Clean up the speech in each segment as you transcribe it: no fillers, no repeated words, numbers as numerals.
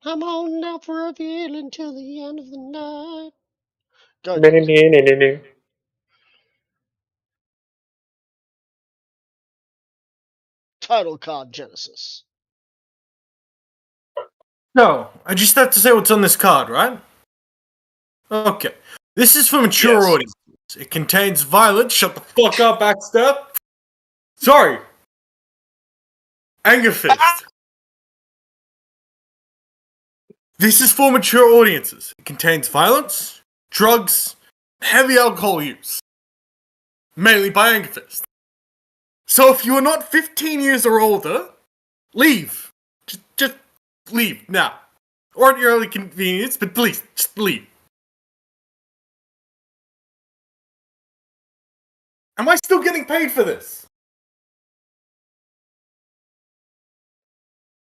I'm holding out for a feeling till the end of the night. Go, No, no, Dennis. no, no, no, no. Title card Genesis. No, I just have to say what's on this card, right? Okay. This is for mature Yes. audiences. It contains violence. Shut the fuck up, Baxter. Sorry. Anger Fist. This is for mature audiences. It contains violence, drugs, heavy alcohol use. Mainly by Anger Fist. So if you are not 15 years or older, leave. Just leave now. Or at your early convenience, but please, just leave. Am I still getting paid for this?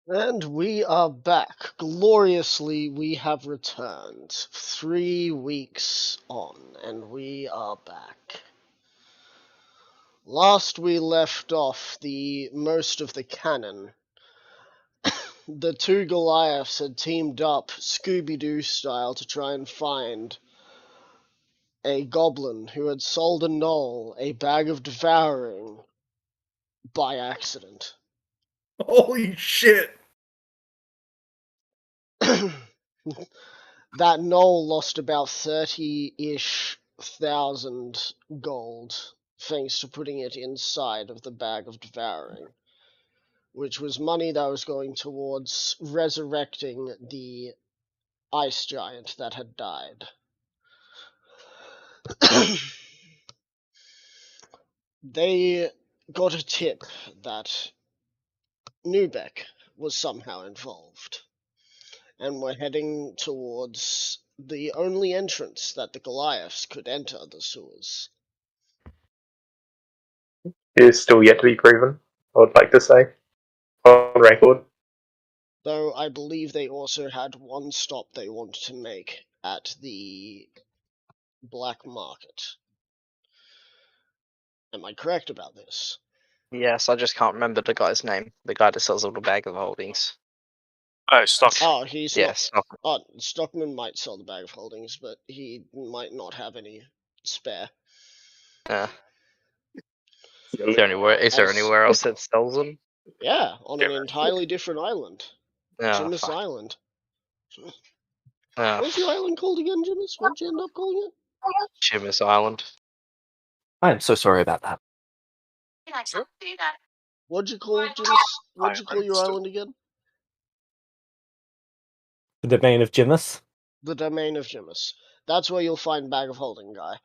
And we are back. Gloriously, we have returned. 3 weeks on, and we are back. Last we left off, most of the cannon. The two Goliaths had teamed up, Scooby-Doo style, to try and find a goblin who had sold a gnoll a bag of devouring by accident. Holy shit. That gnoll lost about 30-ish thousand gold thanks to putting it inside of the bag of devouring, which was money that was going towards resurrecting the ice giant that had died. They got a tip that Nubek was somehow involved, and were heading towards the only entrance that the Goliaths could enter the sewers. It is still yet to be proven, I would like to say. On record. Though I believe they also had one stop they wanted to make at the black market. Am I correct about this? Yes, I just can't remember the guy's name. The guy that sells all the bag of holdings. Oh, stock. Oh, he's Yes. not. Oh, Stockman might sell the bag of holdings, but he might not have any spare. Is there anywhere else that sells them? Yeah, on an entirely different island. Oh, Jimis fuck. Island. Oh, What's your island called again, Jimis? What'd you end up calling it? Jimis Island. I am so sorry about that. What'd you call it, Jimis? What'd you call your island again? The domain of Jimus. The Domain of Jimis. That's where you'll find Bag of Holding Guy.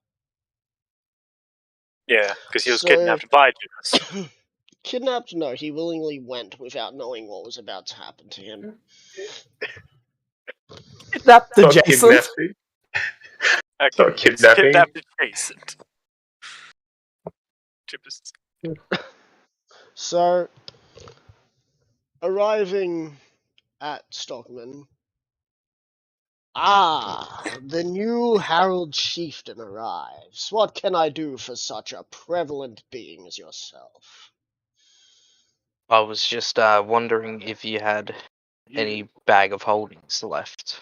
Yeah, because he was So- kidnapped by Judas. Kidnapped? No, he willingly went without knowing what was about to happen to him. Kidnap the Not Jason. kidnapping. Okay, Not it's kidnapping. kidnapped adjacent. Judas. So, arriving at Stockman. The new Herald Chieftain arrives. What can I do for such a prevalent being as yourself? I was just wondering if you had any bag of holdings left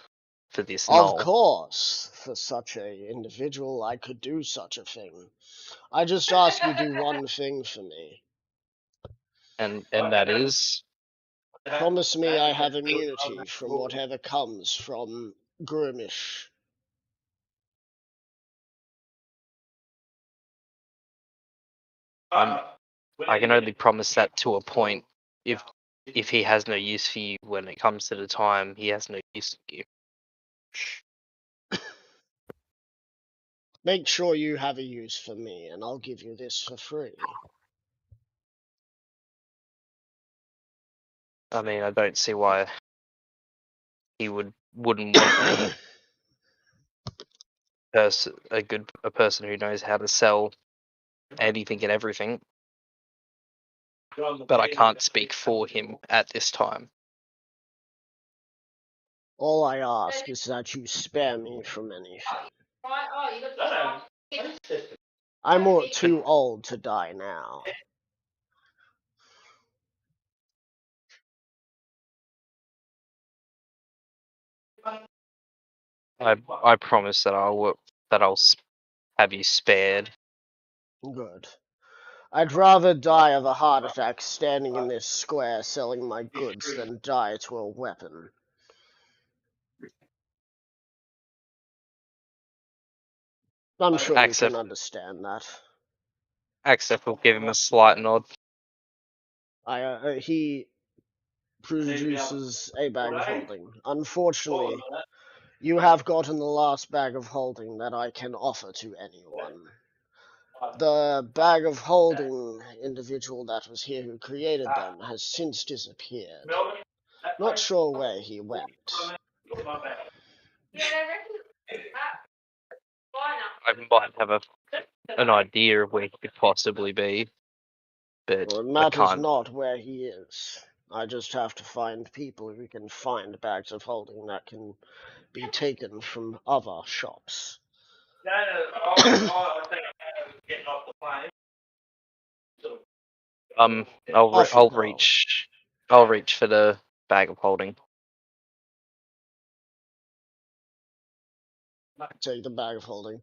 for this Of null. course, for such a individual, I could do such a thing. I just ask you do one thing for me. And that is? Promise me I have immunity from whatever comes from Groomish. I can only promise that to a point. If he has no use for you when it comes to the time, he has no use for you. Make sure you have a use for me, and I'll give you this for free. I mean, I don't see why he wouldn't want a person who knows how to sell anything and everything. But I can't speak for him at this time. All I ask is that you spare me from anything. I'm too old to die now. I promise that I'll have you spared. Good. I'd rather die of a heart attack standing in this square selling my goods than die to a weapon. I'm sure you Accept. can understand that. Accept will give him a slight nod. He produces a bag of holding. Unfortunately, you have gotten the last bag of holding that I can offer to anyone. The bag of holding individual that was here who created them has since disappeared. Not sure where he went. I might have an idea of where he could possibly be, but Well, it I matters can't. not where he is. I just have to find people who can find bags of holding that can be taken from other shops. Off you I'll go. reach. I'll reach for the bag of holding. Take the bag of holding.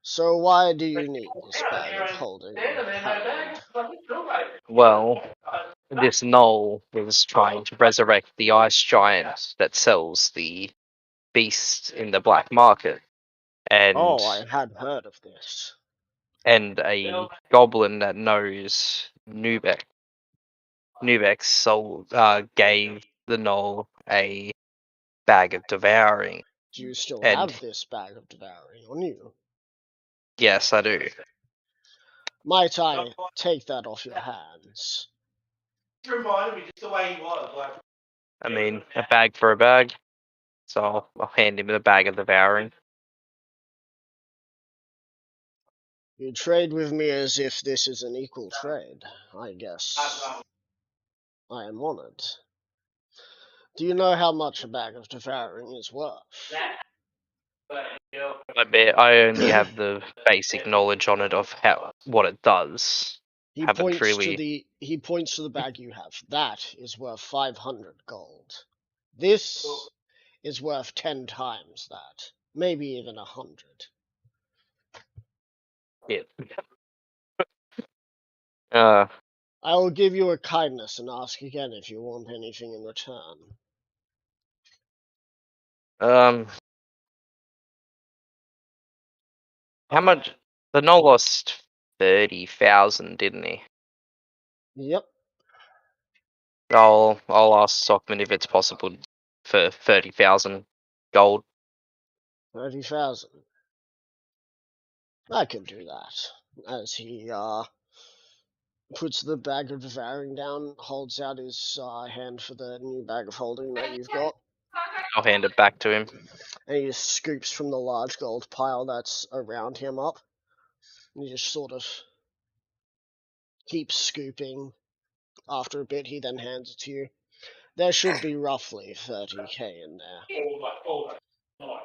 So why do you need this bag of holding, Hammond? Well, this knoll was trying to resurrect the ice giant that sells the beast in the black market, and Oh, I had heard of this. a goblin that knows Nubeck. Nubeck gave the knoll a bag of devouring, Do you still and have this bag of devouring on you? yes, I do. Might I take that off your hands? I mean, a bag for a bag. So I'll hand him the bag of devouring. You trade with me as if this is an equal trade. I guess I am honored. Do you know how much a bag of devouring is worth? I only have the basic knowledge on it of what it does. He Haven't points really. to the bag you have. That is worth 500 gold. This is worth 10 times that. Maybe even 100. Yeah. I will give you a kindness and ask again if you want anything in return. How much? The Knoll lost 30,000, didn't he? Yep. I'll ask Stockman if it's possible for 30,000 gold. 30,000. I can do that. As he puts the bag of devouring down, holds out his hand for the new bag of holding that you've got, I'll hand it back to him. and he just scoops from the large gold pile that's around him up. And he just sort of keeps scooping. After a bit, he then hands it to you. There should be roughly 30k in there.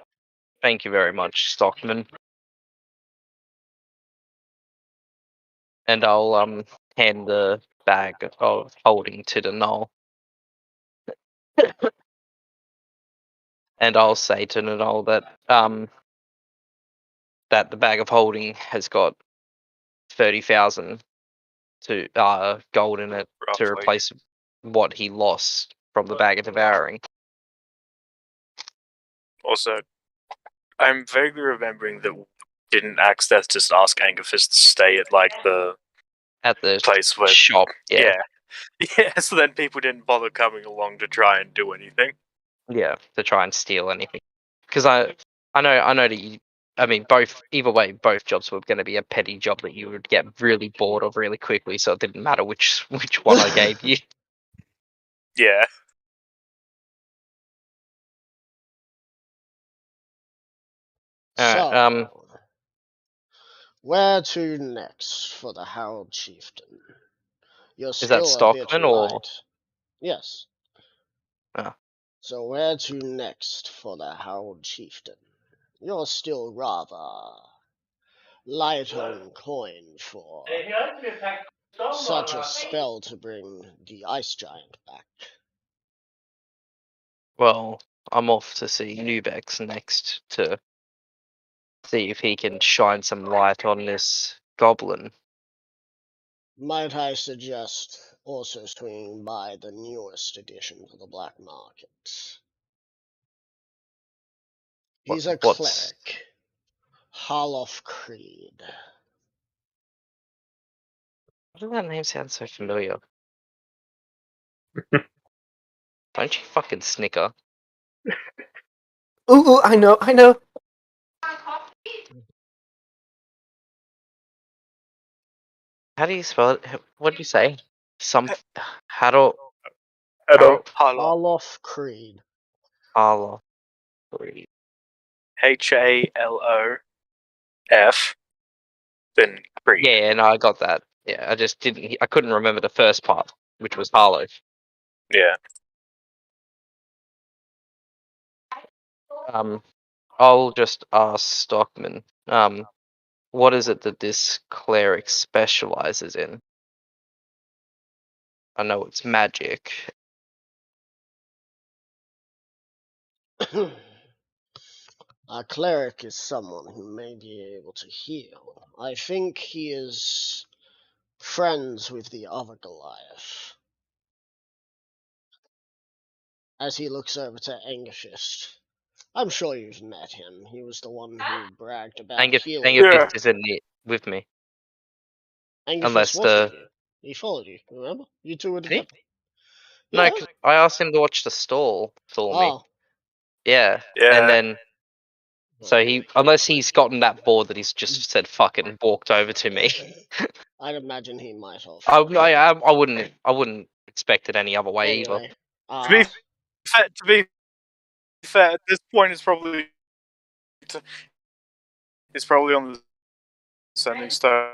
Thank you very much, Stockman. And I'll hand the bag of holding to the Knoll. And I'll say to the Knoll that that the bag of holding has got 30,000 to gold in it to Roughly. replace what he lost from the bag of devouring. Also, I'm vaguely remembering that we didn't Axdeath just ask Angerfist to stay at like the At the place where shop, yeah. Yeah, so then people didn't bother coming along to try and do anything. Yeah, to try and steal anything. Because I know that you. I mean, either way, both jobs were going to be a petty job that you would get really bored of really quickly. So it didn't matter which one I gave you. Yeah. So, Alright, where to next for the Harold Chieftain? You're is that still a bit Stockman or? light. Yes. Oh. So where to next for the Harold Chieftain? You're still rather light on coin for such a spell to bring the ice giant back. Well, I'm off to see Nubex next to see if he can shine some light on this goblin. Might I suggest also swinging by the newest addition to the black market? He's a What's cleric. Harloff Creed. why does that name sound so familiar? Don't you fucking snicker. Ooh, I know. How do you spell it? What did you say? Some Harold Adult. Harloff. Harloff Creed. Harloff. HALOF. Then Creed. Yeah, no, I got that. Yeah, I just didn't. I couldn't remember the first part, which was Harlow. Yeah. I'll just ask Stockman. What is it that this cleric specializes in? I know it's magic. A cleric is someone who may be able to heal. I think he is friends with the other Goliath. As he looks over to Angerfist. I'm sure you've met him. He was the one who bragged about healing. Angerfist isn't it with me. Angerfist unless was the- with you. He followed you, remember? You two were Did he? together. No, Yeah. 'cause I asked him to watch the stall for me. Oh. Yeah. Yeah. And then so unless he's gotten that bored that he's just said fuck it and walked over to me. I'd imagine he might have. I wouldn't expect it any other way either. Anyway, To be fair, at this point it's probably on the sending stone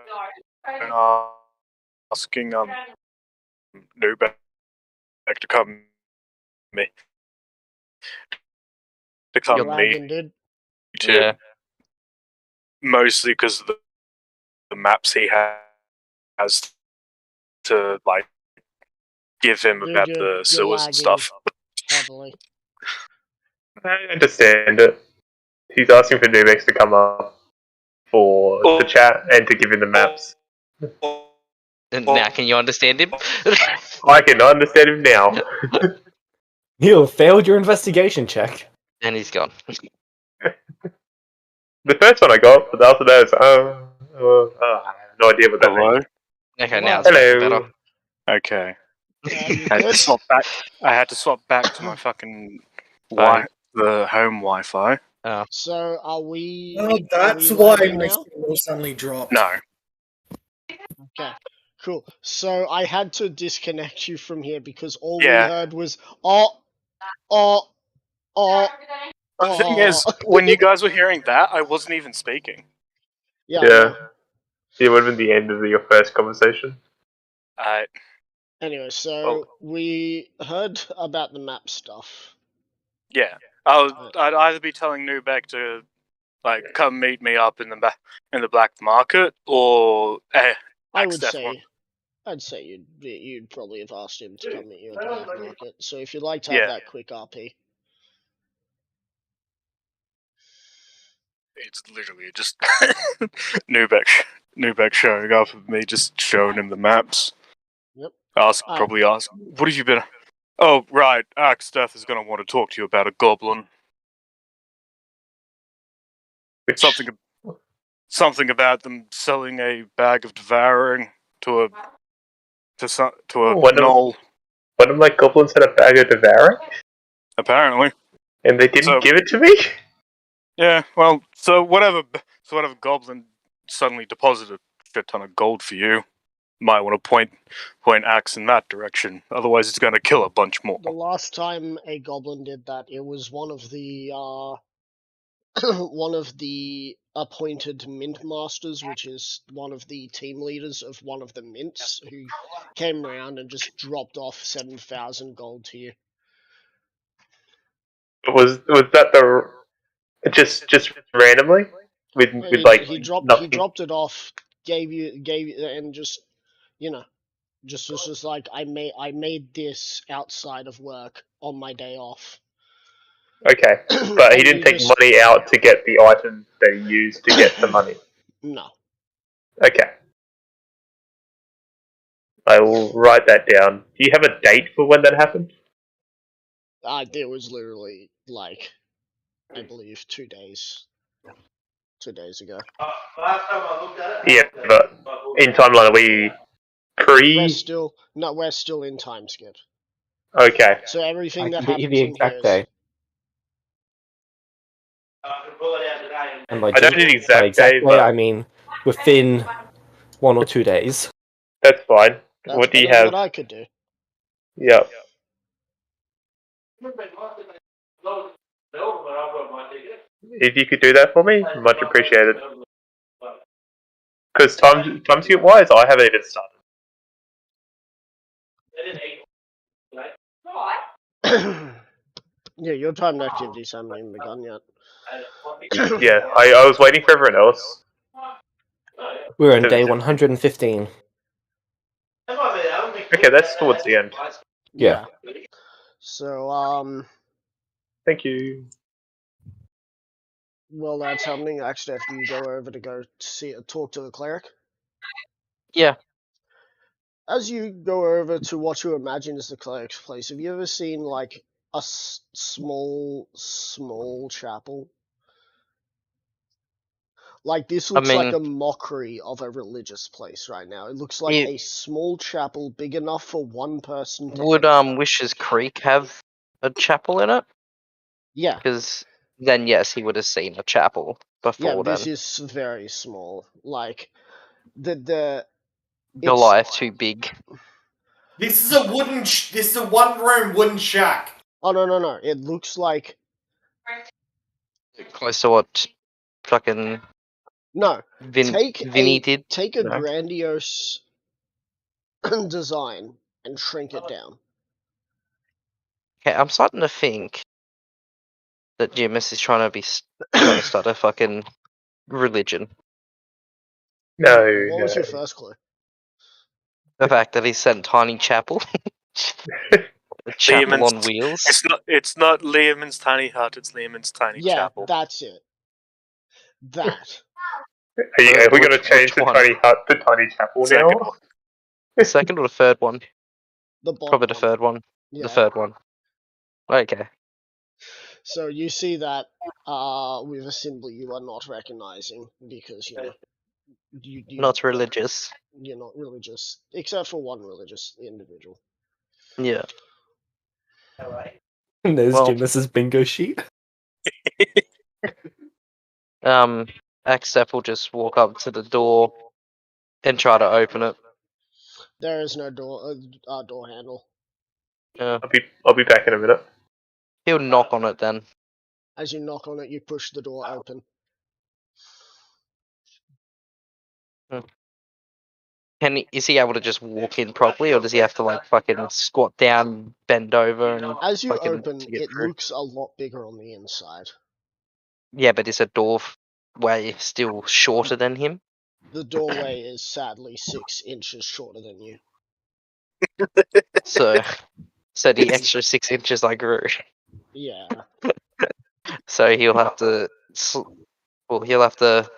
asking Nubeck to come me Dragon did. to Yeah. mostly because of the maps he has to like give him Dude, about you're the sewers and lagging stuff. Heavily. I understand it. He's asking for Nubex to come up for the chat and to give him the maps. And now can you understand him? I can understand him now. You have failed your investigation check. And he's gone. The first one I got, but after that it's I have no idea what that Hello? means. Okay, Wow. now it's getting Hello. better. Okay. You I had good? to swap back. I had to swap back to my fucking the home Wi-Fi. So are we? Well, that's are we why lagging my now? signal suddenly dropped. No. Okay, cool. So I had to disconnect you from here because all Yeah. we heard was oh. The thing is, when you guys were hearing that, I wasn't even speaking. Yeah. Yeah. It would have been the end of your first conversation. Anyway, so we heard about the map stuff. Yeah. I'd either be telling Nubeck to like come meet me up in the black market, or I would Steph say, I'd say you'd probably have asked him to come meet you at the black market. So if you'd like to have Yeah. that quick RP, it's literally just Nubeck showing up and me just showing him the maps. Yep. Probably ask, what have you been? Oh, right. Steph is going to want to talk to you about a goblin. Which, Something about them selling a bag of devouring to a One of- gnoll. One of my goblins had a bag of devouring, Apparently. and they didn't So- give it to me? Yeah. Well, so whatever goblin suddenly deposited a shit ton of gold for you, might want to point axe in that direction. Otherwise, it's going to kill a bunch more. the last time a goblin did that, it was one of the one of the appointed mint masters, which is one of the team leaders of one of the mints, who came around and just dropped off 7,000 gold to you. Was that the just randomly with like he nothing? dropped it off, gave you, and just was just like I made this outside of work on my day off. Okay, but he And didn't you take just- money out to get the item that he used to get the money. No. Okay. I will write that down. Do you have a date for when that happened? There was literally, like, I believe 2 days. 2 days ago. Yeah, but in timeline, are we We're pre? still in time skip. Okay. So everything I that can get you happens the in here exact is day. And by I don't need by exact day, day, but I mean within 1 or 2 days. that's fine. that's What do you better than have? what I could do. Yep. If you could do that for me, much appreciated. Because time skip wise, I haven't even started. Yeah, your timed activities haven't even begun yet. Yeah, I was waiting for everyone else. We're on day 115. Okay, that's towards the end. Yeah. So, Thank you. while that's happening, actually, after you go over to go talk to the cleric. Yeah. As you go over to what you imagine is the cleric's place, have you ever seen like a small chapel? Like this looks like a mockery of a religious place right now. It looks like a small chapel big enough for one person to Would enter. Wishes Creek have a chapel in it? Yeah. Because then yes, he would have seen a chapel before Yeah, this then. is very small. Like the Goliath too big. This is a this is a one-room wooden shack. Oh no. It looks like Close to what fucking no. Vinny did. Take a No. grandiose design and shrink it down. Okay, I'm starting to think that Jimis is trying to start a fucking religion. No, What was no. your first clue? The fact that he sent Tiny Chapel. A chapel on wheels. It's not Lehman's tiny hut. It's Lehman's tiny Yeah, chapel. that's it. That. Are we going to change which the one? tiny hut to tiny chapel Second now? one. The second or the third one? The bottom Probably the one. third one. Yeah. The third one. Okay. So you see that with a symbol you are not recognizing because you Not religious. You're not religious, except for one religious individual. Yeah. And there's Well- Jimis's bingo sheet. Axep will just walk up to the door and try to open it. There is no door handle. Yeah. I'll be back in a minute. He'll knock on it then. As you knock on it, you push the door open. Is he able to just walk in properly, or does he have to like fucking squat down, bend over, and As you fucking open, to get it through? looks a lot bigger on the inside. Yeah, but is a doorway still shorter than him? The doorway is sadly 6 inches shorter than you. So the extra 6 inches I grew. Yeah. So he'll have to. He'll have to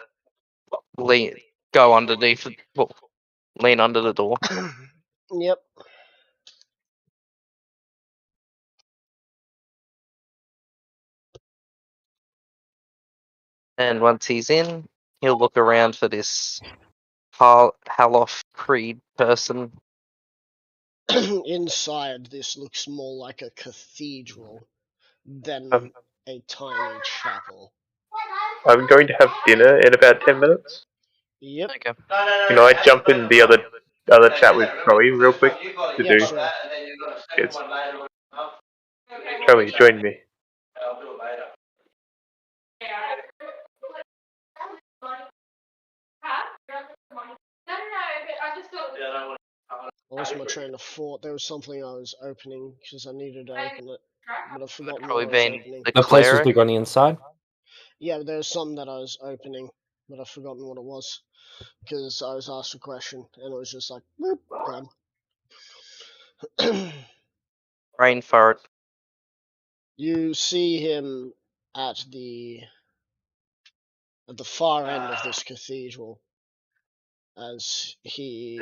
go underneath. Lean under the door. Yep. And once he's in, he'll look around for this Halof Creed person. Inside, this looks more like a cathedral than a tiny chapel. I'm going to have dinner in about 10 minutes. Yep. Okay. Can I jump in the other chat with Chloe real quick to Yeah, do? sure. Yes. Chloe, join me. I lost my train of thought. There was something I was opening because I needed to open it, but I've forgotten what Probably I was been opening. the The place was cleric. big on the inside. Yeah, but there was something that I was opening, but I've forgotten what it was because I was asked a question and it was just like, boop, gone. Rain for it. You see him at the far end of this cathedral as he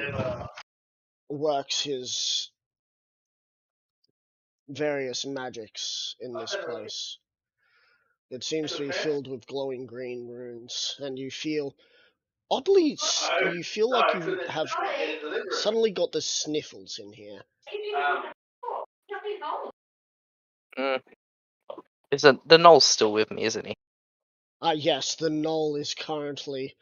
works his various magics in this place. It seems to be filled with glowing green runes, and you feel oddly, you feel like you have suddenly got the sniffles in here. Isn't the Knoll's still with me, isn't he? Yes, the Knoll is currently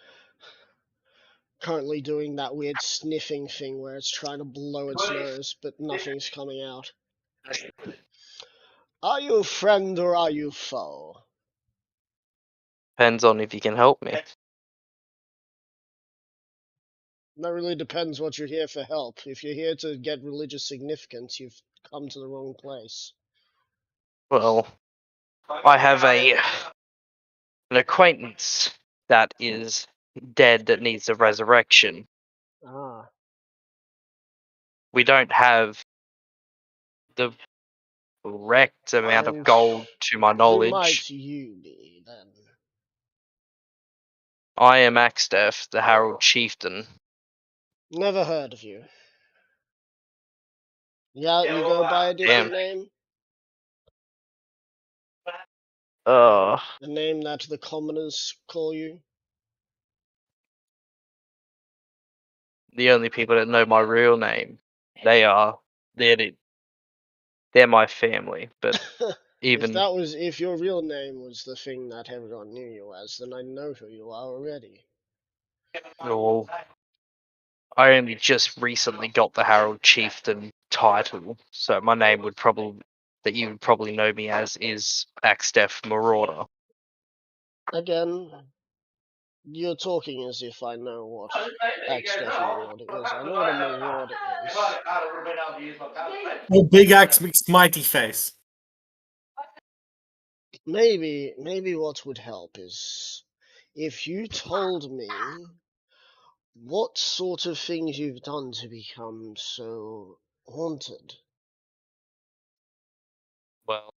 doing that weird sniffing thing where it's trying to blow its nose, but nothing's coming out. Are you friend or are you foe? Depends on if you can help me. That really depends what you're here for help. If you're here to get religious significance, you've come to the wrong place. Well, I have an acquaintance that is dead that needs a resurrection. Ah, We don't have the correct amount of And gold to my who knowledge. might you be then? I am Axtef, the Herald Chieftain. Never heard of you. Yeah, you go by a different Damn. name? Uh, A name that the commoners call you? the only people that know my real name, they're my family. But even If your real name was the thing that everyone knew you as, then I know who you are already. well, I only just recently got the Herald Chieftain title, so my name would probably that you would probably know me as is Axtef Marauder. Again, you're talking as if I know what Axtef Marauder is. I know what a Marauder is. Oh, Big Axe McSmitey face. Maybe what would help is if you told me what sort of things you've done to become so haunted. Well,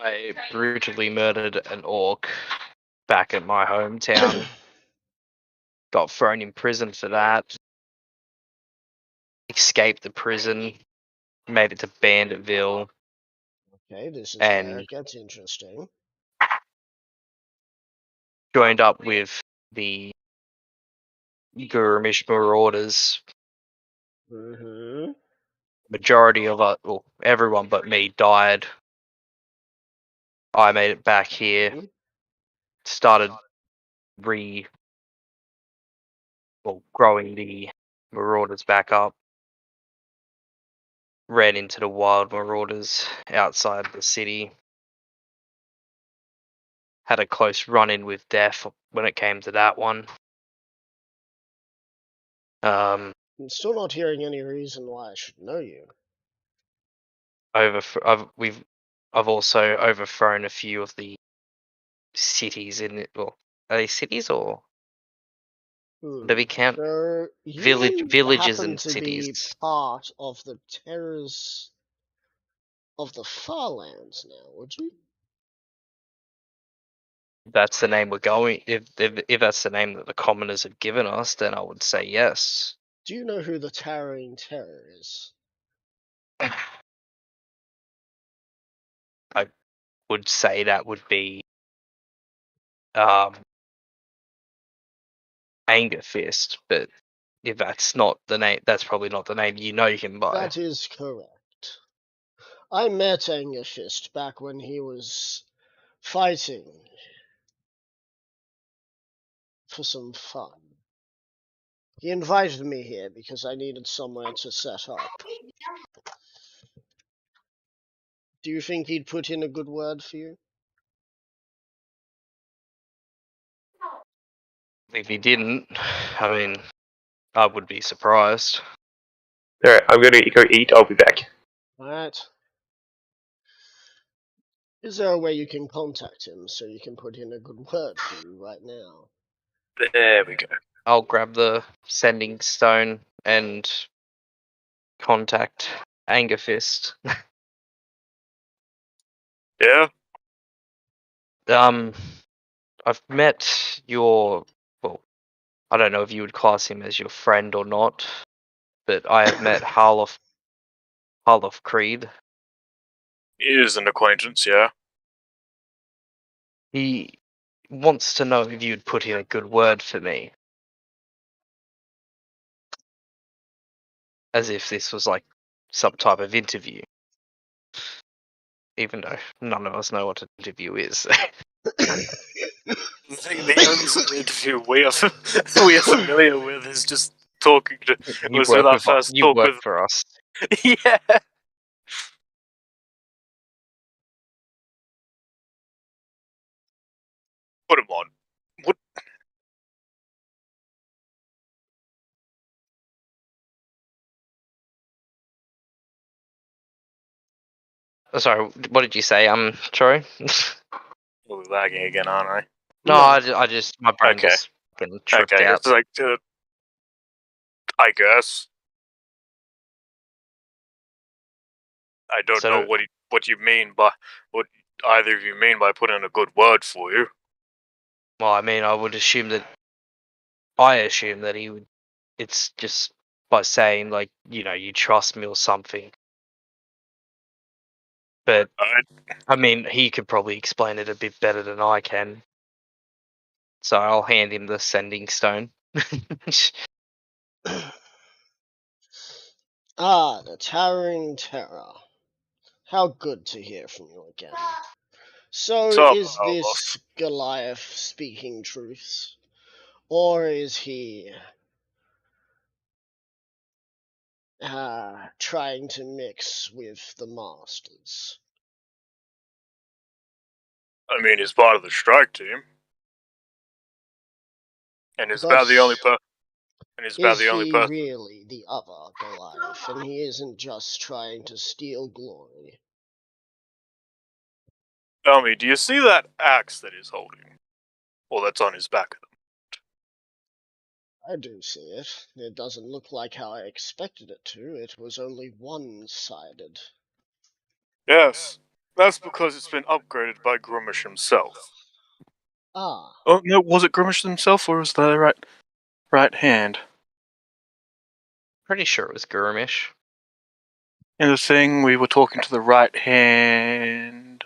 I brutally murdered an orc back at my hometown. Got thrown in prison for that. Escaped the prison. Made it to Banditville. Okay, this is And where it gets interesting. joined up with the Gurumish Marauders. Mm-hmm. Majority of us, well, everyone but me died. I made it back here. Started growing the Marauders back up. Ran into the wild Marauders outside the city. Had a close run-in with death when it came to that one. I'm still not hearing any reason why I should know you. I've also overthrown a few of the cities in it. Well, are they cities or do we count So you villages happen and to be cities? part of the terrors of the Farlands now, would you? That's the name we're going. If that's the name that the commoners have given us, then I would say yes. Do you know who the Towering Terror is? I would say that would be Anger Fist, but if that's not the name, that's probably not the name you know him by. That is correct. I met Angerfist back when he was fighting for some fun. He invited me here because I needed somewhere to set up. Do you think he'd put in a good word for you? If he didn't, I mean, I would be surprised. Alright, I'm gonna go eat, I'll be back. Alright. Is there a way you can contact him so you can put in a good word for you right now? There we go. I'll grab the sending stone and contact Anger Fist. Yeah. I've met your, well, I don't know if you would class him as your friend or not, but I have met Harloff Creed. He is an acquaintance, yeah. He wants to know if you'd put in a good word for me. As if this was like some type of interview. Even though none of us know what an interview is. The only sort of interview we are familiar with is just talking to. You Was with work our with first you talk work with. for us. Yeah. Put him on. What? Oh, sorry, what did you say? Sorry. We're lagging again, aren't I? No, I just my brain Okay. just fucking tripped Okay. out. It's like, I guess. I don't know So, what you mean by what either of you mean by putting in a good word for you. well, I mean, I assume that he would. It's just by saying like, you trust me or something. But I mean, he could probably explain it a bit better than I can. So I'll hand him the sending stone. Ah, the Towering Terror. How good to hear from you again. So, So, is this Goliath speaking truths? Or is he trying to mix with the Masters? I mean, he's part of the strike team, and he's But about the only person. And he's about is the only he person. really the other Goliath, and he isn't just trying to steal glory? Tell me, do you see that axe that he's holding? Well, that's on his back. I do see it. It doesn't look like how I expected it to. It was only one-sided. Yes, that's because it's been upgraded by Grumish himself. Ah, Oh no, was it Grumish himself, or was the right hand? Pretty sure it was Gurmish. In the thing, we were talking to the right hand.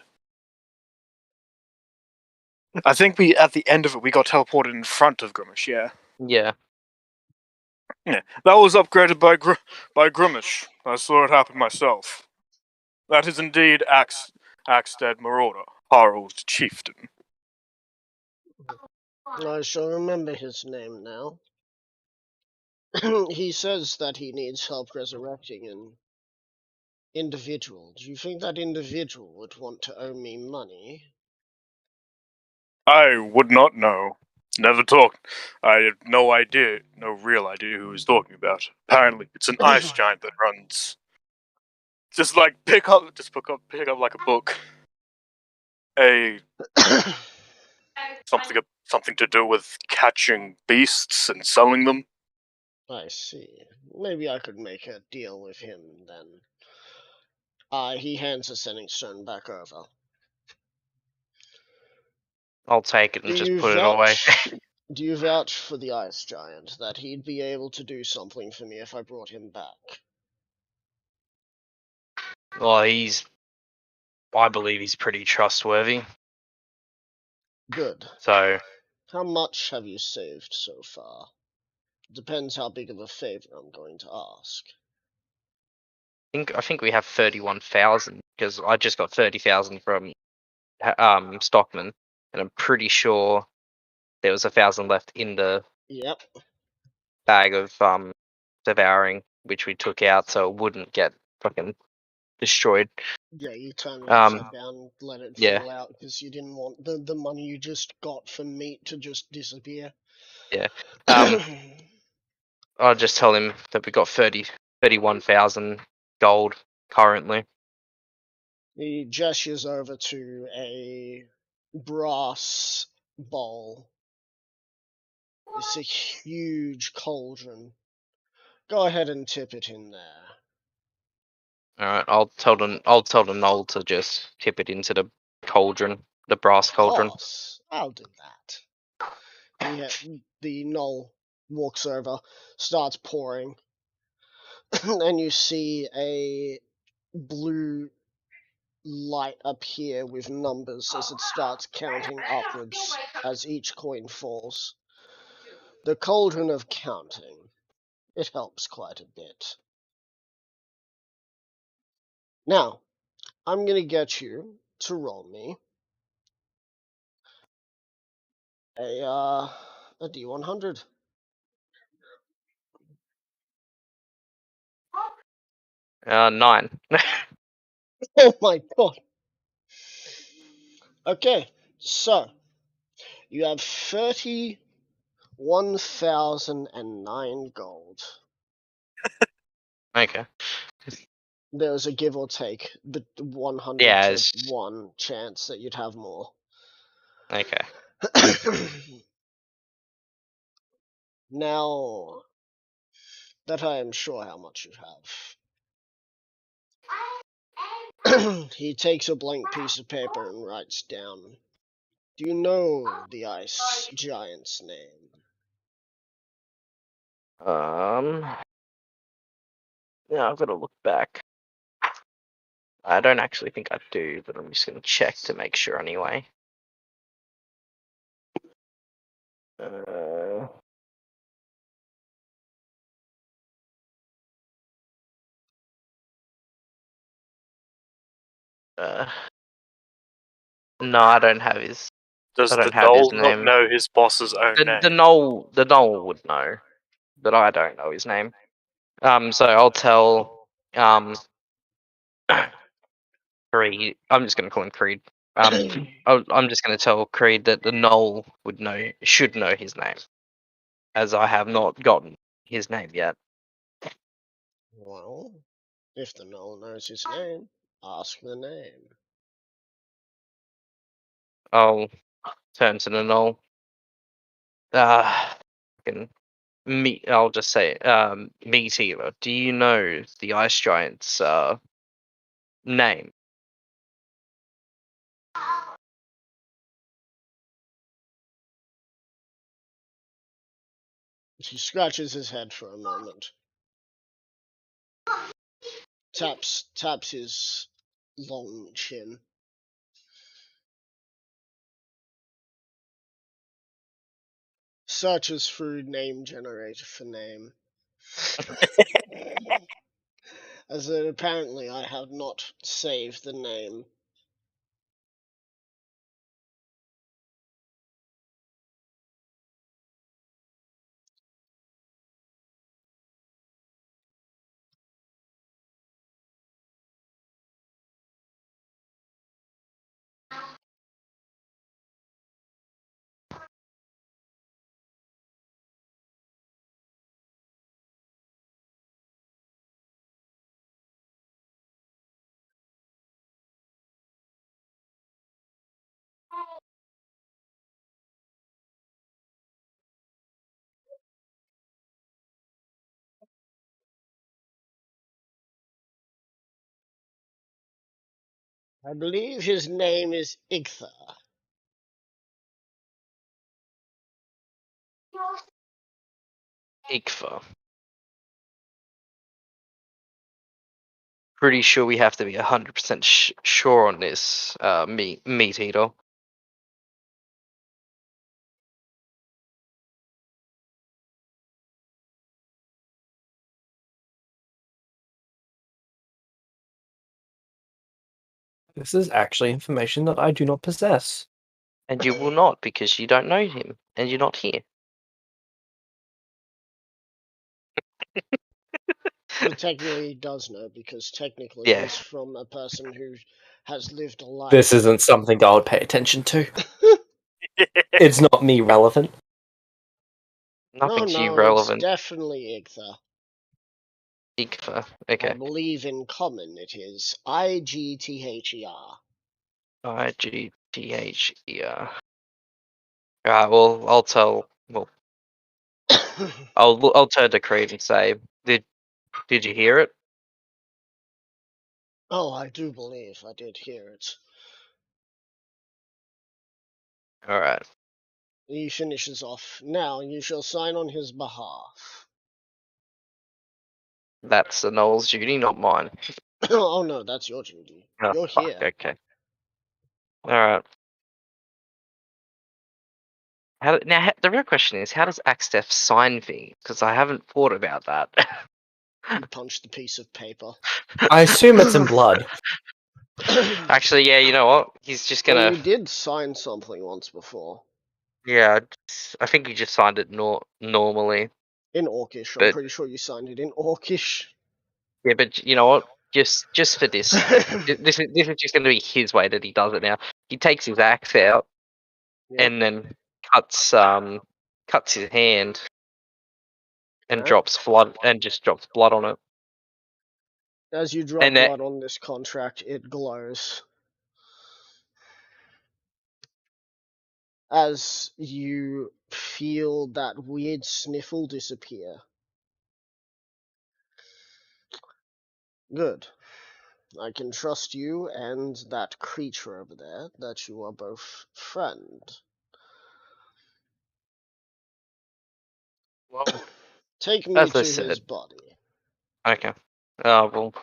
I think at the end of it, we got teleported in front of Grumish. Yeah. Yeah. Yeah, that was upgraded by Grumish. I saw it happen myself. That is indeed Axted Marauder, Harald's chieftain. I shall remember his name now. He says that he needs help resurrecting an individual. Do you think that individual would want to owe me money? I would not know. Never talked. I had no idea, no real idea who he was talking about. Apparently, it's an ice giant that runs. Just like pick up like a book. Something to do with catching beasts and selling them. I see. Maybe I could make a deal with him then. He hands the sending stone back over. I'll take it and just put it away. Do you vouch for the ice giant that he'd be able to do something for me if I brought him back? Well, I believe he's pretty trustworthy. Good. So, How much have you saved so far? Depends how big of a favor I'm going to ask. I think we have 31,000 because I just got 30,000 from Stockman, and I'm pretty sure there was 1,000 left in the Yep. bag of devouring, which we took out so it wouldn't get fucking destroyed. Yeah, you turned it upside down, let it yeah. fall out because you didn't want the money you just got for meat to just disappear. Yeah. I'll just tell him that we got 31,000 gold currently. He gestures over to a brass bowl. It's a huge cauldron. Go ahead and tip it in there. Alright, I'll tell the Knoll to just tip it into the cauldron, the brass Of cauldron. course, I'll do that. The Knoll walks over, starts pouring, and you see a blue light appear with numbers as it starts counting upwards as each coin falls. The cauldron of counting. It helps quite a bit. Now, I'm gonna get you to roll me a D100. 9. Oh my god. Okay, so you have 31,009 gold. Okay. There's a give or take, but 100 Yeah, to it's 1 chance that you'd have more. okay. Now that I am sure how much you have, he takes a blank piece of paper and writes down, do you know the ice giant's name? Yeah, I've got to look back. I don't actually think I do, but I'm just gonna check to make sure anyway. No, I don't have his. Does I the don't have his Knoll not name. know his boss's own name? The Knoll would know, but I don't know his name. So I'll tell Creed. I'm just gonna call him Creed. I'm just gonna tell Creed that the Knoll should know his name, as I have not gotten his name yet. Well, if the Knoll knows his name, ask the name. I'll turn to the Knoll. Fucking I'll just say, Meat Eater. Do you know the ice giant's name? He scratches his head for a moment. Taps his long chin. Searches through name generator for name. As apparently I have not saved the name. I believe his name is Igtha. Igfa. Pretty sure we have to be 100% sure on this, Meat Eater. This is actually information that I do not possess. And you will not, because you don't know him, and you're not here. Well, technically he does know, because technically Yeah. he's from a person who has lived a life. This isn't something I would pay attention to. It's not me relevant. Nothing's no, you it's relevant. definitely Igtha. Igfa. I Okay. believe in common it is Igther. Igther. Alright, well, I'll tell. Well, I'll turn to Creed and say, "Did you hear it?" Oh, I do believe I did hear it. All right. He finishes off. Now you shall sign on his behalf. That's the Noel's duty, not mine. Oh no, that's your duty. Oh, You're fuck, here. okay. All right. The real question is, how does Axtef sign things? Because I haven't thought about that. You punch the piece of paper. I assume it's in blood. Actually, yeah, you know what? He's just Well, gonna. you did sign something once before. Yeah, I think you just signed it normally. In Orcish. I'm But pretty sure you signed it in Orcish. yeah, but you know what? Just for this, this is just gonna be his way that he does it now. He takes his axe out Yep. and then cuts his hand and Okay. drops blood and just drops blood on it. As you drop And that- blood on this contract, it glows. As you feel that weird sniffle disappear. Good. I can trust you and that creature over there that you are both friend. Well, Take me as to I his said, body. okay. Well,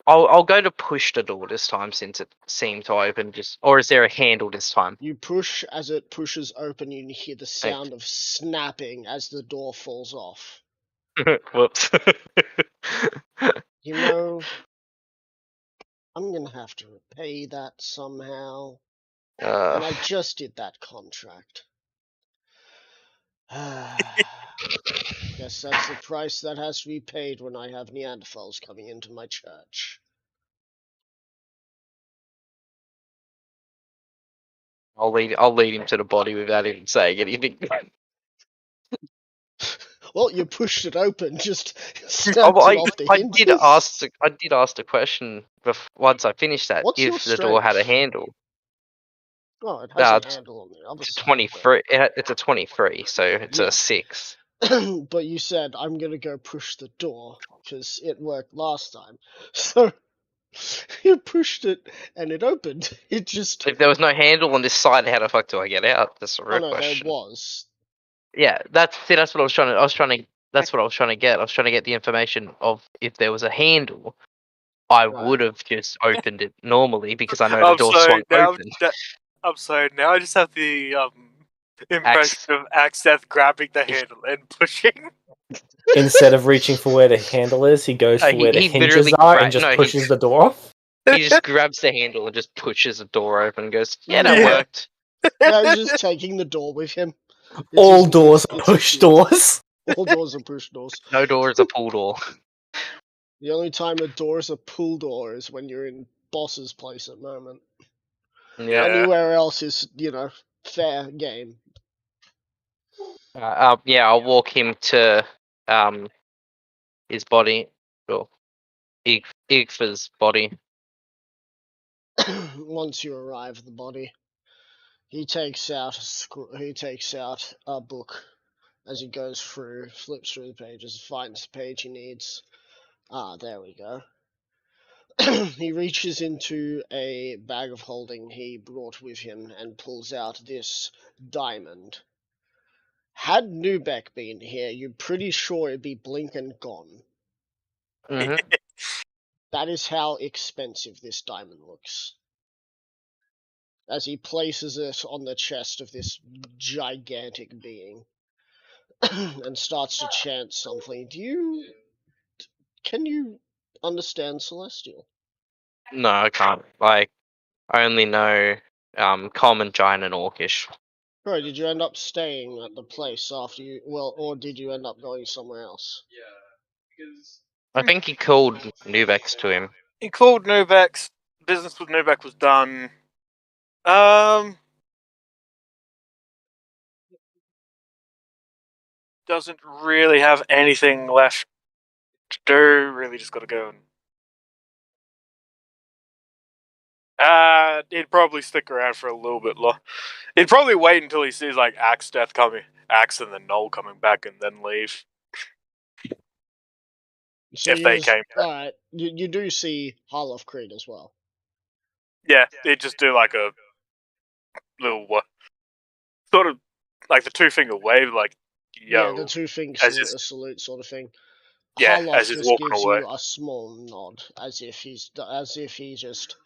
I'll go to push the door this time since it seemed to open. Or is there a handle this time? You push as it pushes open, you hear the sound of snapping as the door falls off. Whoops. You know, I'm gonna have to repay that somehow. And I just did that contract. Guess that's the price that has to be paid when I have Neanderthals coming into my church. I'll lead him to the body without even saying anything. Well, you pushed it open, just Oh, snapped well, it off the I hinges. did ask the question once I finished that What's your if the door had a strength? handle. Oh, it has It's a handle on the other it's a side. 23. It's a 23, so it's Yeah. a 6. But you said, I'm gonna go push the door, because it worked last time. So, you pushed it, and it opened. It just... If there was no handle on this side, how the fuck do I get out? That's the Oh real no, there question. was. Yeah, that's what I was trying to. That's what I was trying to get. I was trying to get the information of if there was a handle. I Right. would have just opened it normally because I know the door swung open. I'm sorry. Now I just have the impression of Axeth grabbing the handle and pushing. Instead of reaching for where the handle is, he goes for where the he hinges literally are and just pushes the door off. He just grabs the handle and just pushes the door open and goes, "Yeah, that Yeah. worked." No, he's just taking the door with him. It's All his- doors are it's push his- doors. All doors are push doors. No door is a pull door. The only time a door is a pull door is when you're in boss's place at the moment. Yeah. Anywhere else is, fair game. Yeah, I'll walk him to his body, or Igfa's body. Once you arrive at the body, he takes out a book as he goes through, flips through the pages, finds the page he needs. Ah, there we go. He reaches into a bag of holding he brought with him and pulls out this diamond. Had Nubek been here, you're pretty sure it'd be blink and gone. Mhm. That is how expensive this diamond looks. As he places it on the chest of this gigantic being and starts to chant something. Can you understand Celestial? No, I can't. I only know Common, Giant, and Orcish. Bro, did you end up staying at the place after or did you end up going somewhere else? I think he called Nuvex to him. He called Nuvex. Business with Nuvex was done. Doesn't really have anything left to do. Really, just got to go and. He'd probably stick around for a little bit longer. He'd probably wait until he sees like Axe and then Noel coming back, and then leave. So if they came back. alright, you do see Harloff Creed as well. Yeah, they'd just do like a little sort of like the 2-finger wave, like yo. Yeah, the two-finger as is- salute sort of thing. Yeah, Harloff as he's just walking gives away. you a small nod, as if he just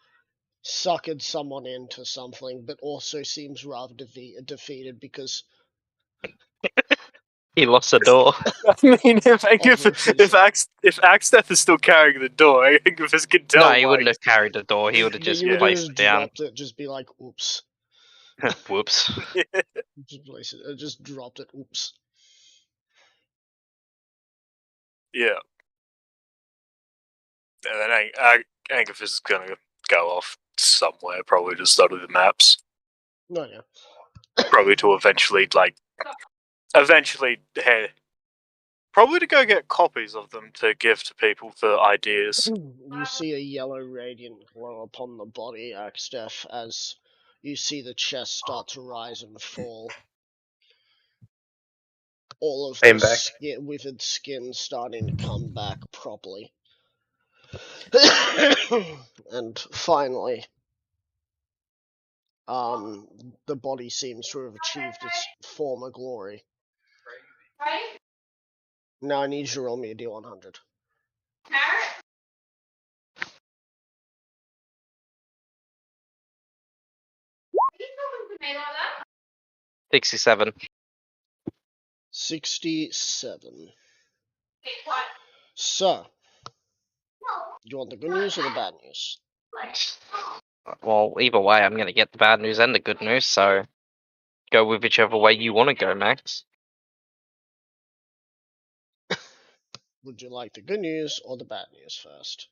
suckered someone into something, but also seems rather defeated because He lost the door. I mean, if Obviously. Axteth is still carrying the door, I think if his can tell. No, he wouldn't have carried the door. He would have just you would have placed just it down. dropped it, just be like, oops. Whoops. Just place it, just dropped it, oops. Yeah. And then Angus is gonna go off somewhere, probably to study the maps. No, yeah. Probably to eventually, probably to go get copies of them to give to people for ideas. You see a yellow radiant glow upon the body, Axteth, as you see the chest start to rise and fall. All of Came the back. withered skin starting to come back properly. And finally, the body seems to have achieved its former glory. Now I need you to roll me a D100. — 67. 67. So, do you want the good news or the bad news? Well, either way, I'm going to get the bad news and the good news, so go with whichever way you want to go, Max. Would you like the good news or the bad news first?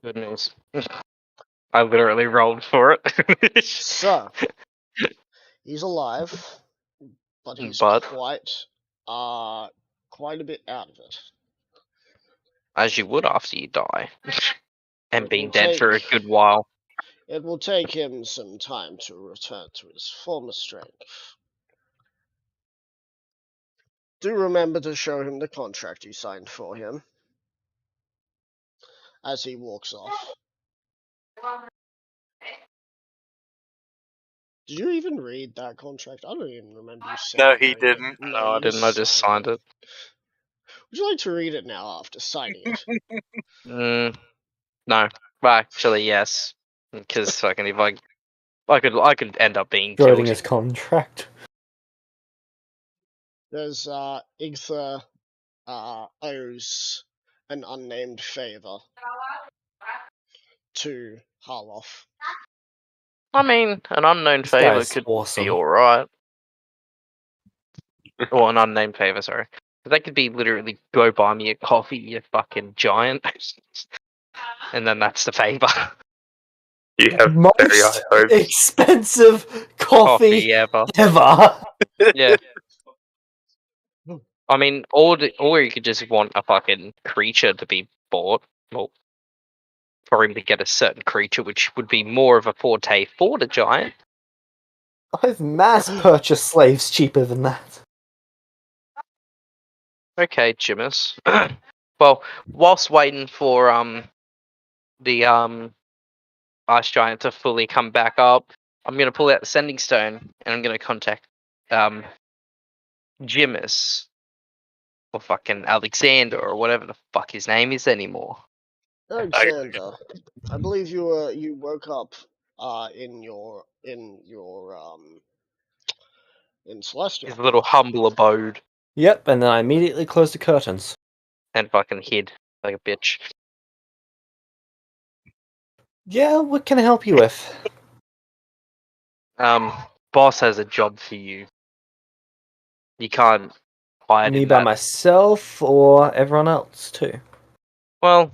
Good news. I literally rolled for it. So, he's alive, but he's But- quite a bit out of it. As you would after you die. And It been will dead for a take- good while. It will take him some time to return to his former strength. Do remember to show him the contract you signed for him. As he walks off. Did you even read that contract? I don't even remember you saying. No, he anything. didn't. No, I you didn't. I just signed it. Would you like to read it now after signing it? No. Well, actually, yes. Because fucking if I could end up being killed. Writing his contract. There's Igtha owes an unnamed favor to Harloff. I mean, an unknown This favor guy's could awesome. be alright. Or an unnamed favor, sorry. They could be literally, go buy me a coffee, you fucking giant. And then that's the favor. You have very high Most hopes. expensive coffee ever. ever. Yeah. I mean, or you could just want a fucking creature to be bought. Well, for him to get a certain creature, which would be more of a forte for the giant. I've mass purchased slaves cheaper than that. Okay, Jimus. Well, whilst waiting for the ice giant to fully come back up, I'm gonna pull out the sending stone and I'm gonna contact Jimus or fucking Alexander or whatever the fuck his name is anymore. Alexander, I believe you woke up in Celestia. His little humble abode Yep, and then I immediately closed the curtains. and fucking hid like a bitch. Yeah, what can I help you with? Boss has a job for you. You can't hide Me in by that. myself or everyone else too? Well,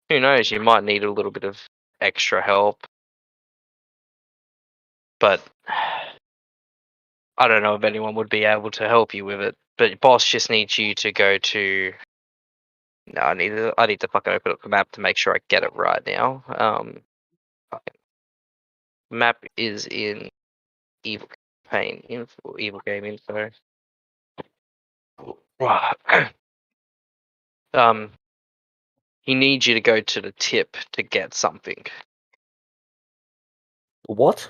who knows? You might need a little bit of extra help. But I don't know if anyone would be able to help you with it. But boss just needs you to go to. No, I need to fucking open up the map to make sure I get it right now. Fucking Map is in Evil Campaign info, Evil Game info. He needs you to go to the tip to get something. What?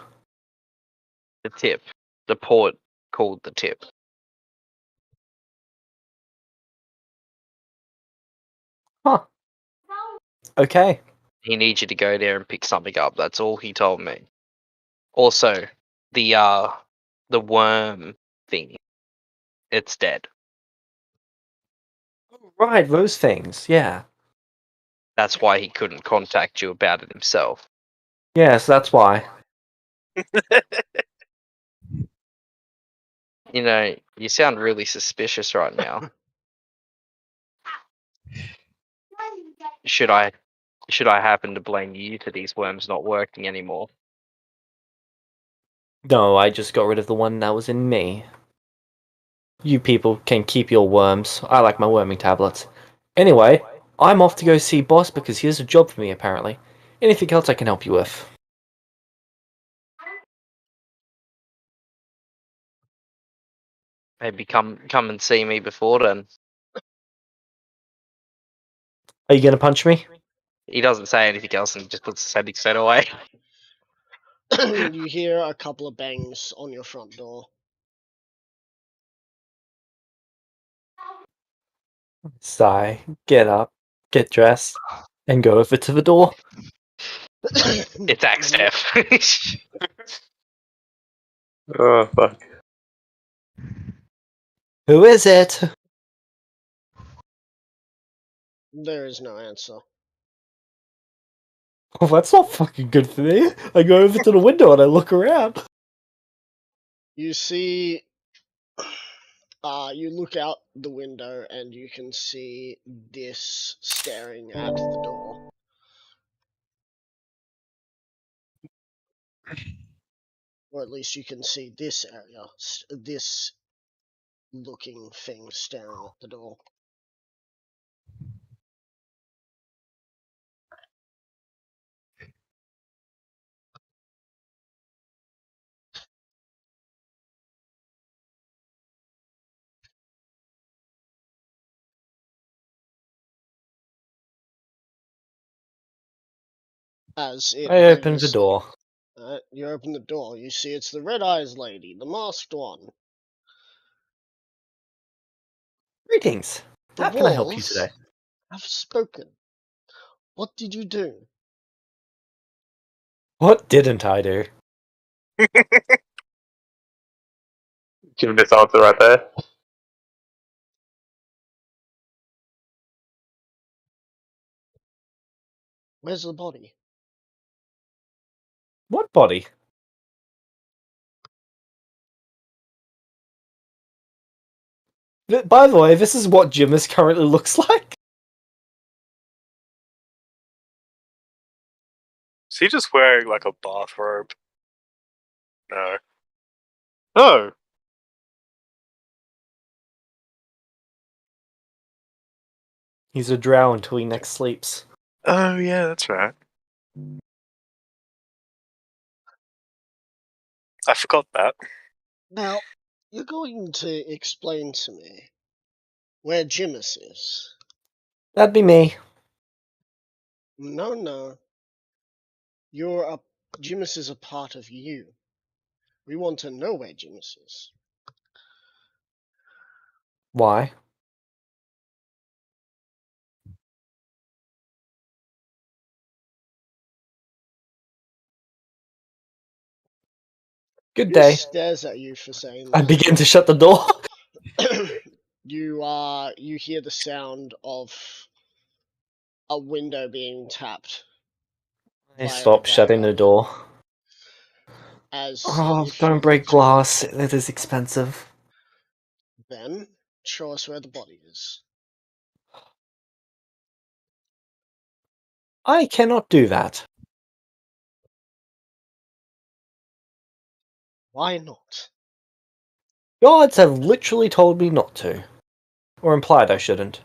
The tip. The port called the tip. Huh. Okay. He needs you to go there and pick something up. That's all he told me. Also, the worm thing. It's dead. Right, those things. Yeah. That's why he couldn't contact you about it himself. Yes, that's why. You know, you sound really suspicious right now. Should I happen to blame you for these worms not working anymore? No, I just got rid of the one that was in me. You people can keep your worms. I like my worming tablets. Anyway, I'm off to go see Boss because he has a job for me apparently. Anything else I can help you with? Maybe come and see me before then. Are you gonna punch me? He doesn't say anything else and just puts his head straight away. You hear a couple of bangs on your front door. Sigh, get up, get dressed, and go over to the door. It's Axtef. Oh, fuck. Who is it? There is no answer. Well, that's not fucking good for me. I go over to the window and I look around. You see, you look out the window and you can see this staring at the door. Or at least you can see this area, this looking thing staring at the door. As it I open the moves, door. you open the door, you see it's the Red Eyes Lady, the masked one. Greetings. The How can I help you walls today? have spoken. What did you do? What didn't I do? Give him this answer right there. Where's the body? What body? By the way, this is what Jimus currently looks like. Is he just wearing like a bathrobe? No. Oh. He's a drow until he next sleeps. Oh yeah, that's right. I forgot that. Now, you're going to explain to me where Jimus is. That'd be me. No. Jimus is a part of you. We want to know where Jimus is. Why? Good He day. stares at you for saying I that. begin to shut the door. You hear the sound of a window being tapped. I by stop shutting the Riley. door. As Oh, if don't you break look glass. towards It is expensive. Then, show us where the body is. I cannot do that. Why not? Gods have literally told me not to. Or implied I shouldn't.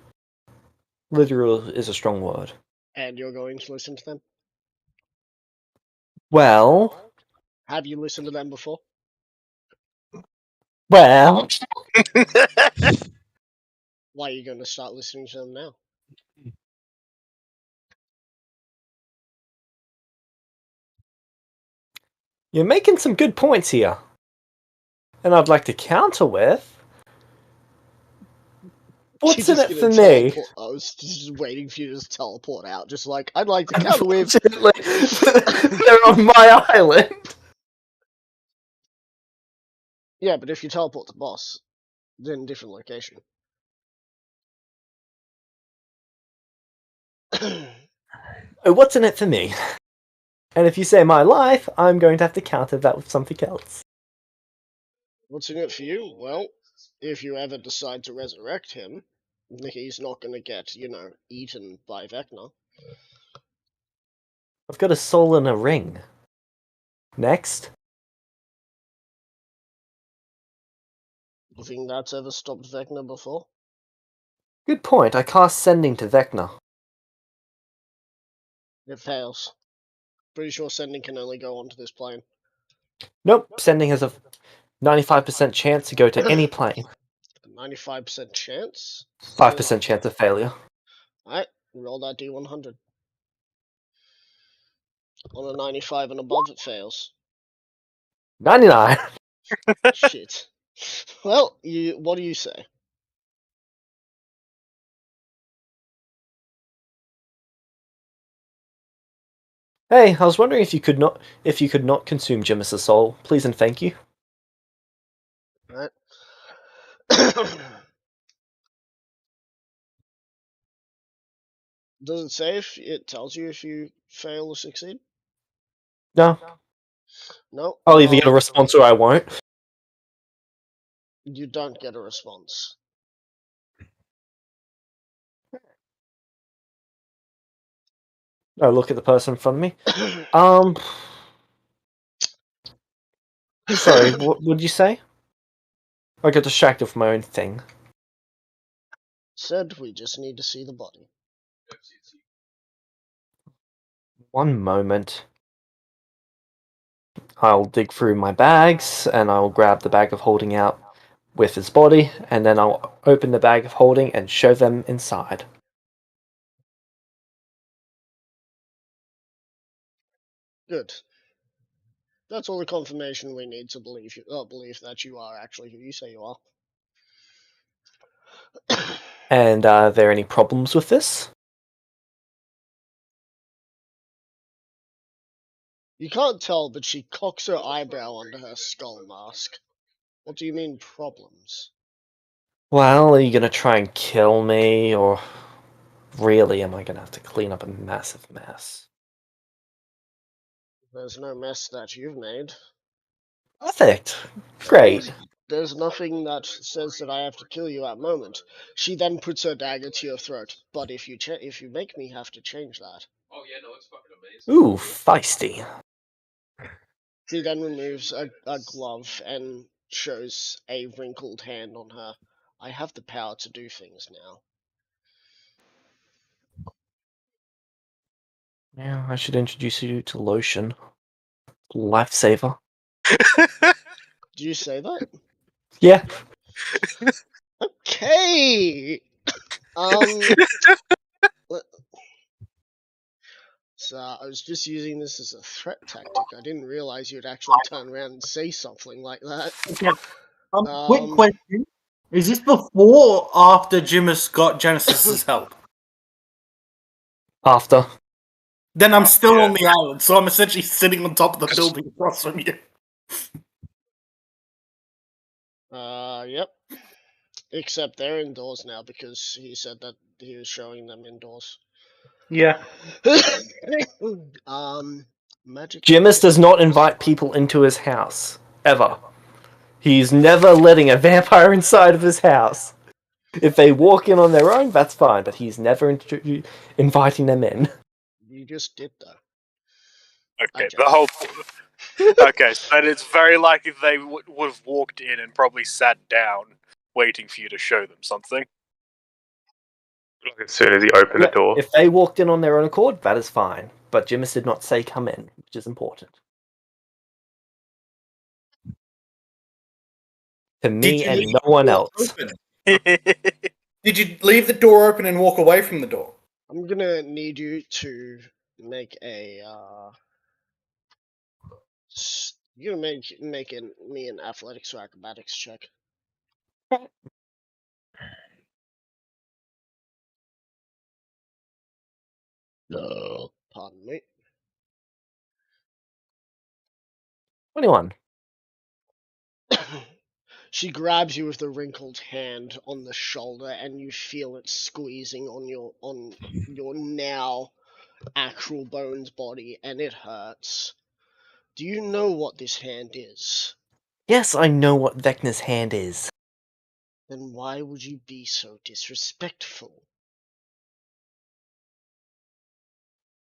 Literal is a strong word. And you're going to listen to them? Well, Have you listened to them before? Well, Why are you going to start listening to them now? you're making some good points here. And I'd like to counter with... What's You're in just it gonna for me? teleport. I was just waiting for you to just teleport out. Just like, I'd like to counter with. Unfortunately, they're on my island. Yeah, but if you teleport to boss, then different location. Oh, what's in it for me? And if you say my life, I'm going to have to counter that with something else. What's in it for you? Well, if you ever decide to resurrect him, he's not gonna get, eaten by Vecna. I've got a soul in a ring. Next. You think that's ever stopped Vecna before? Good point. I cast Sending to Vecna. It fails. Pretty sure sending can only go onto this plane. Nope, Sending has a 95% chance to go to any plane. 95% chance? 5% chance of failure. Alright, roll that D100. On a 95 and above, it fails. 99. Shit. Well, what do you say? Hey, I was wondering if you could not consume Jimis' soul, please and thank you. Right. Does it say if it tells you if you fail or succeed? No, No. I'll either get a response or I won't. You don't get a response. I look at the person in front of me. Sorry, what would you say? I got distracted from my own thing. Said we just need to see the body. One moment. I'll dig through my bags, and I'll grab the bag of holding out with his body, and then I'll open the bag of holding and show them inside. Good. That's all the confirmation we need to believe that you are actually who you say you are. And are there any problems with this? You can't tell, but she cocks her eyebrow under her skull mask. What do you mean, problems? Well, are you gonna try and kill me, or really am I gonna have to clean up a massive mess? There's no mess that you've made. Perfect. Great. There's nothing that says that I have to kill you at moment. She then puts her dagger to your throat. But if you make me have to change that. Ooh, feisty. She then removes a glove and shows a wrinkled hand on her. I have the power to do things now. Yeah, I should introduce you to lotion. Lifesaver. Do you say that? Yeah. Okay. So I was just using this as a threat tactic. I didn't realize you'd actually turn around and say something like that. Quick question. Is this before or after Jimis got Genesis's help? After. Then I'm still Yeah. on the island, so I'm essentially sitting on top of the building across from you. Yep. Except they're indoors now because he said that he was showing them indoors. Yeah. Magic. Jimis does not invite people into his house. Ever. He's never letting a vampire inside of his house. If they walk in on their own, that's fine, but he's never inviting them in. You just did though. Okay, just- the whole. Okay, so it's very likely they would have walked in and probably sat down, waiting for you to show them something. Like as soon as he opened the door. If they walked in on their own accord, that is fine. But Jimis did not say come in, which is important. To me you and leave no the one door else. open? Did you leave the door open and walk away from the door? I'm gonna need you to make a you're gonna make me an athletics or acrobatics check. No. Pardon me. 21. She grabs you with the wrinkled hand on the shoulder, and you feel it squeezing on your now actual bones body, and it hurts. Do you know what this hand is? Yes, I know what Vecna's hand is. Then why would you be so disrespectful?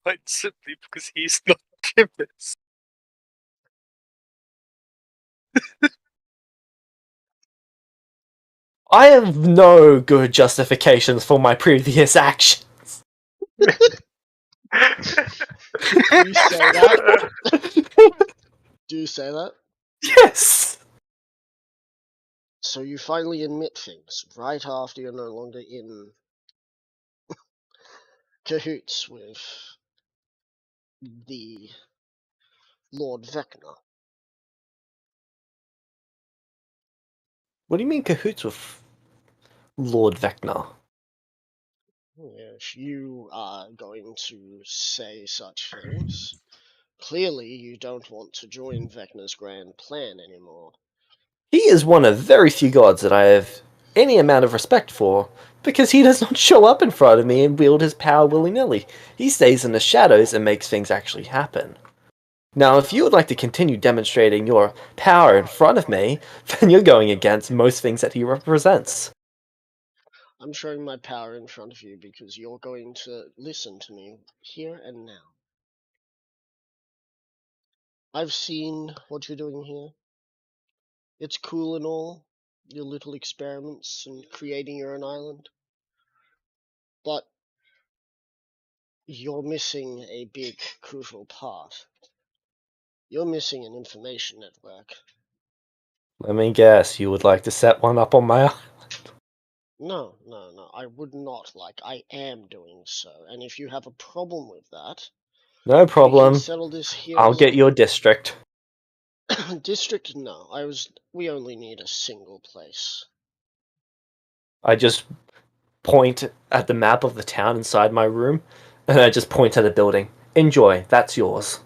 Quite simply because he's not Jimmy's. I have no good justifications for my previous action. You say that? Do you say that? Yes! So you finally admit things right after you're no longer in cahoots with the Lord Vecna. What do you mean cahoots with Lord Vecna? Yes, you are going to say such things. Clearly, you don't want to join Vecna's grand plan anymore. He is one of very few gods that I have any amount of respect for, because he does not show up in front of me and wield his power willy-nilly. He stays in the shadows and makes things actually happen. Now, if you would like to continue demonstrating your power in front of me, then you're going against most things that he represents. I'm showing my power in front of you because you're going to listen to me here and now. I've seen what you're doing here. It's cool and all, your little experiments and creating your own island. But you're missing a big, crucial part. You're missing an information network. Let me guess, you would like to set one up on my island? No, I would not like. I am doing so. And if you have a problem with that, No we problem. can settle this here. I'll get your district. District? No, we only need a single place. I just point at the map of the town inside my room, and I just point at a building. Enjoy, that's yours.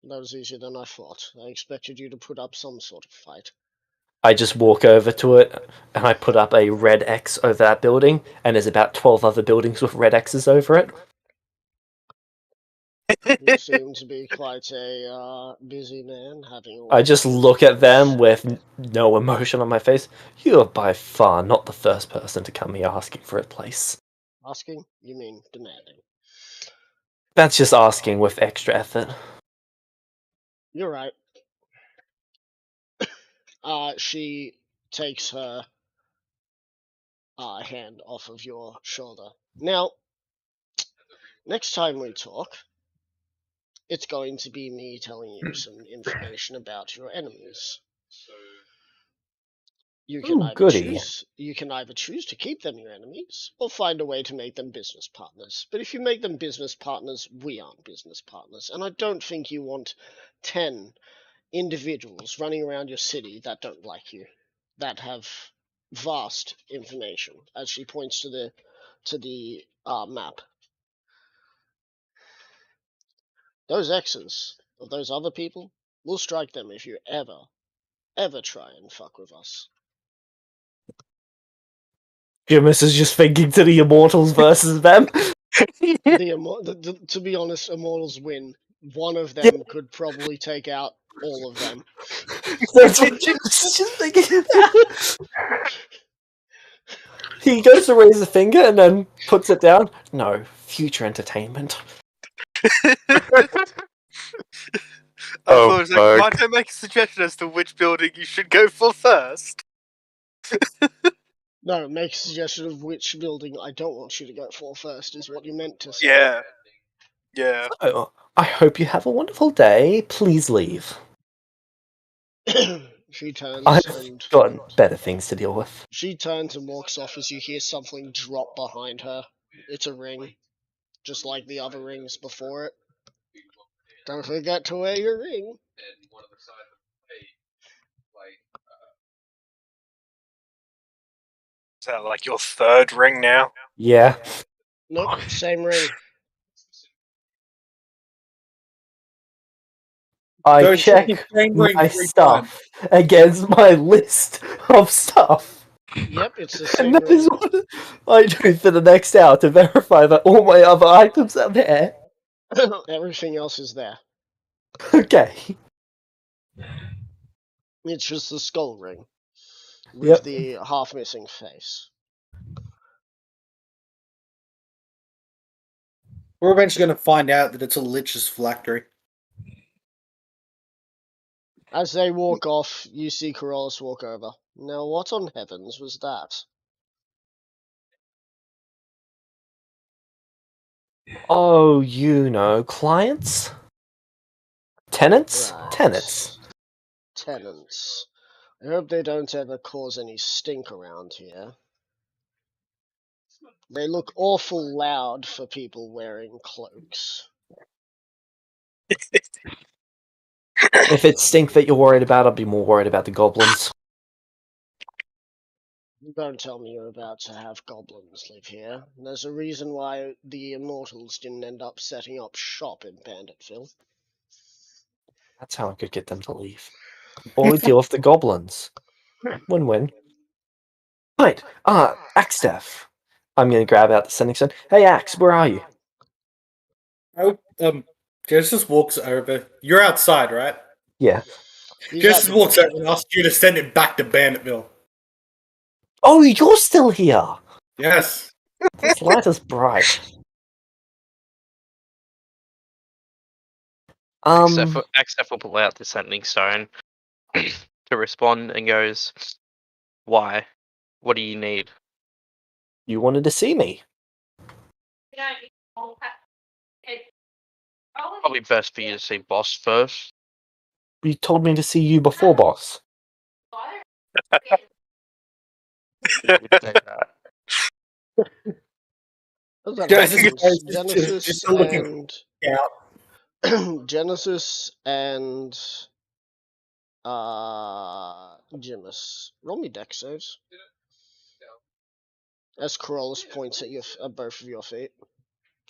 That was easier than I thought. I expected you to put up some sort of fight. I just walk over to it, and I put up a red X over that building, and there's about 12 other buildings with red X's over it. You seem to be quite a busy man, having. I just look at them with no emotion on my face. You are by far not the first person to come here asking for a place. Asking? You mean demanding? That's just asking with extra effort. You're right. She takes her hand off of your shoulder. Now, next time we talk, it's going to be me telling you some information about your enemies. You can goody. you can either choose to keep them your enemies or find a way to make them business partners. But if you make them business partners, we aren't business partners, and I don't think you want 10 individuals running around your city that don't like you, that have vast information. As she points to the map, those X's of those other people, we'll strike them if you ever try and fuck with us. Jimus is just thinking to the Immortals versus them. To be honest, Immortals win. One of them could probably take out all of them. That's what Jimus is just thinking that. He goes to raise a finger and then puts it down. No, future entertainment. Oh, fuck. Might I make a suggestion as to which building you should go for first? No, make a suggestion of which building I don't want you to go for first, is what you meant to say. Yeah. Oh, I hope you have a wonderful day. Please leave. She turns I've and gotten better things to deal with. she turns and walks off as you hear something drop behind her. It's a ring, just like the other rings before it. Don't forget to wear your ring. Is that like your third ring now? Yeah. Nope, same ring. I So check check ring my 3 stuff against my list of stuff. Yep, it's the same And that ring. is what I do for the next hour to verify that all my other items are there. Everything else is there. Okay. It's just the skull ring with Yep. the half missing face. We're eventually going to find out that it's a Lich's phylactery. As they walk off, you see Corollas walk over. Now, what on heavens was that? Oh, you know, clients? Tenants? Right. Tenants. Tenants. I hope they don't ever cause any stink around here. They look awful loud for people wearing cloaks. If it's stink that you're worried about, I'd be more worried about the goblins. Don't tell me you're about to have goblins live here. There's a reason why the Immortals didn't end up setting up shop in Banditville. That's how I could get them to leave. Or deal with the goblins. Win-win. Right, Axtef. I'm gonna grab out the sending stone. Hey, Axe, where are you? Oh, Genesis walks over. You're outside, right? Yeah. He's Genesis at the walks door. over and asks you to send it back to Bandittville. Oh, you're still here! Yes. This light is bright. Axtef will pull out the sending stone to respond and goes, "Why? What do you need?" You wanted to see me. Probably best for you to see boss first. You told me to see you before, boss. As that Genesis happens, goes Genesis just looking and out. Genesis and Jimus. Roll me deck saves. As Corollas points at both of your feet.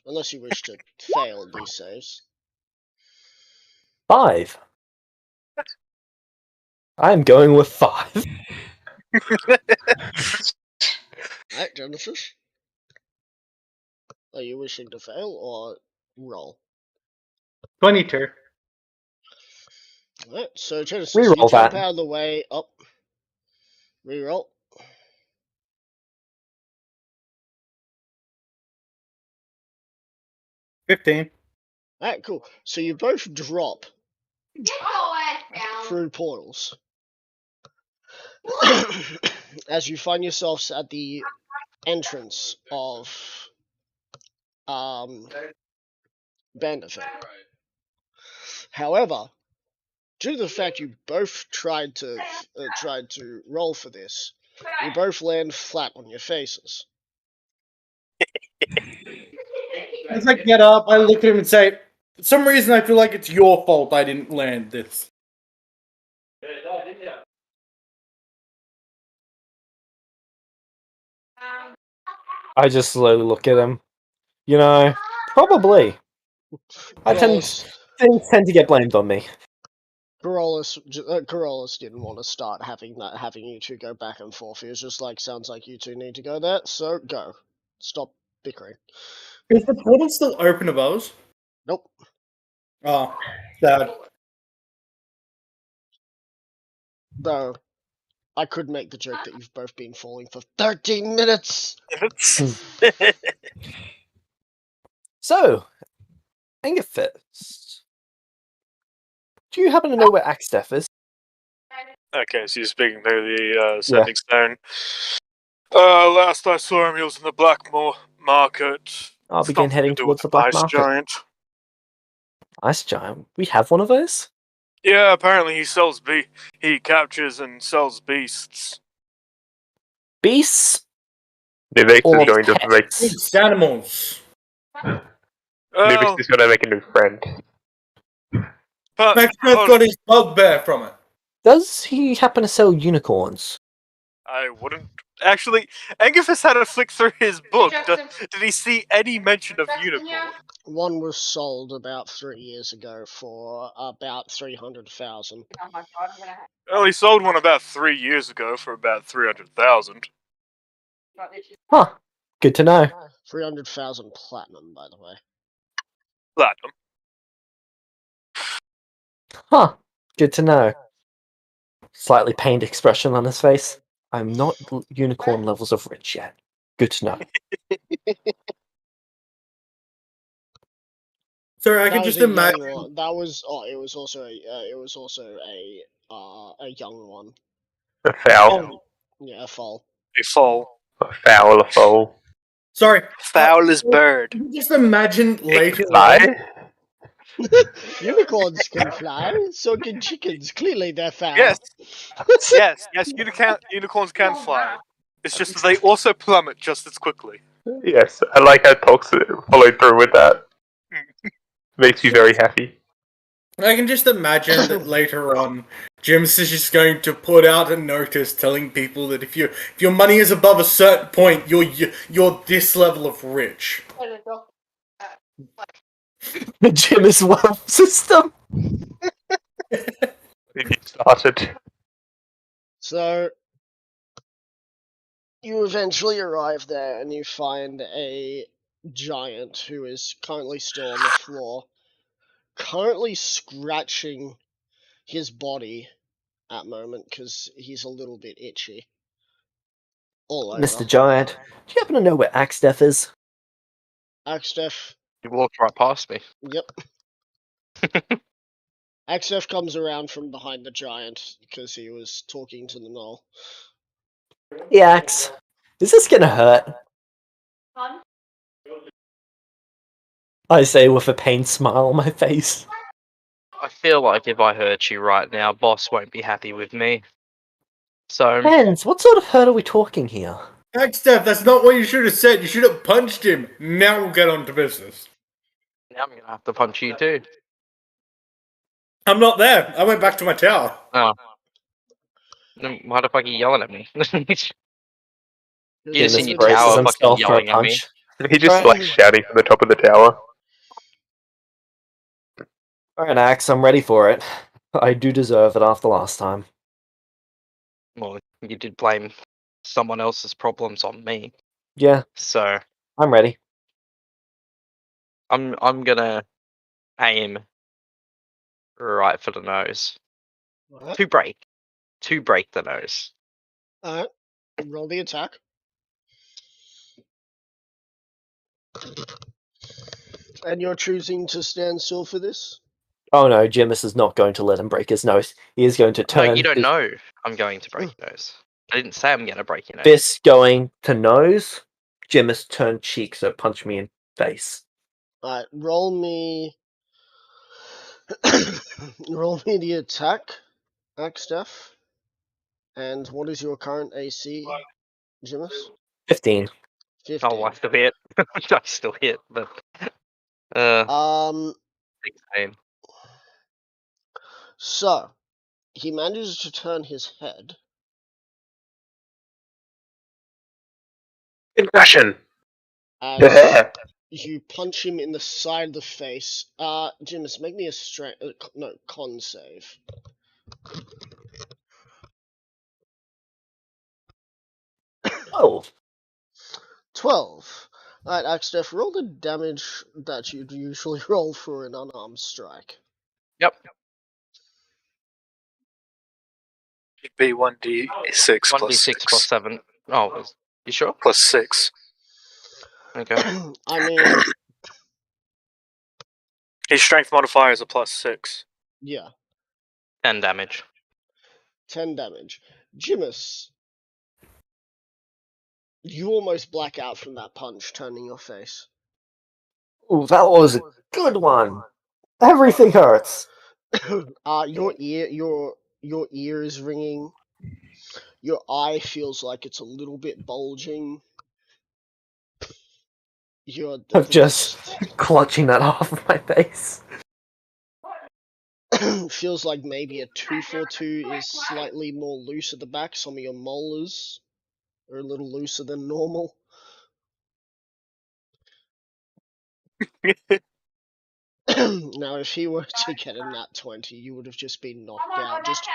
Unless you wish to fail these saves. 5. I'm going with 5. Alright, Genesis. Are you wishing to fail or roll? 22. Alright, so Genesis, Reroll you jump that. out of the way, up. Reroll. $15. Alright, cool. So you both drop through portals. As you find yourselves at the entrance of Banditville. However, due to the fact you both tried to roll for this, you both land flat on your faces. As I get up, I look at him and say, for some reason I feel like it's your fault I didn't land this. I just slowly look at him. You know, probably. Things tend to get blamed on me. Corollas didn't want to start having you two go back and forth. He was just like, sounds like you two need to go there, so go. Stop bickering. Is the portal still open above us? Nope. Oh, sad. Though, I could make the joke that you've both been falling for 13 minutes! So, Angerfist. Do you happen to know where Axtef is? Okay, so you're speaking through the sending stone. Last I saw him, he was in the black market. I'll begin Something heading to do towards with the black Ice market. Giant. Ice Giant? We have one of those? Yeah, apparently he captures and sells beasts. Beasts Nuvix or is going to make pets? It's animals. Nuvix Well, is going to make a new friend. but Maxwell got his bugbear from it. Does he happen to sell unicorns? I wouldn't. Actually, Angus had to flick through his book. Did he see any mention of unicorn? One was sold about 3 years ago for about 300,000. Well, he sold one about 3 years ago for about 300,000. Huh. Good to know. 300,000 platinum, by the way. Platinum. Huh. Good to know. Slightly pained expression on his face. I'm not unicorn levels of rich yet. Good to know. Sorry, I That can was just a young imagine. one. That was. Oh, it was also a young one. A fowl. Yeah, a foal. A foal. A fowl, a foal. Sorry. Foul as bird. Can you just imagine later on? Fly? Unicorns can fly, so can chickens. Clearly, they're foul. Yes. Yes. Unicorns can fly. It's just that they also plummet just as quickly. Yes, I like how Tox followed through with that. Makes me very happy. I can just imagine that later on, Jims is just going to put out a notice telling people that if your money is above a certain point, you're this level of rich. The gym is wealth system. It started. So, you eventually arrive there and you find a giant who is currently still on the floor, currently scratching his body at the moment because he's a little bit itchy. All over. Mr. Giant, do you happen to know where Axtef is? Axtef, You walked right past me. yep. Axtef comes around from behind the giant because he was talking to the gnoll. Hey, Axe. Is this gonna hurt? I say with a pained smile on my face. I feel like if I hurt you right now, boss won't be happy with me. So Hands, what sort of hurt are we talking here? Steph, that's not what you should have said. You should have punched him. Now we'll get on to business. now I'm gonna have to punch you too. I'm not there. I went back to my tower. Oh. Then why the fuck are you yelling at me? You just Jimis in your braces tower fucking himself for a yelling at me. punch. He just Right. like shouting from the top of the tower. Alright, Axe, I'm ready for it. I do deserve it after last time. Well, you did blame someone else's problems on me, Yeah, so I'm ready. I'm gonna aim right for the nose. What? To break the nose. Alright, roll the attack. And you're choosing to stand still for this? Oh no, Jimis is not going to let him break his nose. He is going to No, turn you don't his know I'm going to break your nose. I didn't say I'm gonna break your nose. fist going to nose. Jimis turn cheek, so punch me in face. Alright, roll me. roll me the attack, Axtef. And what is your current AC, Jimis? 15. 15. Oh, I still hit. I still hit, but 16. So, he manages to turn his head. Concussion! As Yeah. you punch him in the side of the face. Jimis, make me a con save. Oh, 12. Alright, Axtef, roll the damage that you'd usually roll for an unarmed strike. Yep. It'd be 1d6 plus 1d6 6. plus 7. Oh, you sure? Plus 6. Okay. I mean, His strength modifier is a plus 6. yeah, 10 damage. 10 damage. Jimis, you almost black out from that punch turning your face. ooh, that was a good one. Everything hurts. Your ear is ringing. Your eye feels like it's a little bit bulging. I'm just clutching that off of my face. feels like maybe a tooth or two is slightly more loose at the back. Some of your molars are a little looser than normal. Now, if he were to get a nat 20, you would have just been knocked out. Just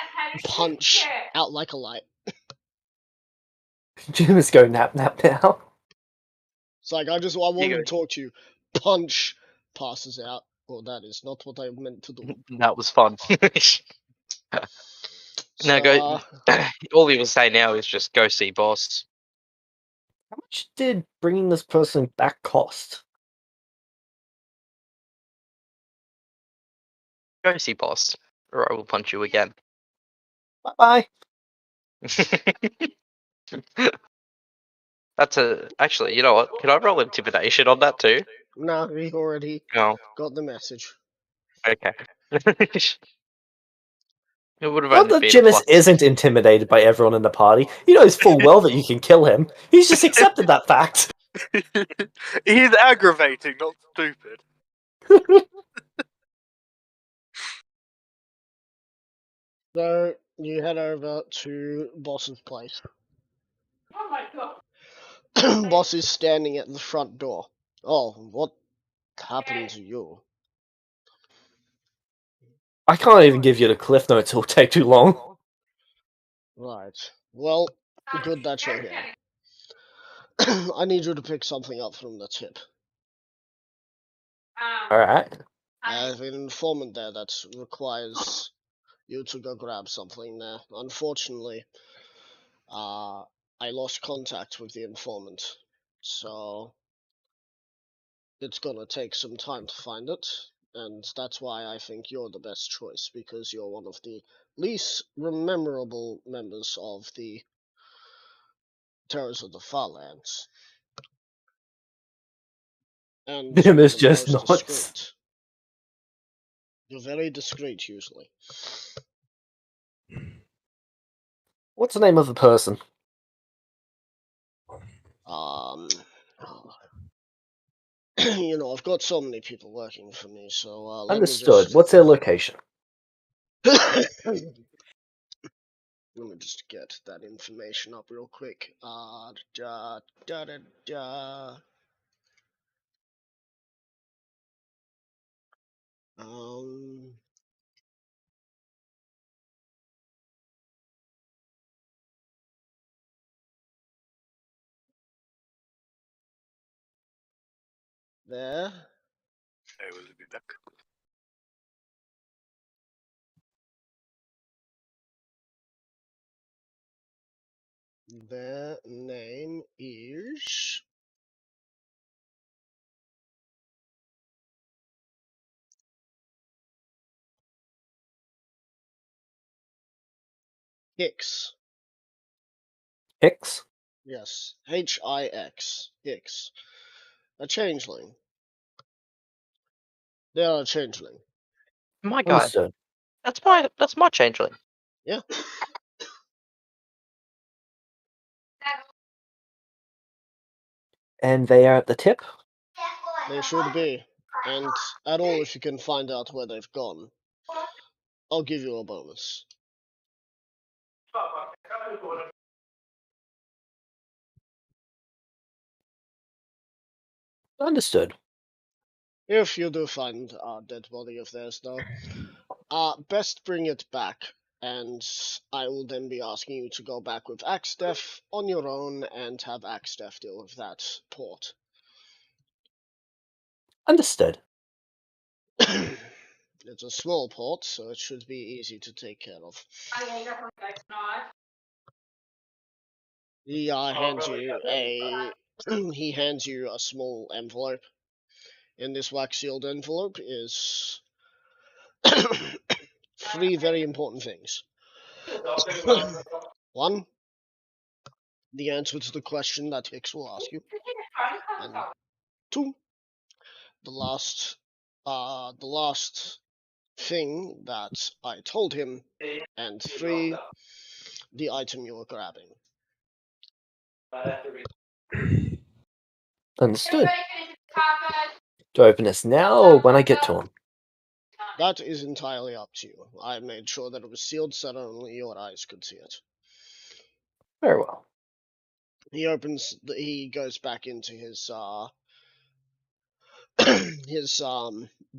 punch out like a light. Jim is going nap now. It's like, I wanted to talk to you. Punch, passes out. Well, that is not what I meant to do. That was fun. No, go. All he will say now is just go see boss. How much did bringing this person back cost? Go see boss, or I will punch you again. Bye-bye. That's actually, you know what? Can I roll intimidation on that too? No, he already No. got the message. Okay. It would have Not only that been a Jimis plus. isn't intimidated by everyone in the party. He knows full well that you can kill him. He's just accepted that fact. He's aggravating, not stupid. So, you head over to Boss's place. Oh my god. Boss is standing at the front door. Oh, what happened to you? I can't even give you the cliff notes, it'll take too long. Right. Well, good that you're here. I need you to pick something up from the tip. Alright. I have an informant there that requires you to go grab something there. Unfortunately, I lost contact with the informant, so it's gonna take some time to find it, and that's why I think you're the best choice, because you're one of the least memorable members of the Terrors of the Farlands. And Jim you're is the just most nods. discreet. You're very discreet usually. What's the name of the person? You know, I've got so many people working for me, so let me Understood. just... What's their location? Let me just get that information up real quick. Da, da, da, da. Um, there. I will be back. Their name is... Hicks. Hicks? Yes, Hix. Hicks. A changeling. They are a changeling. My god. Understood. That's my changeling. Yeah. And they are at the tip? They should be. And at all, if you can find out where they've gone, I'll give you a bonus. Understood. If you do find a dead body of theirs, though, best bring it back, and I will then be asking you to go back with Axtef on your own and have Axtef deal with that port. Understood. It's a small port, so it should be easy to take care of. He hands you he hands you a small envelope. In this wax sealed envelope is 3 very important things. 1, the answer to the question that Hicks will ask you, and 2, the last thing that I told him, and 3, the item you were grabbing. Understood. Do I open this now or when I get to him? That is entirely up to you. I made sure that it was sealed so that only your eyes could see it. Very well. He goes back into his his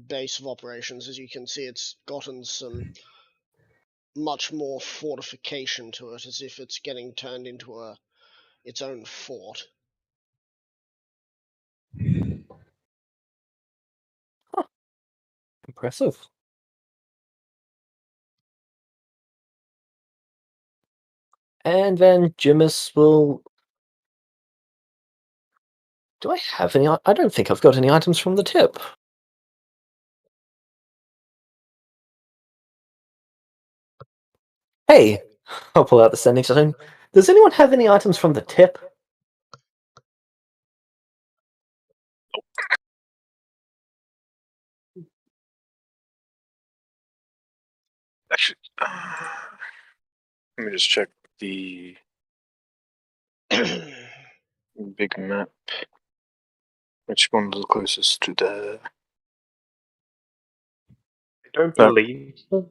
base of operations. As you can see, it's gotten some much more fortification to it, as if it's getting turned into its own fort. Impressive. And then Jimus will... Do I have any... I don't think I've got any items from the tip. Hey! I'll pull out the sending stone. Does anyone have any items from the tip? Actually, let me just check the big map. Which one's the closest to the... I don't No. believe so.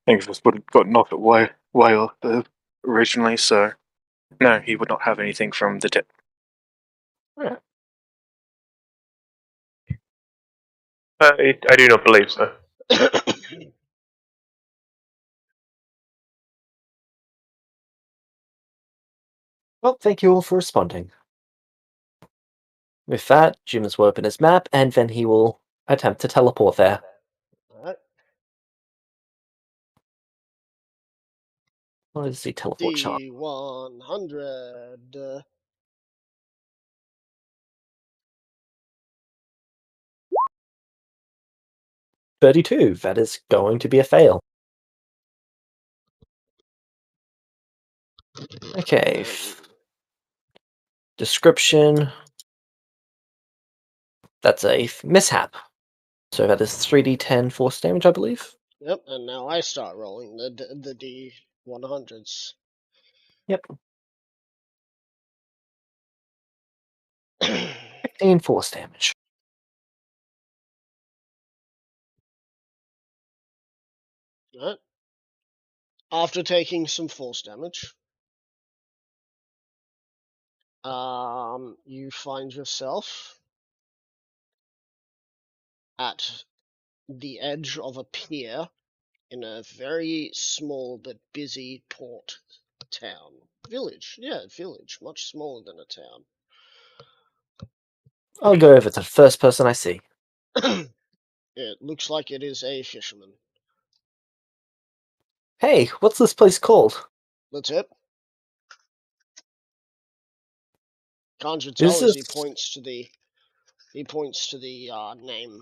Angus would have gotten off at way off originally, so no, he would not have anything from the tip. I do not believe so. Well, thank you all for responding. With that, Jimus will open his map, and then he will attempt to teleport there. Alright. What is the teleport chart? D100. 32. That is going to be a fail. Okay. Description. That's a mishap. So that is 3d10 force damage, I believe. Yep, and now I start rolling the D100s. Yep. 15 force damage. Right. After taking some force damage, you find yourself at the edge of a pier in a very small but busy port town. Village. Yeah, village. Much smaller than a town. I'll go over to the first person I see. It looks like it is a fisherman. Hey, what's this place called? The tip. Can't you tell Is as he this... points to the name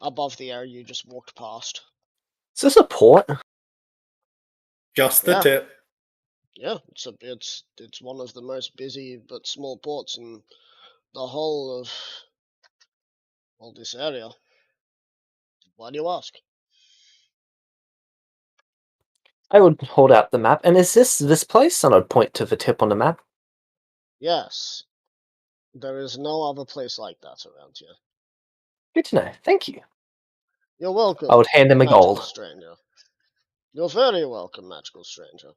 above the area you just walked past. Is this a port? Just the Yeah. tip. Yeah, it's one of the most busy but small ports in the whole of this area. Why do you ask? I would hold out the map. And is this place? And I'd point to the tip on the map. Yes. There is no other place like that around here. Good to know. Thank you. You're welcome. I would hand him a magical gold. stranger. You're very welcome, magical stranger.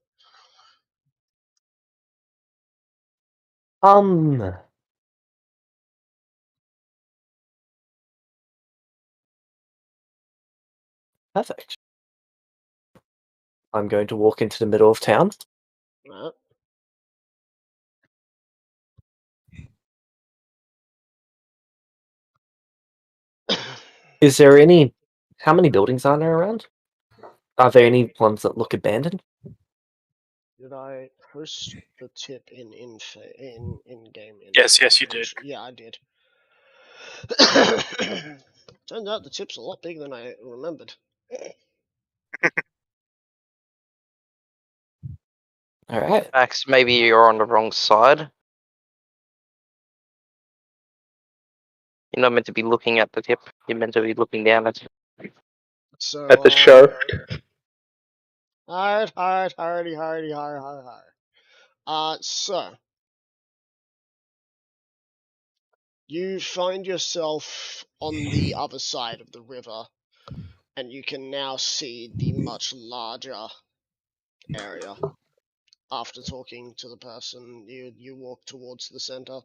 Perfect. I'm going to walk into the middle of town. Right. Is there any... How many buildings are there around? Are there any ones that look abandoned? Did I post the tip in game? Yes, you did. Yeah, I did. Turns out the tip's a lot bigger than I remembered. Alright. Max, maybe you're on the wrong side. You're not meant to be looking at the tip. You're meant to be looking down at it. So, At the show. hard. So you find yourself on the other side of the river, and you can now see the much larger area. After talking to the person, you walk towards the center.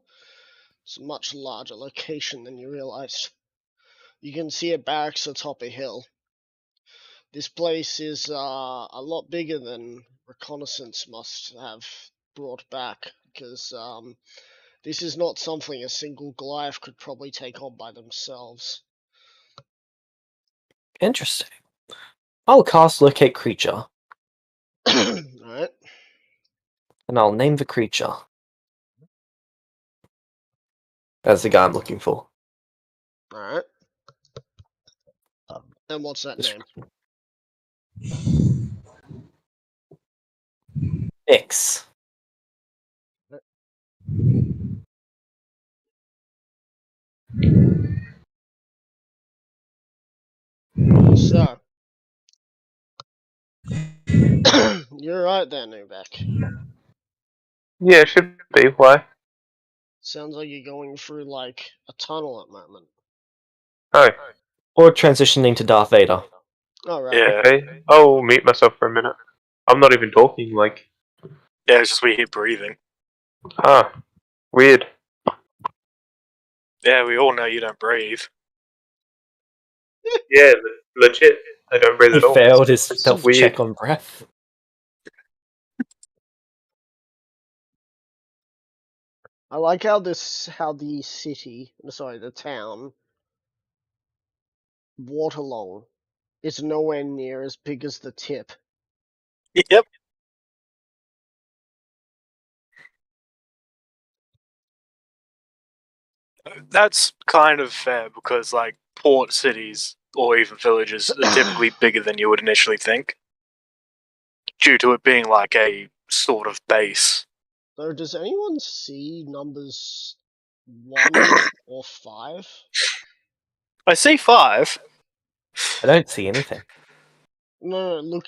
It's a much larger location than you realized. You can see a barracks atop a hill. This place is a lot bigger than reconnaissance must have brought back, because this is not something a single Goliath could probably take on by themselves. Interesting. I'll cast Locate Creature, Alright. and I'll name the creature. That's the guy I'm looking for. Alright. And what's that This- name? X. So, you're right there, Novak. Yeah, it should be. Why? Sounds like you're going through like a tunnel at the moment. Oh, Or transitioning to Darth Vader. Alright. Yeah, okay. I'll mute myself for a minute. I'm not even talking, like, yeah. It's just we hear breathing. weird. Yeah, we all know you don't breathe. Yeah, legit. I don't breathe He at all. failed his It's stealth weird. check on breath. I like how the town, Waterlong, is nowhere near as big as the tip. Yep. That's kind of fair because, like, port cities or even villages are typically bigger than you would initially think, due to it being like a sort of base. So, does anyone see numbers 1 or 5? I see 5. I don't see anything. No, look.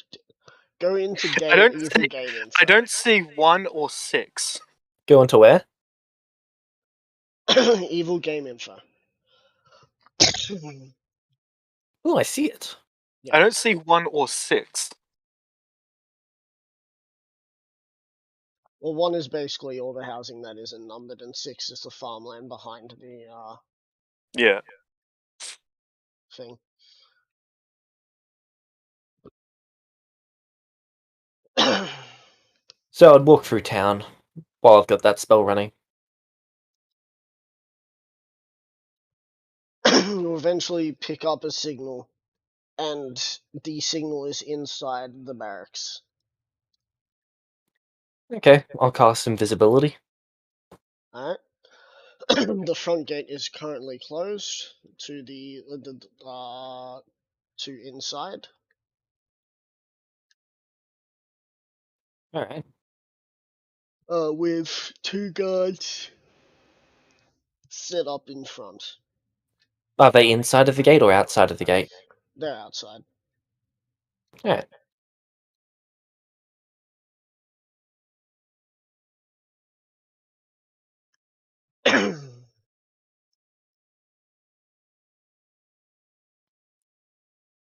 Go into I don't evil see- game info. I don't see 1 or 6. Go on to where? Evil game info. Oh, I see it. I don't see 1 or 6. Well, 1 is basically all the housing that isn't numbered, and 6 is the farmland behind the Yeah. thing. So I'd walk through town while I've got that spell running. You eventually pick up a signal, and the signal is inside the barracks. Okay, I'll cast Invisibility. Alright. The front gate is currently closed to to inside. Alright. With 2 guards set up in front. Are they inside of the gate or outside of the gate? They're outside. Alright.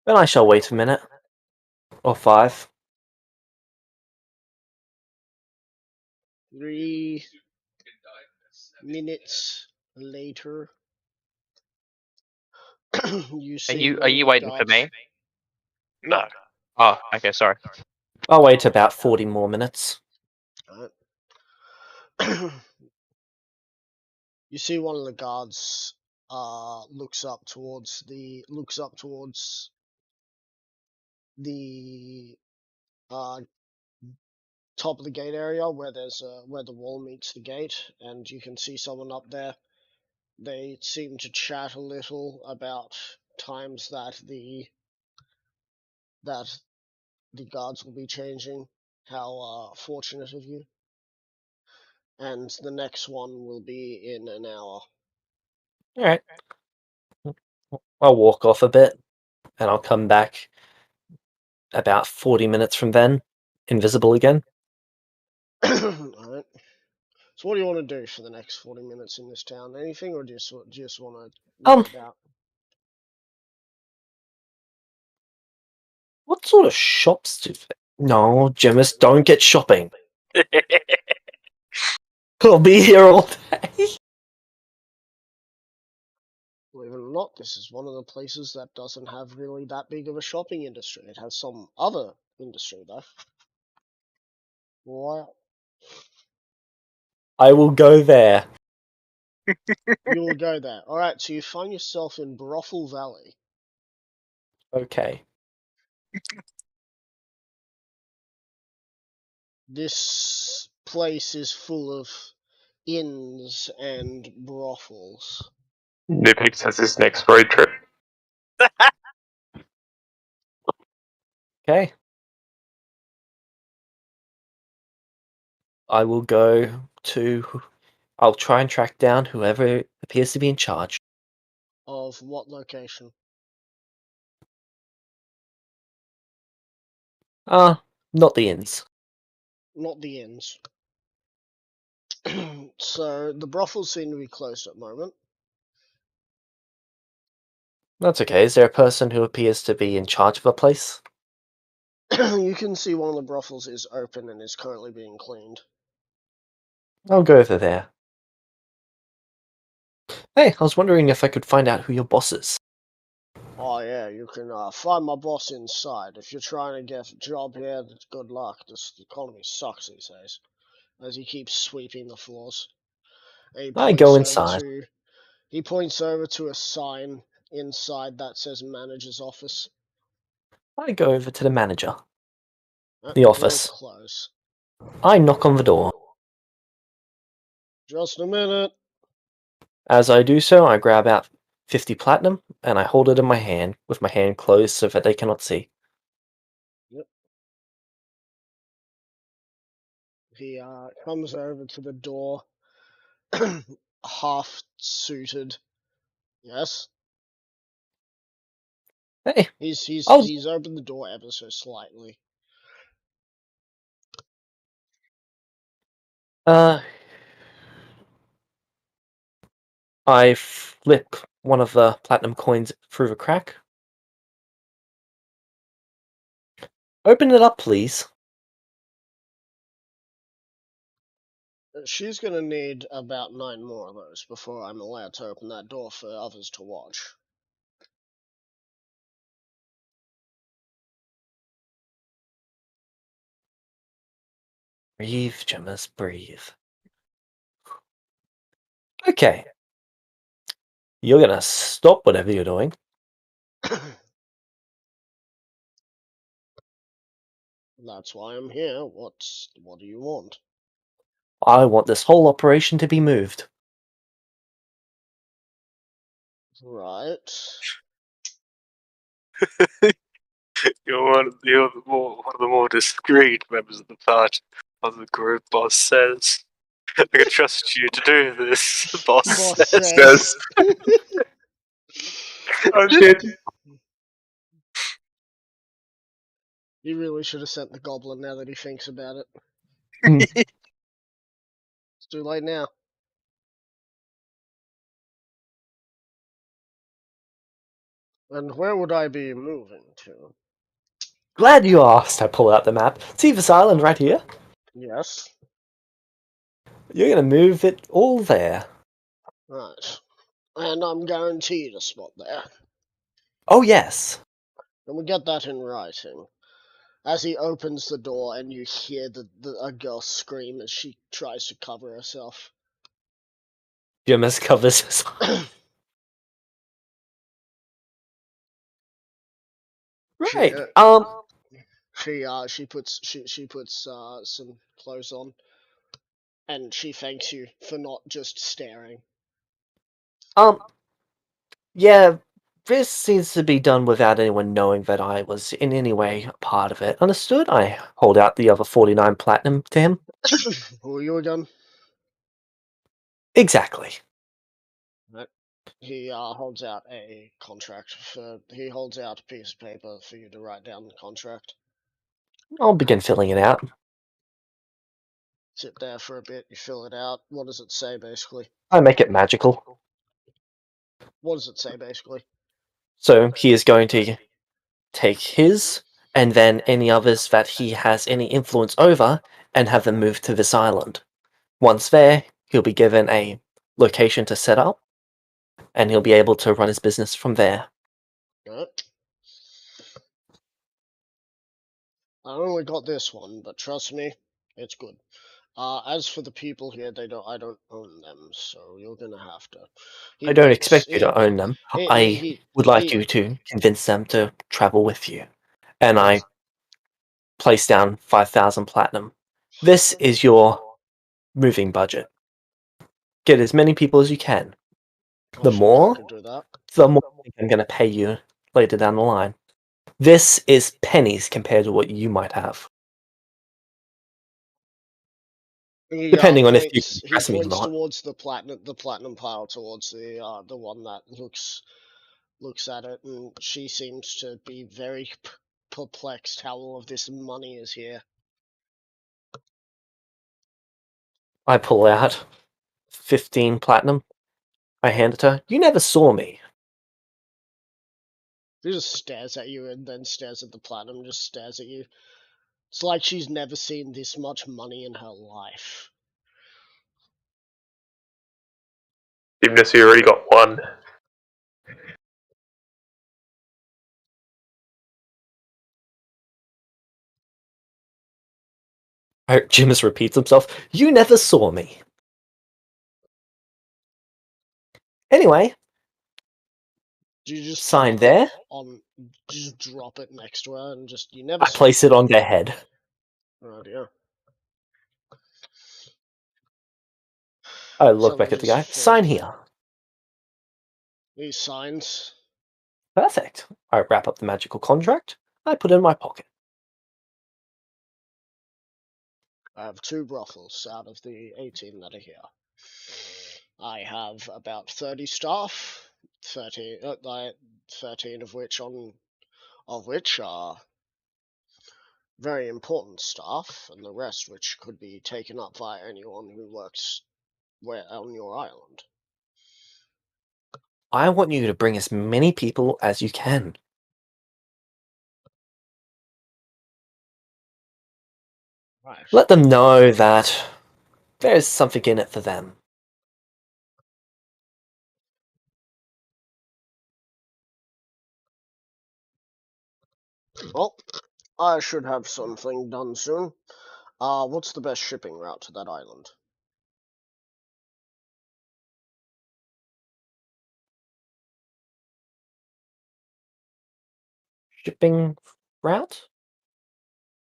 Then I shall wait a minute. Or 5. 3 minutes later, you Are see. you one of the waiting for guards- me? No. Oh, okay, sorry. I'll wait about 40 more minutes. Alright. You see one of the guards looks up towards the top of the gate area where where the wall meets the gate, and you can see someone up there. They seem to chat a little about times that the guards will be changing. How fortunate of you. And the next one will be in an hour. Alright. I'll walk off a bit, and I'll come back about 40 minutes from then, invisible again. Alright. So what do you want to do for the next 40 minutes in this town? Anything, or just want to look about? What sort of shops do they? No, Gemmas, don't get shopping. I'll be here all day. Believe it or not, this is one of the places that doesn't have really that big of a shopping industry. It has some other industry, though. Why? I will go there. You will go there. Alright, so you find yourself in Brothel Valley. Okay. This place is full of inns and brothels. Nipix has his next road trip. Okay. I will go to. I'll try and track down whoever appears to be in charge. Of what location? Not the inns. Not the inns. So, the brothels seem to be closed at the moment. That's okay. Is there a person who appears to be in charge of a place? You can see one of the brothels is open and is currently being cleaned. I'll go over there. Hey, I was wondering if I could find out who your boss is. Oh yeah, you can find my boss inside. If you're trying to get a job here, good luck. This economy sucks these days. As he keeps sweeping the floors. And he I go points over inside. he points over to a sign inside that says manager's office. I go over to the manager. The Door's office. closed. I knock on the door. Just a minute. As I do so, I grab out 50 platinum and I hold it in my hand with my hand closed so that they cannot see. Yep. He comes over to the door, half suited. Yes. Hey, He's I'll- opened the door ever so slightly. I flip one of the platinum coins through the crack. Open it up, please. She's gonna need about 9 more of those before I'm allowed to open that door for others to watch. Breathe, Gemmas, breathe. Okay. You're gonna stop whatever you're doing. That's why I'm here. What do you want? I want this whole operation to be moved. Right. You're one of the more discreet members of the group, boss says. I can trust you to do this, boss Boss says. says. Oh shit. You really should have sent the goblin now that he thinks about it. Mm. It's too late now. And where would I be moving to? Glad you asked. I pull out the map. See this island right here? Yes. You're gonna move it all there. Right. And I'm guaranteed a spot there. Oh, yes. And we get that in writing. As he opens the door and you hear a girl scream as she tries to cover herself. Gemmas covers his Right. She puts some clothes on, and she thanks you for not just staring. Yeah, this seems to be done without anyone knowing that I was in any way a part of it. Understood? I hold out the other 49 platinum to him. Who are you again? Exactly. He holds out a contract he holds out a piece of paper for you to write down the contract. I'll begin filling it out. Sit there for a bit, you fill it out. What does it say, basically? I make it magical. What does it say, basically? So he is going to take his, and then any others that he has any influence over, and have them moved to this island. Once there, he'll be given a location to set up, and he'll be able to run his business from there. Right. I only got this one, but trust me, it's good. As for the people here, I don't own them, so you're gonna have to. I don't expect you to own them. he- I would like you to convince them to travel with you. And I place down 5,000 platinum. This is your moving budget. Get as many people as you can. I'm The sure I more, can do that. the more I'm going to pay you later down the line. This is pennies compared to what you might have. Depending on if you can He impress me or points not. towards the platinum pile, towards the one that looks at it, and she seems to be very perplexed how all of this money is here. I pull out 15 platinum. I hand it to her. You never saw me. She just stares at you and then stares at the platinum, and just stares at you. It's like she's never seen this much money in her life. Even if you already got one. Jimus repeats himself. You never saw me. Anyway, Do you just sign drop it there. just drop it next to her and just you I never saw place it on their head. Oh dear. I look Something back at the just guy. falls. Sign here. These signs. Perfect. I wrap up the magical contract. I put it in my pocket. I have 2 brothels out of the 18 that are here. I have about 30 staff, 13 of which are very important staff, and the rest which could be taken up by anyone who works on your island. I want you to bring as many people as you can. Right. Let them know that there's something in it for them. Well, I should have something done soon. What's the best shipping route to that island? Shipping route?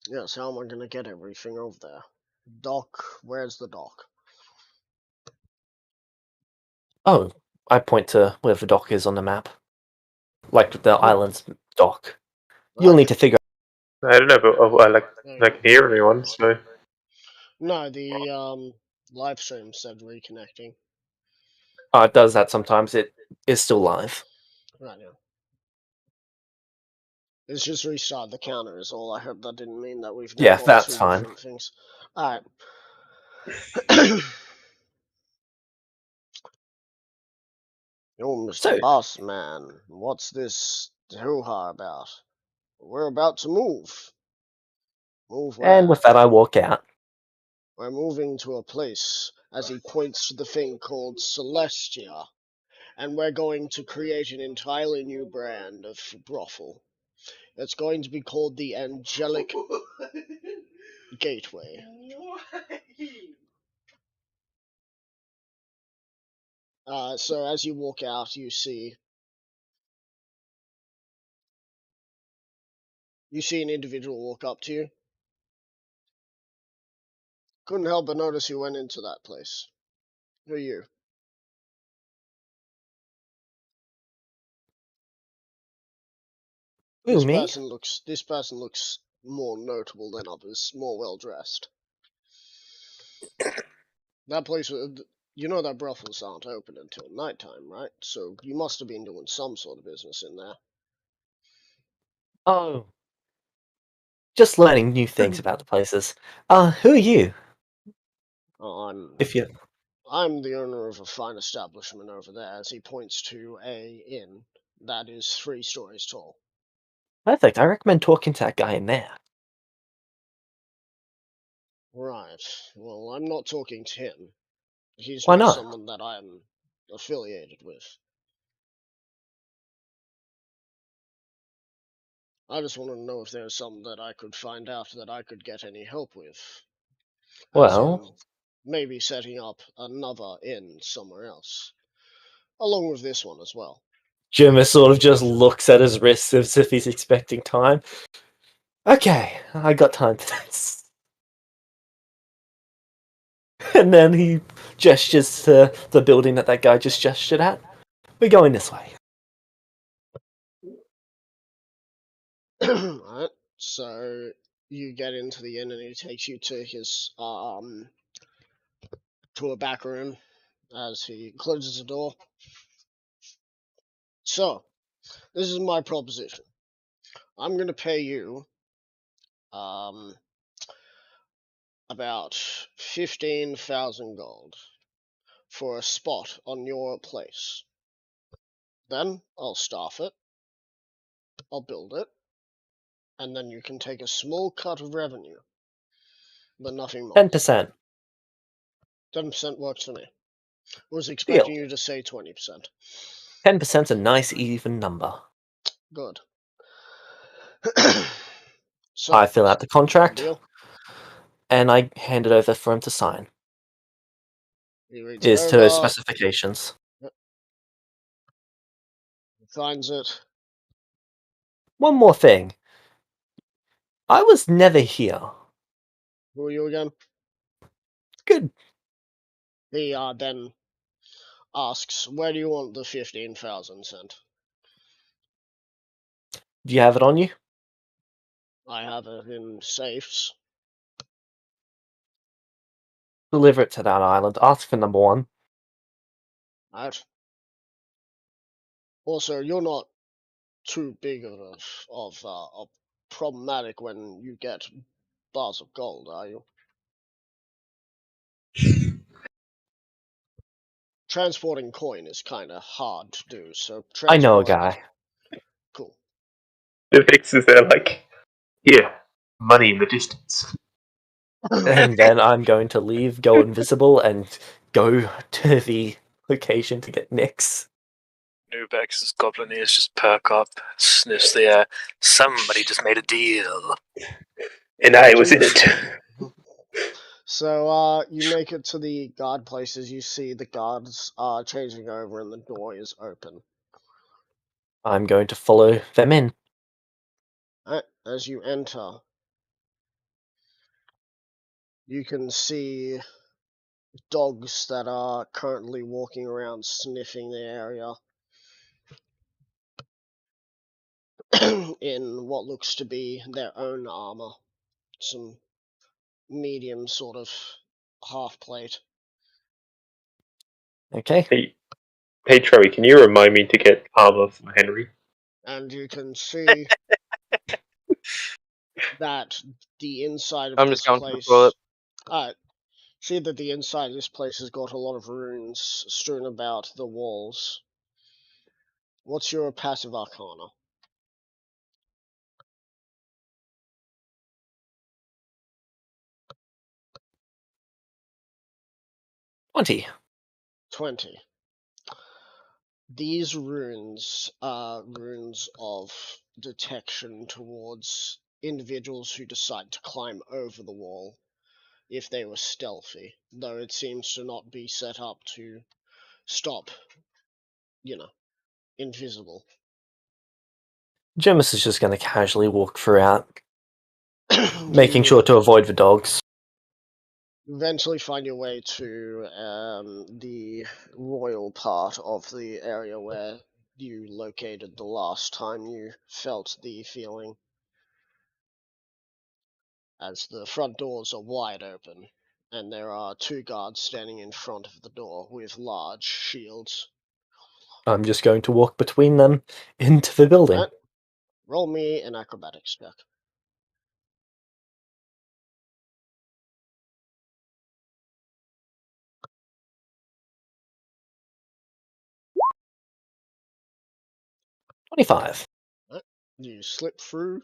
Yes, how am I gonna get everything over there? Dock, where's the dock? Oh, I point to where the dock is on the map. Like the island's dock. You'll need to figure I don't know, but I can hear everyone, so. No, the live stream said reconnecting. it does that sometimes. It is still live. Right now. It's just restart the counter is all. I hope that didn't mean that we've now Yeah, got that's 2 fine. different things. Alright. Yo, Mr. So- Boss Man, what's this hoo-ha about? We're about to move. Move where? And with that, I walk out. We're moving to a place, as he points to the thing called Celestia, and we're going to create an entirely new brand of brothel. It's going to be called the Angelic Gateway. So as you walk out, you see an individual walk up to you. Couldn't help but notice you went into that place. Who are you? Ooh, This me? person looks more notable than others, more well dressed. That place, you know that brothels aren't open until nighttime, right? So you must have been doing some sort of business in there. Oh. Just learning new things about the places. Who are you? Oh, If you I'm the owner of a fine establishment over there, as he points to a inn that is 3 stories tall. Perfect, I recommend talking to that guy in there. Right. Well, I'm not talking to him. He's Why not not? someone that I'm affiliated with. I just want to know if there's something that I could find out that I could get any help with. As Well, in, maybe setting up another inn somewhere else. Along with this one as well. Jimmer sort of just looks at his wrist as if he's expecting time. Okay, I got time for this. And then he gestures to the building that guy just gestured at. We're going this way. Right. So you get into the inn and he takes you to his to a back room as he closes the door. So, this is my proposition. I'm gonna pay you about 15,000 gold for a spot on your place. Then I'll staff it, I'll build it, and then you can take a small cut of revenue, but nothing more. 10%. 10% works for me. Was Deal. expecting you to say 20%. 10%'s a nice even number. Good. So, I fill out the contract, deal. and I hand it over for him to sign. He reads it Is to his over, specifications. signs it. One more thing. I was never here. Who are you again? Good. He then asks, where do you want the 15,000 sent? Do you have it on you? I have it in safes. Deliver it to that island. Ask for number 1. Right. Also, you're not too big of a problematic when you get bars of gold, are you? Transporting coin is kind of hard to do, so I know a transport. guy. Cool. Nubix is there like, yeah, money in the distance. And then I'm going to leave, go invisible, and go to the location to get Nyx. Nubex's goblin ears just perk up, sniffs the air. Somebody just made a deal. And I was in it. So, you make it to the guard places. You see the guards are changing over, and the door is open. I'm going to follow them in. As you enter, you can see dogs that are currently walking around sniffing the area in what looks to be their own armor. Some medium sort of half plate. Okay. Hey Troy, can you remind me to get armor for Henry? And you can see that the inside of I'm this just going to the place. toilet. See that the inside of this place has got a lot of runes strewn about the walls. What's your passive arcana? $20. 20. These runes are runes of detection towards individuals who decide to climb over the wall if they were stealthy, though it seems to not be set up to stop, invisible. Jemus is just going to casually walk throughout, making You sure to avoid the dogs. eventually find your way to the royal part of the area where you located the last time you felt the feeling, as the front doors are wide open and there are 2 guards standing in front of the door with large shields. I'm just going to walk between them into the building. Right. Roll me an acrobatics check. 25. You slip through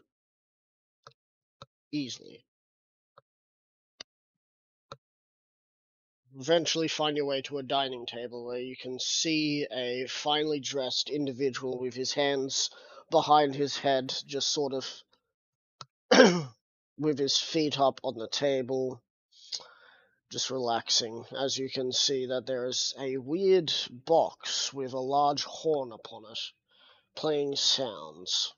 easily. Eventually find your way to a dining table where you can see a finely dressed individual with his hands behind his head, just sort of with his feet up on the table, just relaxing. As you can see that there is a weird box with a large horn upon it, playing sounds.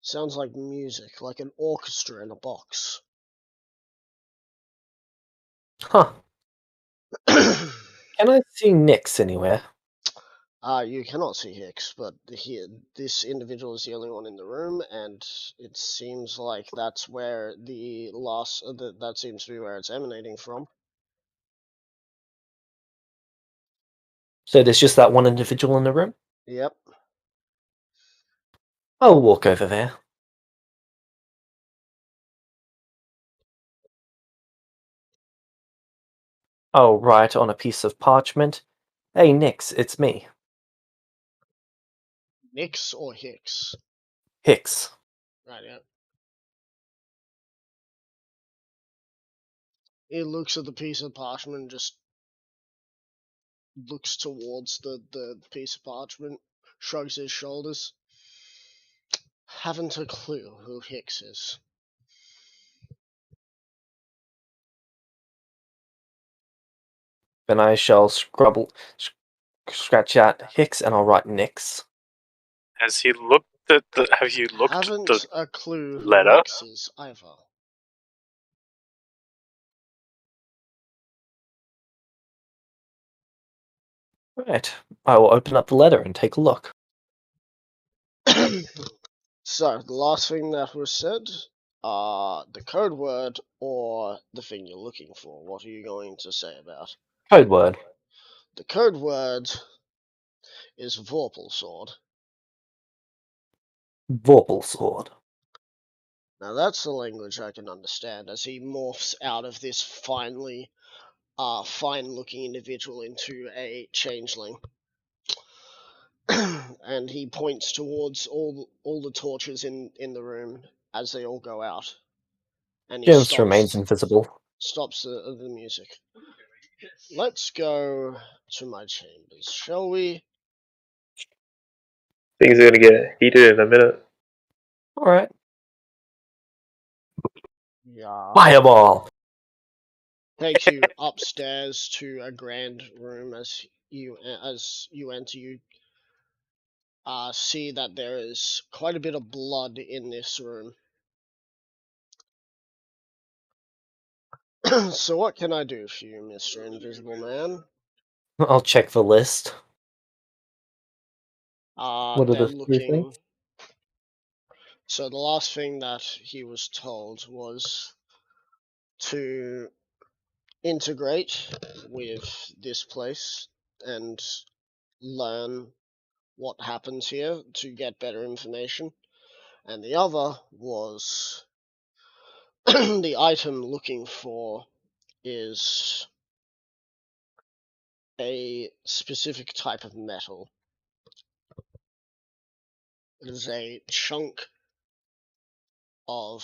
Sounds like music, like an orchestra in a box. Huh. Can I see Nyx anywhere? You cannot see Hicks, but this individual is the only one in the room, and it seems like that's where the loss. That seems to be where it's emanating from. So there's just that one individual in the room? Yep. I'll walk over there. I'll write on a piece of parchment. Hey, Nyx, it's me. Nix or Hicks? Hicks. Right, yeah. He looks at the piece of parchment and just looks towards the piece of parchment, shrugs his shoulders. Haven't a clue who Hicks is. Then I shall scratch out Hicks and I'll write Nyx. Has he looked at the? Have you looked at Haven't the a clue who letter? Hicks is either. Right. I will open up the letter and take a look. So, the last thing that was said, the code word or the thing you're looking for. What are you going to say about? Code word. The code word is Vorpal Sword. Vorpal sword. Now that's the language I can understand as he morphs out of this fine-looking individual into a changeling. And he points towards all the torches in the room as they all go out. And he Jones remains invisible. stops the music. Let's go to my chambers, shall we? Things are gonna get heated in a minute. Alright. Yeah. Fireball! Takes you upstairs to a grand room. As you enter, you see that there is quite a bit of blood in this room. So what can I do for you, Mr. Invisible Man? I'll check the list. What are They're the three looking. things? So the last thing that he was told was to integrate with this place and learn what happens here to get better information. And the other was the item looking for is a specific type of metal. It is a chunk of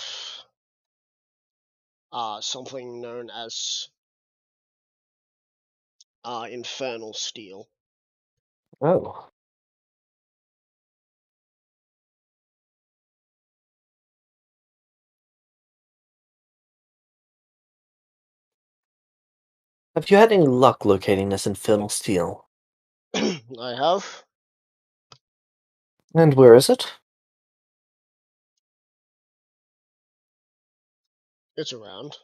something known as infernal steel. Oh. Have you had any luck locating this infernal steel? I have. And where is it? It's around.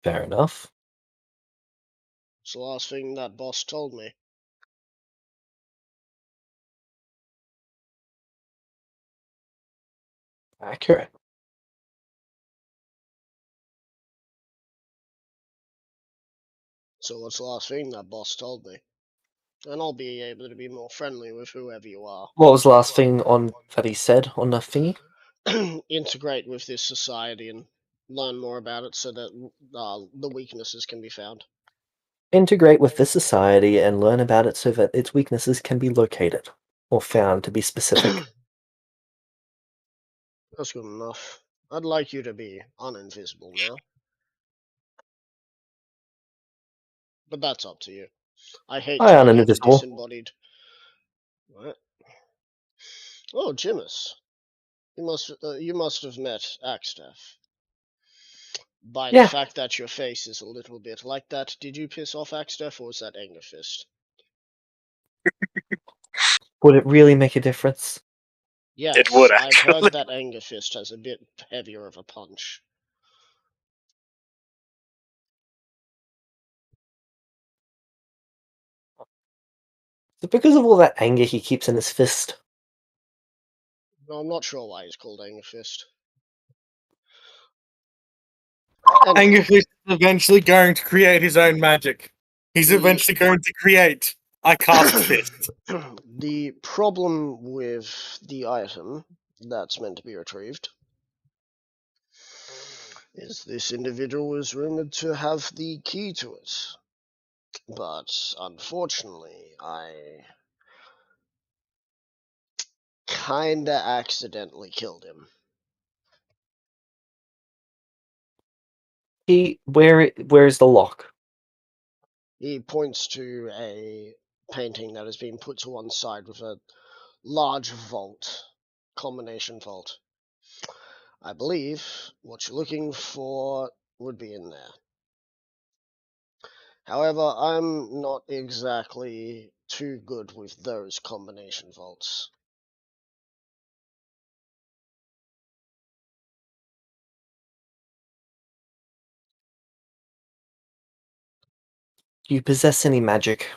Fair enough. It's the last thing that boss told me. Accurate. So what's the last thing that boss told me? And I'll be able to be more friendly with whoever you are. What was the last thing on that he said on the thingy? Integrate with this society and learn more about it so that the weaknesses can be found. Integrate with this society and learn about it so that its weaknesses can be located, or found to be specific. That's good enough. I'd like you to be uninvisible now. But that's up to you. I hate I am turning into invisible. disembodied. Right. Oh, Jimus. You must have met Axtef. By the Yeah. fact that your face is a little bit like that, did you piss off Axtef or was that Anger Fist? Would it really make a difference? Yes, It would, I've heard actually. that Anger Fist has a bit heavier of a punch. Is it because of all that anger he keeps in his fist? No, I'm not sure why he's called Anger Fist. Anger Fist is eventually going to create his own magic. He's The- eventually going to create I cast fist. The problem with the item that's meant to be retrieved is this individual is rumored to have the key to it. But unfortunately, I kinda accidentally killed him. Where's the lock? He points to a painting that has been put to one side with a large vault, combination vault. I believe what you're looking for would be in there. However, I'm not exactly too good with those combination vaults. Do you possess any magic?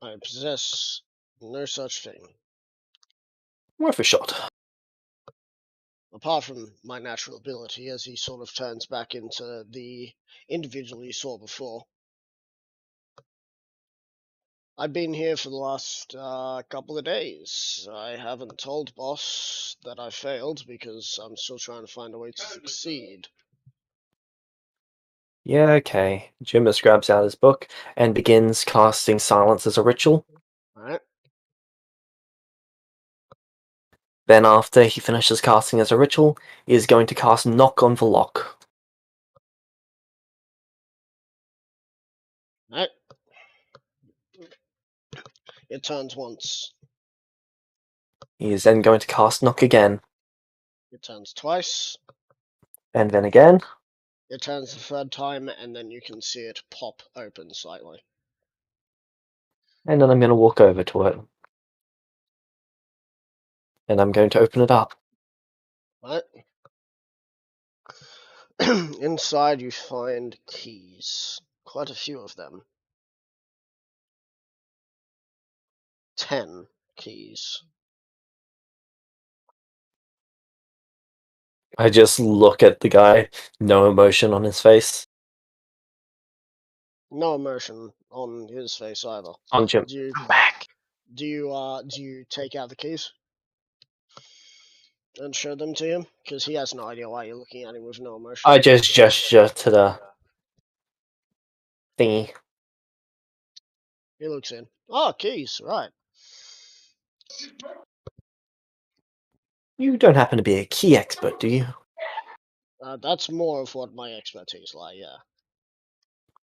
I possess no such thing. Worth a shot. Apart from my natural ability, as he sort of turns back into the individual you saw before. I've been here for the last couple of days. I haven't told boss that I failed because I'm still trying to find a way to succeed. Yeah, okay. Jimus grabs out his book and begins casting silence as a ritual. Alright? Then after he finishes casting as a ritual, he is going to cast Knock on the Lock. Alright. It turns once. He is then going to cast Knock again, It turns twice. and then again. It turns the third time, and then you can see it pop open slightly. And then I'm going to walk over to it. And I'm going to open it up. Right? Inside you find keys. Quite a few of them. 10 keys. I just look at the guy, no emotion on his face. No emotion on his face either. On Jim. Do you I'm back. do you take out the keys and show them to him? Because he has no idea why you're looking at him with no emotion. I just gesture to the thingy. He looks in. Oh, keys, right. You don't happen to be a key expert, do you? That's more of what my expertise lie, yeah.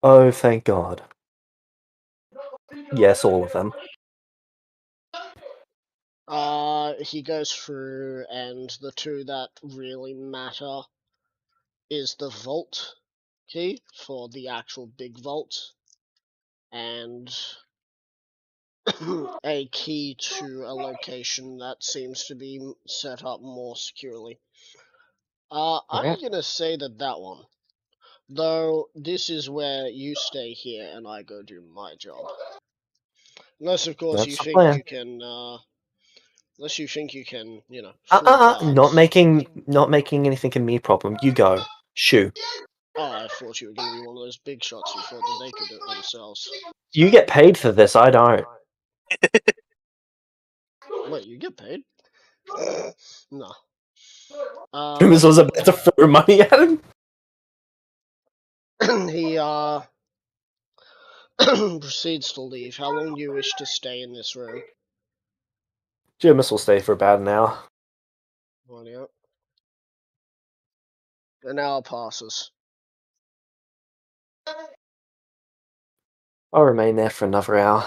Oh, thank God. Yes, all of them. He goes through, and the two that really matter is the vault key for the actual big vault, and a key to a location that seems to be set up more securely. I'm Yeah. gonna say that one. Though this is where you stay here and I go do my job. Unless, of course, That's you the think plan. you can, unless you think you can, you know, fool Not guards. making anything a me problem. You go. Shoo. Oh, I thought you were gonna be one of those big shots who thought that they could do it themselves. You get paid for this, I don't. Wait, you get paid? No. Pumas was about to throw money at him. He proceeds to leave. How long do you wish to stay in this room? Jimus will stay for about an hour. Well, yeah. An hour passes. I'll remain there for another hour.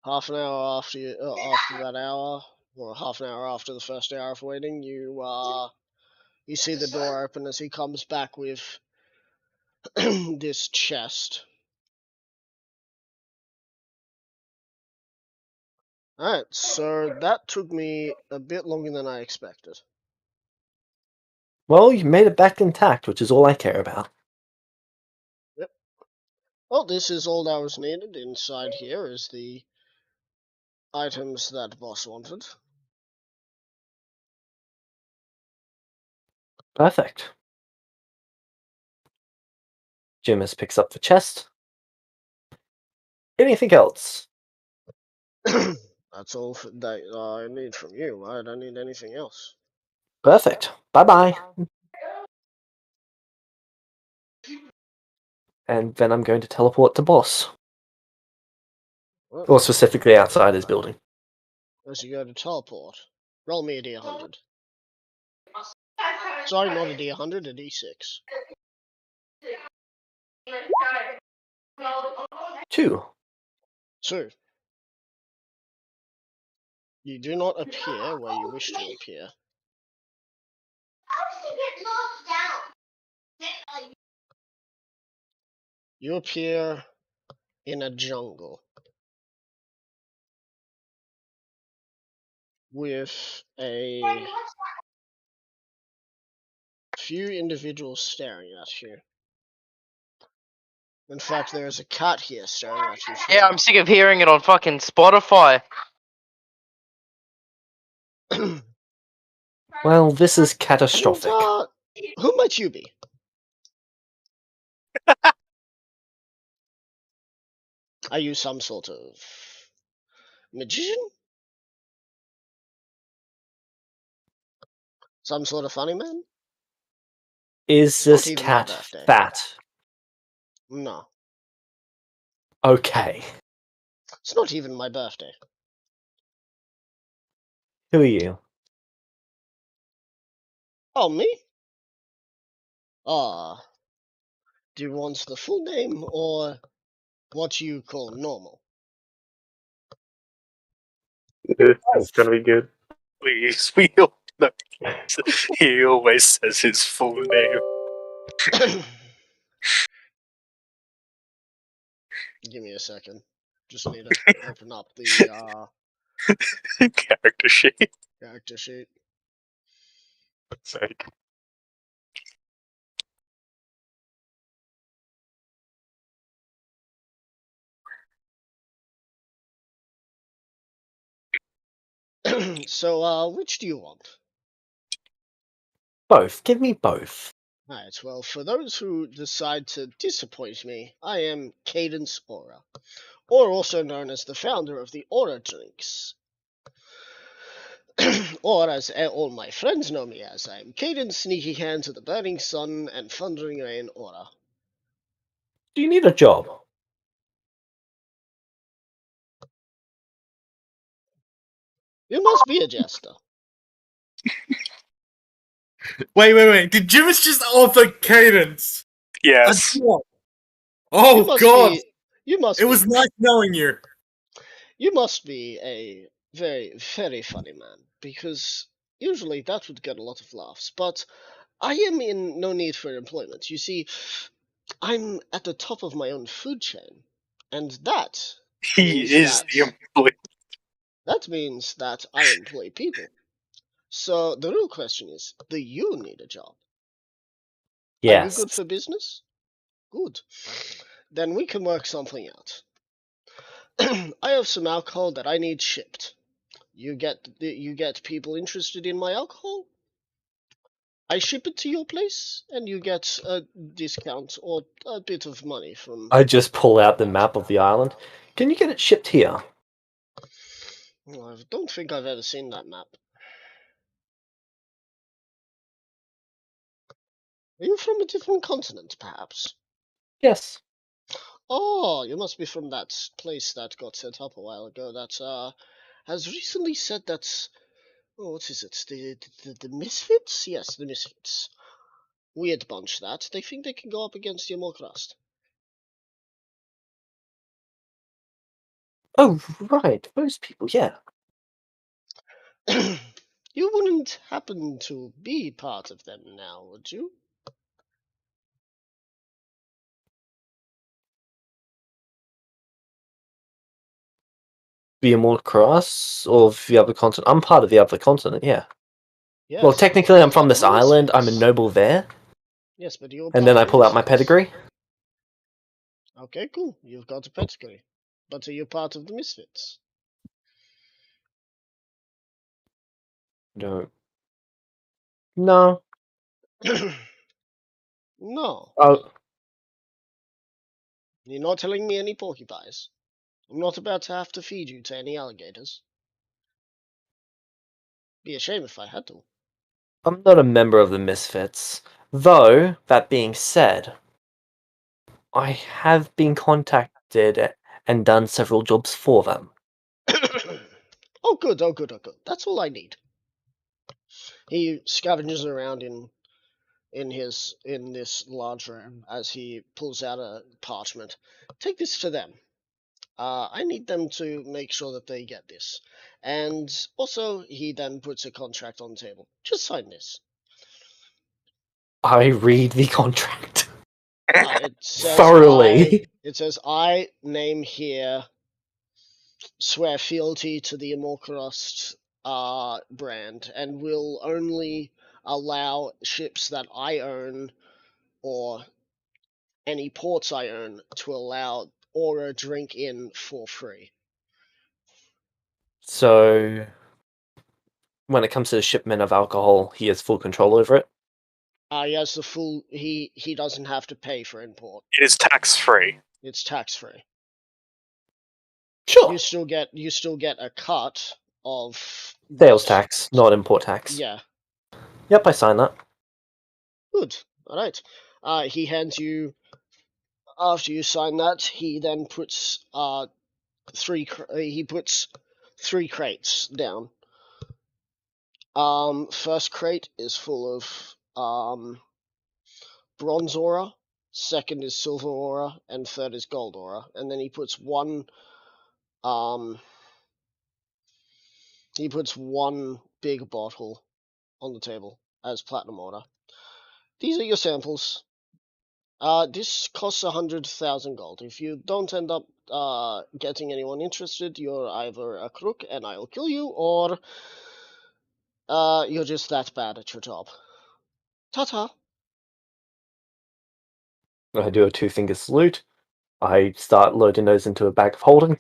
Half an hour after after that hour, or half an hour after the first hour of waiting, you see the door open as he comes back with this chest. Alright, so that took me a bit longer than I expected. Well, you made it back intact, which is all I care about. Yep. Well, this is all that was needed. Inside here is the items that boss wanted. Perfect. Jimus picks up the chest. Anything else? That's all that I need from you. I don't need anything else. Perfect. Bye-bye. And then I'm going to teleport to boss. Well, Or specifically outside his building. as you go to teleport, roll me a D100. Sorry, not a D100, a D6. 2. 2. You do not appear where you wish to appear. You appear in a jungle with a few individuals staring at you. In fact, there is a cat here staring at you. Yeah, I'm sick of hearing it on fucking Spotify. Well, this is catastrophic. And, who might you be? Are you some sort of magician? Some sort of funny man? Is this even my cat birthday. fat? No. Okay. It's not even my birthday. Who are you? Oh, me? Do you want the full name or what you call normal? It's gonna be good. Please, we all know. He always says his full name. Give me a second. Just need to open up the Character sheet. character sheet. Sake. So, which do you want? Both. Give me both. Alright, well, for those who decide to disappoint me, I am Cadence Aura, or also known as the founder of the Aura drinks. Or as all my friends know me as, I am Cadence Sneaky Hands of the Burning Sun and Thundering Rain Aura. Do you need a job? You must be a jester. Wait. Did Jimus just offer Cadence? Yes. A job? Oh, You must God. be. You must. It was be, nice knowing you. You must be a very, very funny man, because usually that would get a lot of laughs. But I am in no need for employment. You see, I'm at the top of my own food chain, and that He means is that, the employee. that means that I employ people. So the real question is, do you need a job? Are you Yes. good for business? Good. Then we can work something out. I have some alcohol that I need shipped. You get people interested in my alcohol. I ship it to your place, and you get a discount or a bit of money from. I just pull out the map of the island. Can you get it shipped here? Well, I don't think I've ever seen that map. Are you from a different continent, perhaps? Yes. Oh, you must be from that place that got set up a while ago that has recently said that. Oh, what is it? The Misfits? Yes, the Misfits. Weird bunch that. They think they can go up against the Immorcrust. Oh, right. Those people, yeah. You wouldn't happen to be part of them now, would you? Be more cross of the other continent. I'm part of the other continent, yeah. Yes. Well, technically, I'm from part this of the island. I'm a Misfits. noble there. Yes, but you're And part then I of the pull out my Misfits. pedigree. Okay, cool. You've got a pedigree. But are you part of the Misfits? No. No. No. Oh, You're not telling me any porcupines. I'm not about to have to feed you to any alligators. Be a shame if I had to. I'm not a member of the Misfits. Though, that being said, I have been contacted and done several jobs for them. Oh good, oh good, oh good. That's all I need. He scavenges around in this large room as he pulls out a parchment. Take this to them. I need them to make sure that they get this. And also, he then puts a contract on the table. Just sign this. I read the contract It says thoroughly. it says I name here swear fealty to the Immorcrust brand and will only allow ships that I own or any ports I own to allow Aura drink in for free. So, when it comes to the shipment of alcohol, he has full control over it. He has the full. He doesn't have to pay for import. It is tax free. It's tax free. Sure. You still get a cut of Sales what- tax, not import tax. Yeah. Yep, I sign that. Good. All right. He hands you. After you sign that, he then puts he puts 3 crates down. First crate is full of bronze aura, second is silver aura, and third is gold aura. And then he puts one big bottle on the table as platinum order. These are your samples. This costs 100,000 gold. If you don't end up getting anyone interested, you're either a crook and I'll kill you, or you're just that bad at your job. Ta-ta. I do a 2-finger salute. I start loading those into a bag of holding.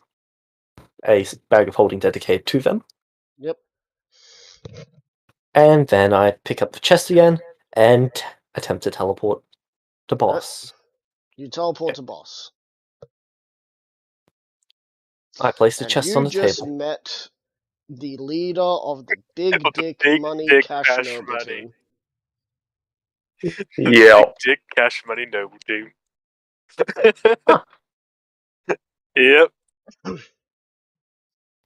A bag of holding dedicated to them. Yep. And then I pick up the chest again and attempt to teleport to boss. You teleport to boss. I place the And chest you on the just table. met the leader of the Big Of the Dick Big Money Dick Cash Cash Noble Money. team. Yeah. Big Dick Cash Money Noble Team. Yep.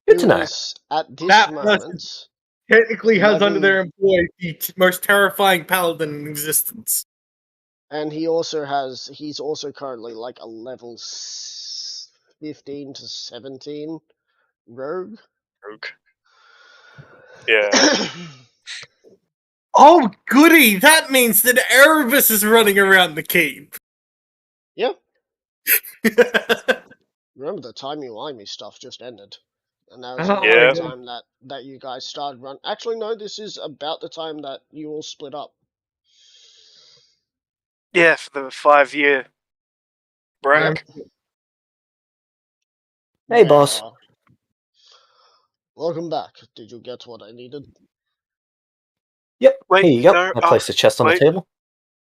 Good to know. At this That moment, Technically has under Eleven- their employ the most terrifying paladin in existence. and he's also currently like a level 15 to 17 rogue. Rogue. Yeah. Oh, goody! That means that Erebus is running around the keep. Yeah. Remember the time you me stuff just ended. And that was Oh, about Yeah. the time that you guys started run. Actually, no, this is about the time that you all split up. Yeah, for the 5-year break. Hey, boss. Welcome back. Did you get what I needed? Yep, Wait, here you go. no, I place the chest on the wait. table.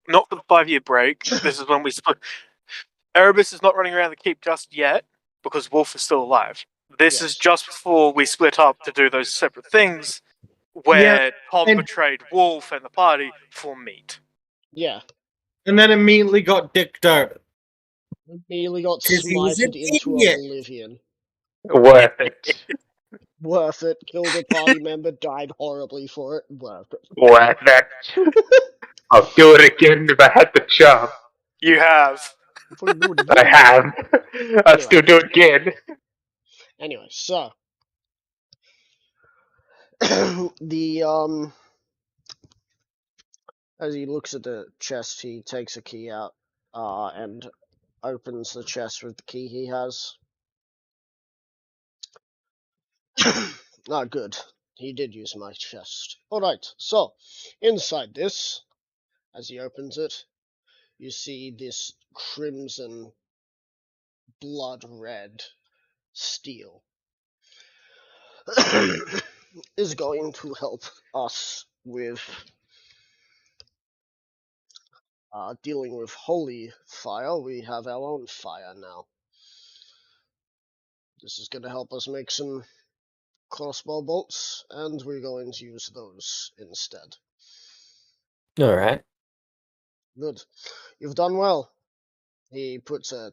Not for the 5-year break. This is when we split. Erebus is not running around the keep just yet because Wolf is still alive. This is Yes. just before we split up to do those separate things where Tom and- betrayed Wolf and the party for meat. Yeah. and then immediately got dicked out. Immediately got 'Cause he was smited an into idiot. oblivion. Worth it. Worth it. Killed a party member, died horribly for it. Worth it. Worth it. I'll do it again if I had the chance. You have. For good I have. I'll still do it again. Anyway, so as he looks at the chest, he takes a key out and opens the chest with the key he has. Ah, good. He did use my chest. Alright, so inside this, as he opens it, you see this crimson blood red steel is going to help us with dealing with holy fire. We have our own fire now. This is going to help us make some crossbow bolts, and we're going to use those instead. Alright. Good. You've done well. He puts a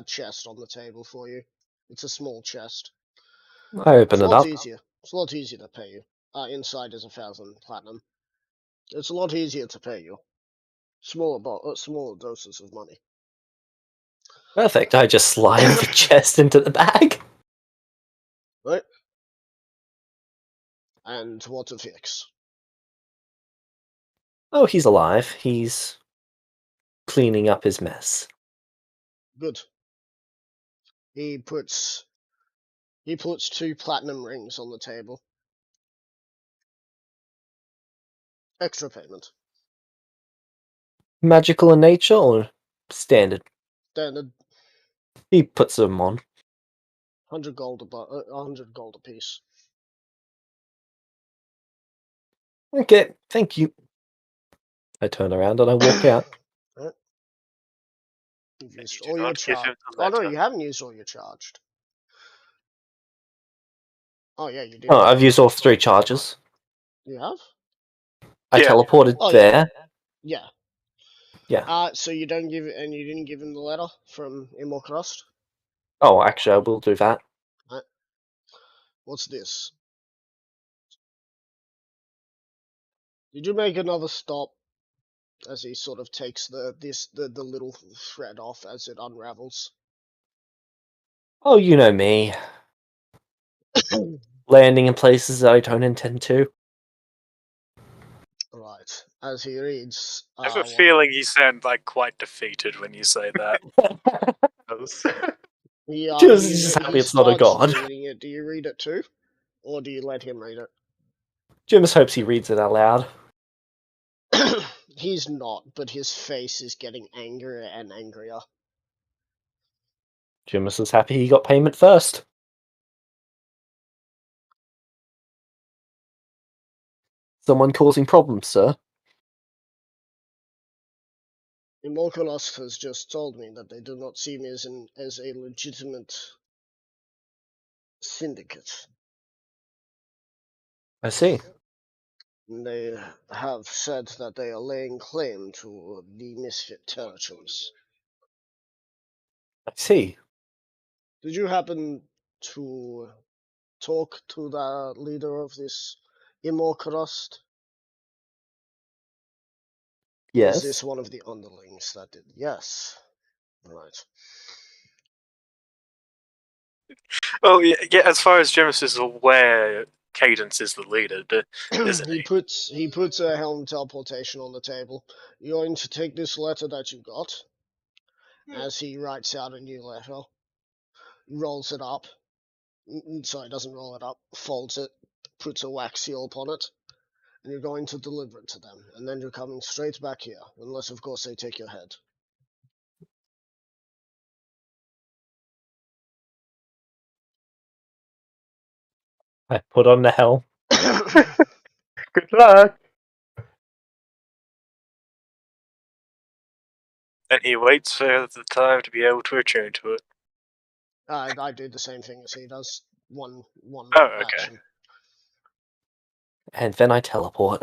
chest on the table for you. It's a small chest. I open it up. Easier. It's a lot easier to pay you. Inside is 1,000 platinum. It's a lot easier to pay you. Smaller doses of money. Perfect. I just slide the chest into the bag. Right? And what of Hicks? Oh, he's alive. He's cleaning up his mess. Good. He puts 2 platinum rings on the table. Extra payment. Magical in nature or standard? Standard. He puts them on. 100 gold a piece. Okay, thank you. I turn around and I walk out. Right. You've And used you do all your not give charge. him the Oh no, letter. you haven't used all your charged. Oh yeah, you did. Oh, I've used all 3 charges. You have? I Yeah. teleported Oh, yeah. there. Yeah. Yeah. So you don't give and you didn't give him the letter from Immorcrost? Oh, actually, I will do that. What's this? Did you make another stop? As he sort of takes the little thread off as it unravels. Oh, you know me. Landing in places that I don't intend to. Right. As he reads. I have a feeling you sound like quite defeated when you say that. He, Just- just happy it's not a god. Reading it. Do you read it too, or do you let him read it? Jimus hopes he reads it out loud. He's not, but his face is getting angrier and angrier. Jimus is happy he got payment first. Someone causing problems, sir. Immorcrost has just told me that they do not see me as a legitimate syndicate. I see. They have said that they are laying claim to the Misfit territories. I see. Did you happen to talk to the leader of this Immorcrost? Yes. Is this one of the underlings that did? Yes. Right. Well, yeah, as far as Jimus is aware, Cadence is the leader, isn't he? He puts a helm teleportation on the table. You're going to take this letter that you got, as he writes out a new letter, rolls it up. Sorry, doesn't roll it up. Folds it, puts a wax seal upon it, and you're going to deliver it to them. And then you're coming straight back here, unless of course they take your head. I put on the helm. Good luck. And he waits for the time to be able to return to it. I do the same thing as he does. One Oh, okay. action. And then I teleport.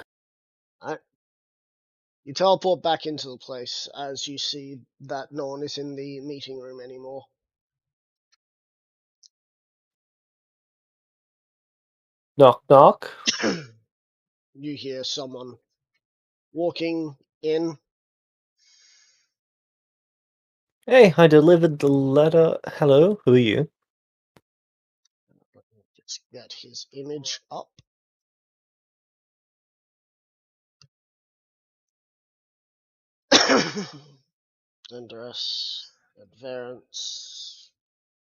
You teleport back into the place as you see that no one is in the meeting room anymore. Knock, knock. You hear someone walking in. Hey, I delivered the letter. Hello, who are you? Let's get his image up. Address, advance,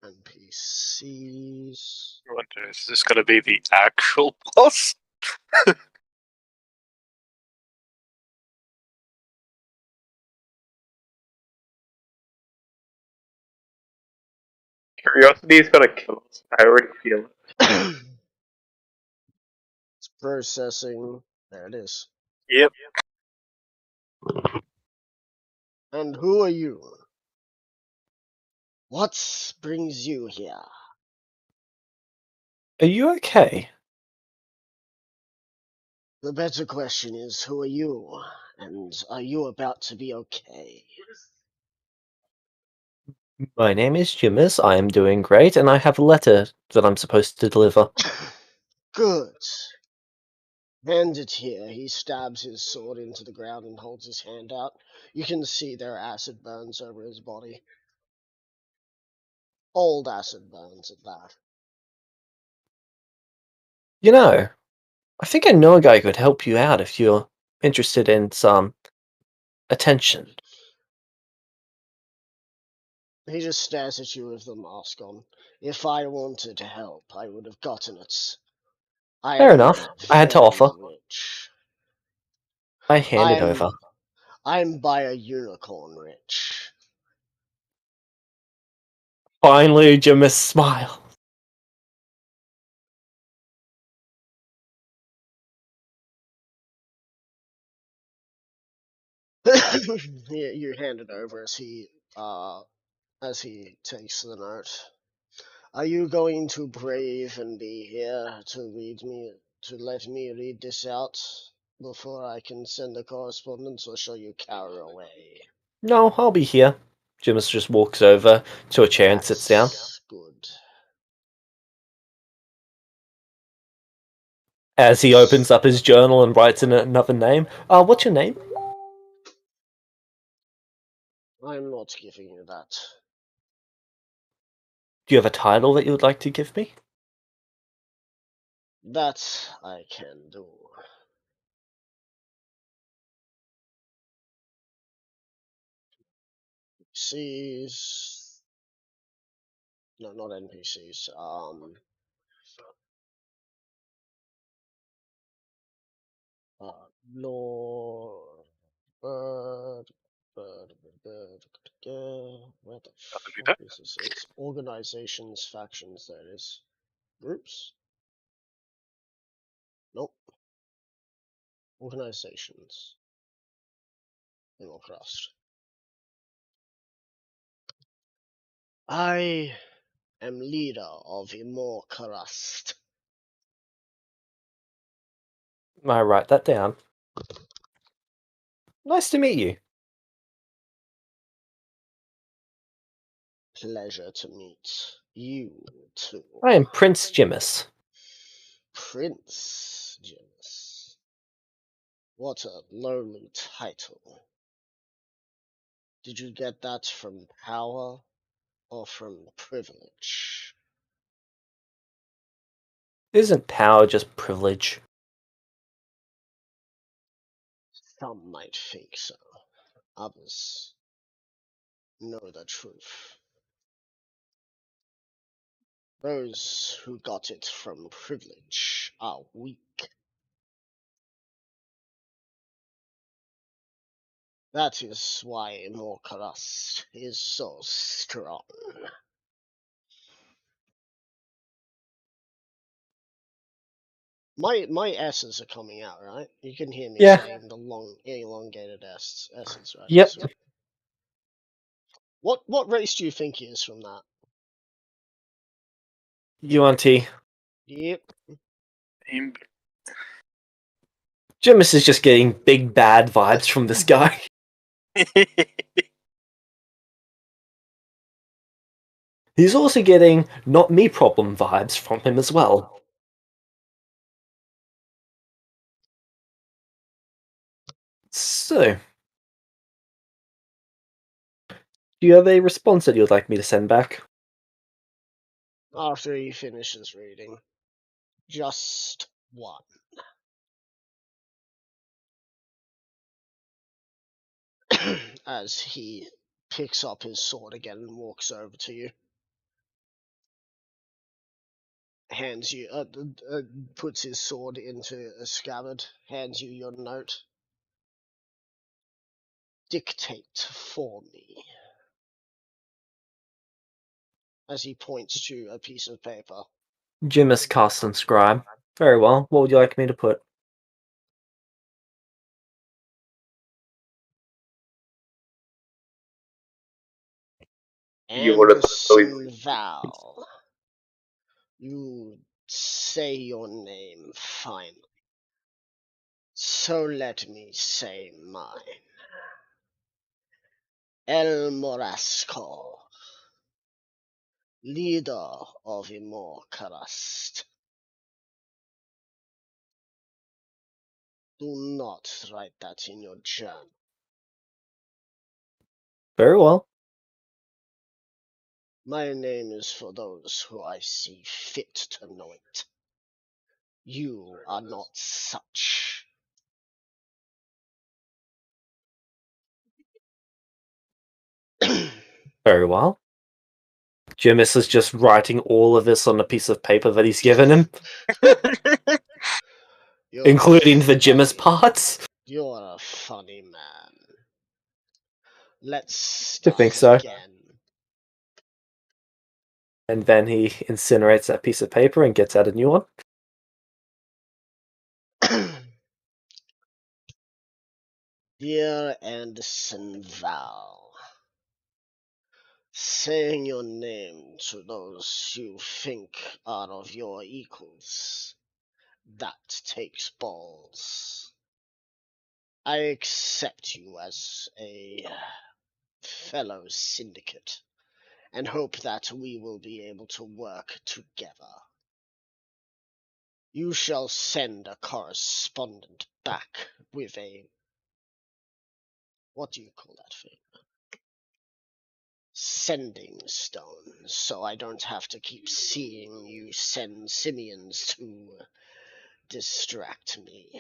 NPCs. I wonder, is this going to be the actual boss? Curiosity is gonna kill us. I already feel it. It's processing. There it is. Yep. And who are you? What brings you here? Are you okay? The better question is, who are you? And are you about to be okay? My name is Jimis. I am doing great, and I have a letter that I'm supposed to deliver. Good. Hand it here. He stabs his sword into the ground and holds his hand out. You can see there are acid burns over his body. Old acid burns at that. You know, I think I know a guy who could help you out if you're interested in some attention. He just stares at you with the mask on. If I wanted help, I would have gotten it. I Fair am enough. I had to very offer. rich. I hand it over. I'm by a unicorn rich. Finally, Jimis smile. You hand it over as he takes the note. Are you going to brave and be here to let me read this out before I can send the correspondence, or shall you cower away? No, I'll be here. Jimis just walks over to a chair and sits down. That's good. As he opens up his journal and writes in another name. What's your name? I'm not giving you that. Do you have a title that you would like to give me? That I can do. NPCs. No, not NPCs. Lore. Bird. Where the fuck is this? It's organizations, factions. There it is. Groups? Nope. Organizations. Immorcrust. I am leader of Immorcrust. I write that down. Nice to meet you. Pleasure to meet you too. I am Prince Jimis. Prince Jimis. What a lowly title. Did you get that from power or from privilege? Isn't power just privilege? Some might think so. Others know the truth. Those who got it from privilege are weak. That is why Immorcrust is so strong. My S's are coming out, right? You can hear me Yeah. saying the long, elongated S's, right? Yep. Sweet. What race do you think he is from that? UNT. Yep. Jimis is just getting big bad vibes from this guy. He's also getting not me problem vibes from him as well. So, do you have a response that you'd like me to send back? After he finishes reading. Just one. As he picks up his sword again and walks over to you. Hands you, puts his sword into a scabbard, hands you your note. Dictate for me. As he points to a piece of paper. Jimis cast and scribe. Very well. What would you like me to put? You would have thought Anderson Val. You say your name finally. So let me say mine. El Morasco, leader of Imorkarast. Do not write that in your journal. Very well. My name is for those who I see fit to know it. You are not such. Very well. Jimis is just writing all of this on a piece of paper that he's given him, You're including the Jimis funny. parts. You're a funny man. Let's I think start so. again. And then he incinerates that piece of paper and gets out a new one. Dear Anderson Val, saying your name to those you think are of your equals, that takes balls. I accept you as a fellow syndicate and hope that we will be able to work together. You shall send a correspondent back with a... what do you call that thing? Sending stone, so I don't have to keep seeing you send simians to distract me.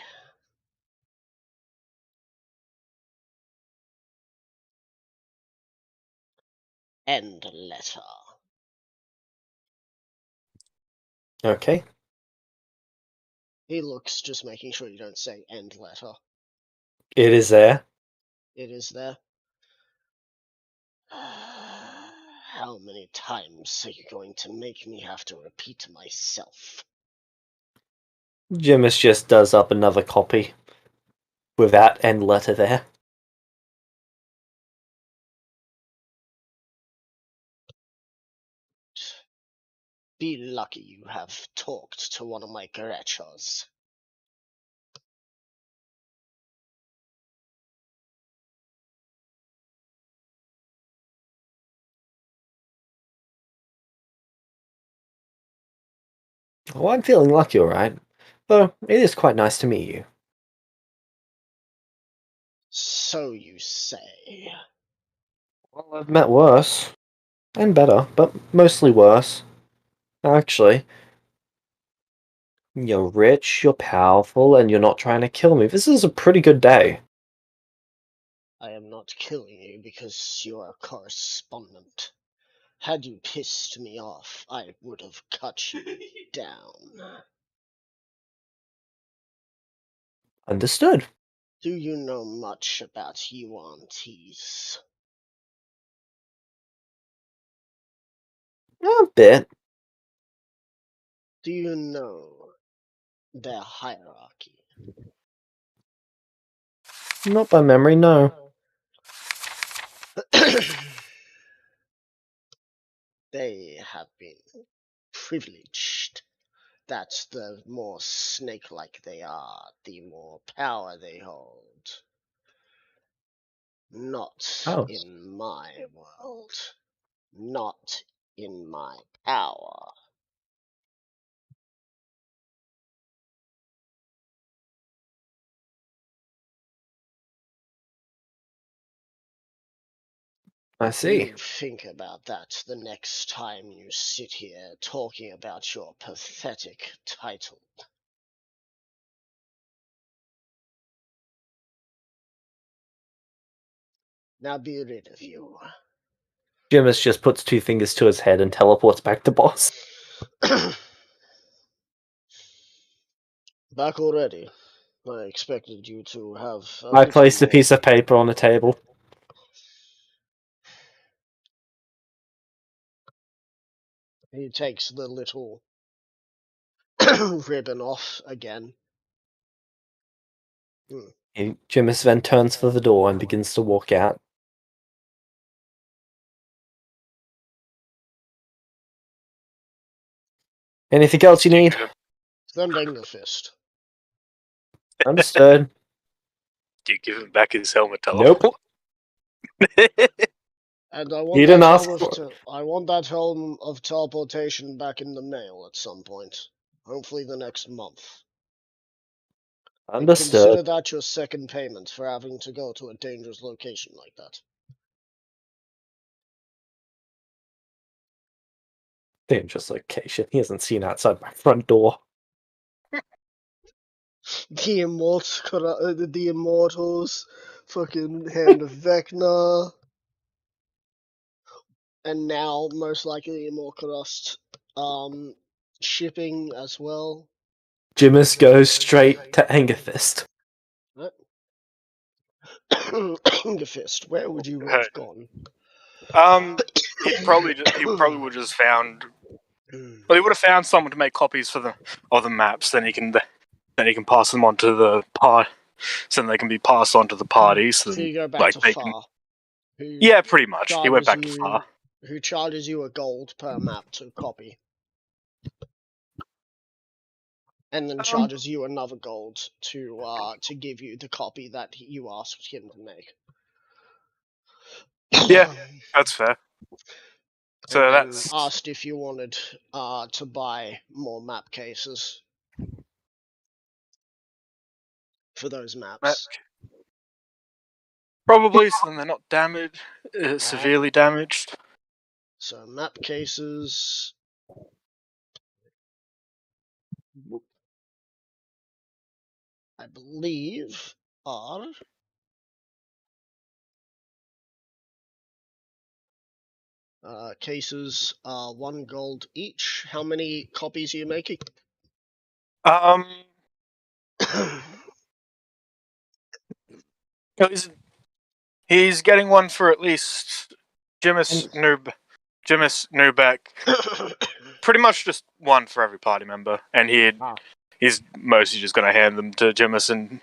End letter. Okay. He looks, just making sure you don't say end letter. It is there. It is there. How many times are you going to make me have to repeat myself? Jimis just does up another copy with that end letter there. Be lucky you have talked to one of my Garechas. Oh, I'm feeling lucky, alright. Though, it is quite nice to meet you. So you say. Well, I've met worse. And better, but mostly worse. Actually, you're rich, you're powerful, and you're not trying to kill me. This is a pretty good day. I am not killing you because you're a correspondent. Had you pissed me off, I would have cut you down. Understood. Do you know much about Yuan-Tis? A bit. Do you know their hierarchy? Not by memory, no. They have been privileged. that the more snake-like they are, the more power they hold. Not Oh. in my world. Not in my power. I see. You think about that the next time you sit here talking about your pathetic title. Now be rid of you. Jimus just puts 2 fingers to his head and teleports back to boss. Back already. I expected you to have I placed a more. piece of paper on the table. He takes the little ribbon off again. Jimus then turns for the door and begins to walk out. Anything else you need? Send Engelfist. Understood. Do you give him back his helmet Nope. teleport? And I want He didn't that ask helm for of I want that helm of teleportation back in the mail at some point. Hopefully the next month. And consider Understood. that your second payment for having to go to a dangerous location like that. Dangerous location. He hasn't seen outside my front door. The Immortals, fucking Hand of Vecna, and now most likely Immortalist shipping as well. Jimus goes straight to Angerfist. Angerfist, where would you have gone? He probably would have just found. Well, he would have found someone to make copies of the maps. Then he can pass them on to the part, so then they can be passed on to the party. So you go back like to they Far. can. Yeah, pretty much. He went back to Far. Who charges you a gold per map to copy. And then charges you another gold to give you the copy that you asked him to make. Yeah, that's fair. So And then that's asked if you wanted to buy more map cases for those maps. probably so then they're not damaged, severely damaged. So map cases. I believe are cases 1 gold each. How many copies are you making? He's getting one for at least Jimus Nubek. Pretty much just one for every party member, and he's mostly just going to hand them to Jimus and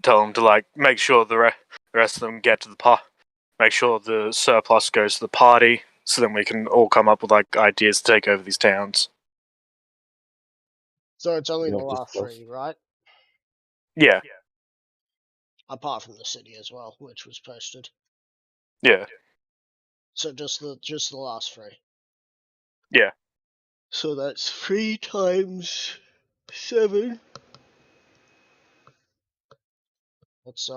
tell him to make sure the rest of them get to the party. Make sure the surplus goes to the party, so then we can all come up with ideas to take over these towns. So it's only the last 3, right? Yeah. Apart from the city as well, which was posted. Yeah. So just the last 3. Yeah. So that's 3 times 7. That's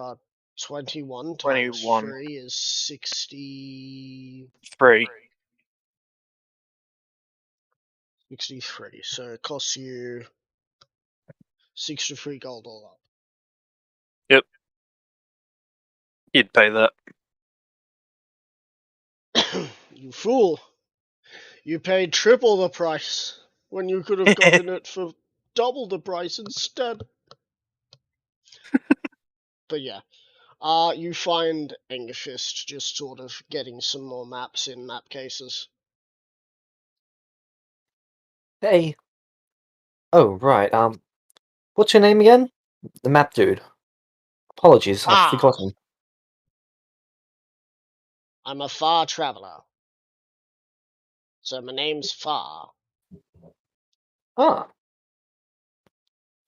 21 times 3 is 63. 63. So it costs you 63 gold all up. Yep. You'd pay that. You fool! You paid triple the price when you could have gotten it for double the price instead. But yeah. You find Engerfist just sort of getting some more maps in map cases. Hey. Oh, right. What's your name again? The map dude. Apologies, I've forgotten. I'm a far traveler. So my name's Far. Ah.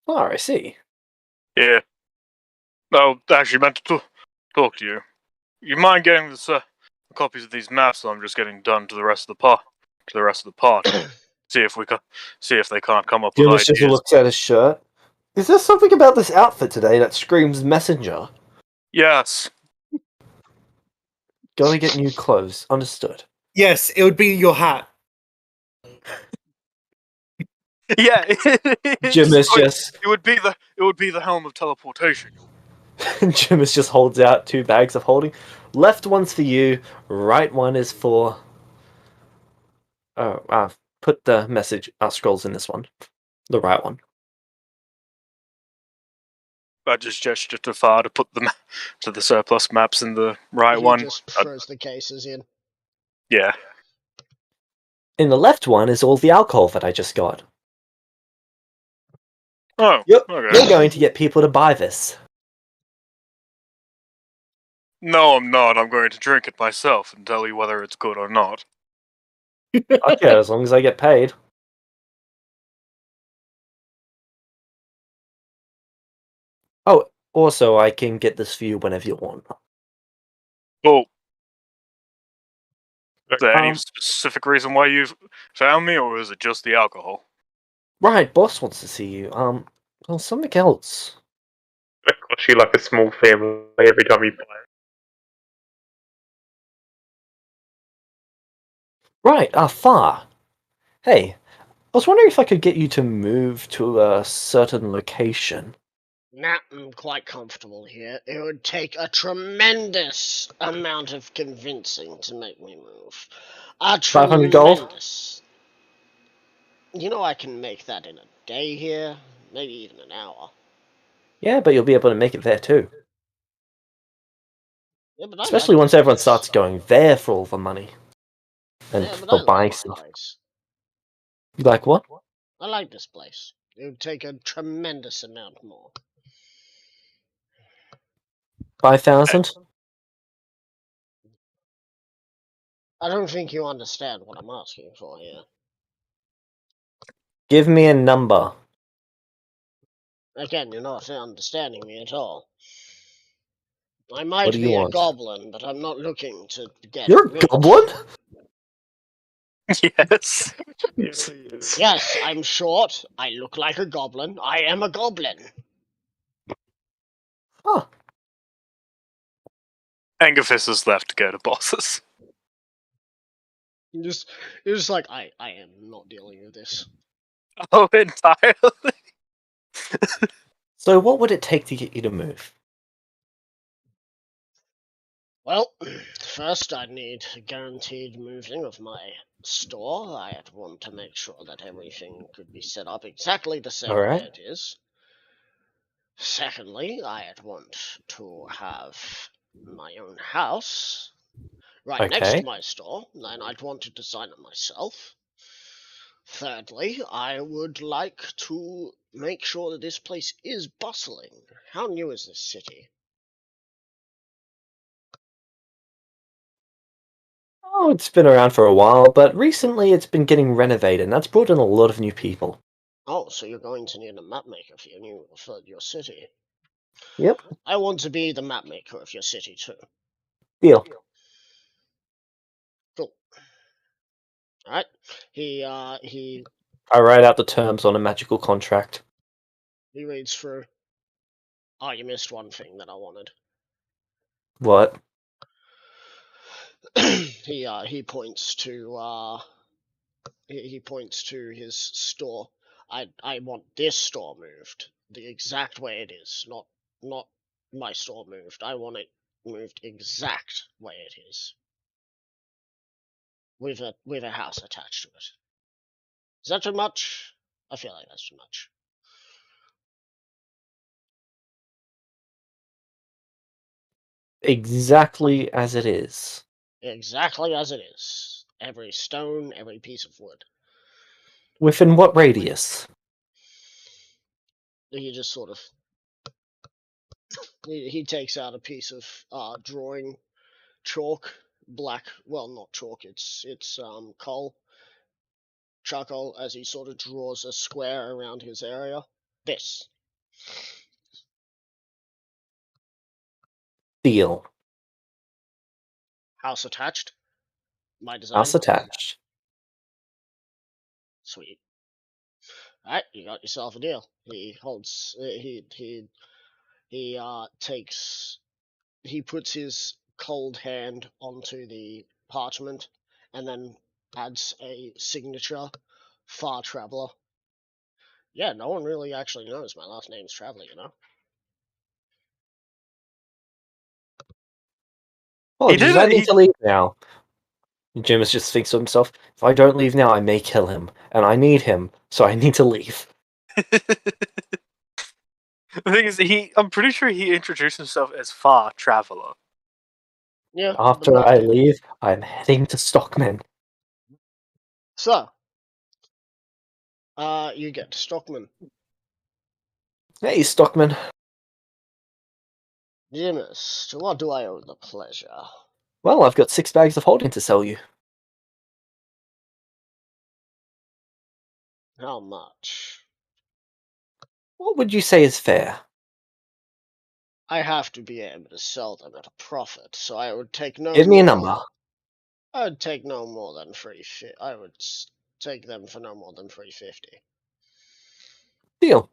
Oh, I see. Yeah. Oh, actually, meant to talk to you. You mind getting this copies of these maps that I'm just getting done to the rest of the party? See if they can't come up with Jimus just ideas. looks at his shirt. Is there something about this outfit today that screams messenger? Yes. Gotta get new clothes. Understood. Yes, it would be your hat. Yeah. Jimus just It would be the helm of teleportation. Jimus just holds out 2 bags of holding. Left one's for you. Right one is for. Oh, put the message scrolls in this one. The right one. I just gestured to Far to put to the surplus maps in the right He one. just throws the cases in. Yeah. In the left one is all the alcohol that I just got. Oh. Yep. Okay. You're going to get people to buy this. No, I'm not. I'm going to drink it myself and tell you whether it's good or not. Okay, as long as I get paid. Oh, also, I can get this for you whenever you want. Well, is there any Um, specific reason why you found me, or is it just the alcohol? Right, boss wants to see you. Well, something else. It costs you like a small family every time you buy it. Right, Far. Hey, I was wondering if I could get you to move to a certain location. Nah, I'm quite comfortable here. It would take a tremendous amount of convincing to make me move. 500 gold? Tremendous. You know I can make that in a day here, maybe even an hour. Yeah, but you'll be able to make it there too. Yeah, but I Especially like once this everyone place. starts going there for all the money. And Yeah, but for I buying like my stuff. place. You like what? I like this place. It would take a tremendous amount more. 5,000? I don't think you understand what I'm asking for here. Give me a number. Again, you're not understanding me at all. I What might do you be a want? goblin, but I'm not looking to get You're a rich. goblin? Yes. Yes, he is. Yes, I'm short. I look like a goblin. I am a goblin. Huh. Angerfist is left to go to bosses. You're just like, I am not dealing with this. Oh, entirely. So what would it take to get you to move? Well, first I need a guaranteed moving of my store. I'd want to make sure that everything could be set up exactly the same way Alright. it is. Secondly, I'd want to have my own house right next to Okay. my store, and I'd want to design it myself. Thirdly, I would like to make sure that this place is bustling. How new is this city? Oh, it's been around for a while, but recently it's been getting renovated, and that's brought in a lot of new people. Oh, so you're going to need a map maker for your city. Yep. I want to be the map maker of your city too. Deal. Cool. Alright. He I write out the terms on a magical contract. reads through. Oh, you missed one thing that I wanted. What? He points to he points to his store. I want this store moved the exact way it is, not my store moved. I want it moved exact way it is, with a house attached to it. Is that too much? I feel like that's too much. Exactly as it is. Exactly as it is. Every stone, every piece of wood. Within what radius? He just sort of he takes out a piece of drawing chalk, black. Well, not chalk. It's coal. chuckle as he sort of draws a square around his area. This. Deal. House attached. My design. House attached. Sweet. Alright, you got yourself a deal. He holds. He takes. He puts his cold hand onto the parchment, and then adds a signature. Far Traveler. Yeah, no one really actually knows my last name's Traveler, you know? Oh, He geez, did I it, need he- to leave now. Jimus just thinks to himself, if I don't leave now, I may kill him. And I need him, so I need to leave. The thing is, I'm pretty sure he introduced himself as Far Traveler. Yeah. After but I no. leave, I'm heading to Stockman. So, you get to Stockman. Hey, Stockman. Jimus, to what do I owe the pleasure? Well, I've got 6 bags of holding to sell you. How much? What would you say is fair? I have to be able to sell them at a profit, so I would take no Give me a more- number. I would take no more than 350. I would take them for no more than 350. Deal.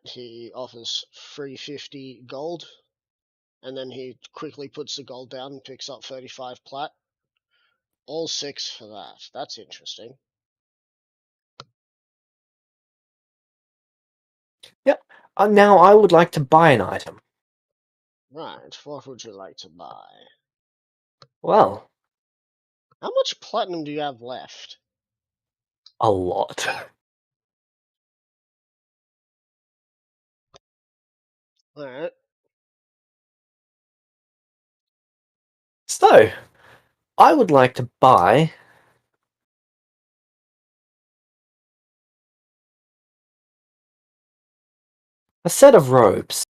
He offers 350 gold, and then he quickly puts the gold down and picks up 35 plat. All 6 for that. That's interesting. Now I would like to buy an item. Right, what would you like to buy? Well, How much platinum do you have left? a lot. Alright. So, I would like to buy a set of robes.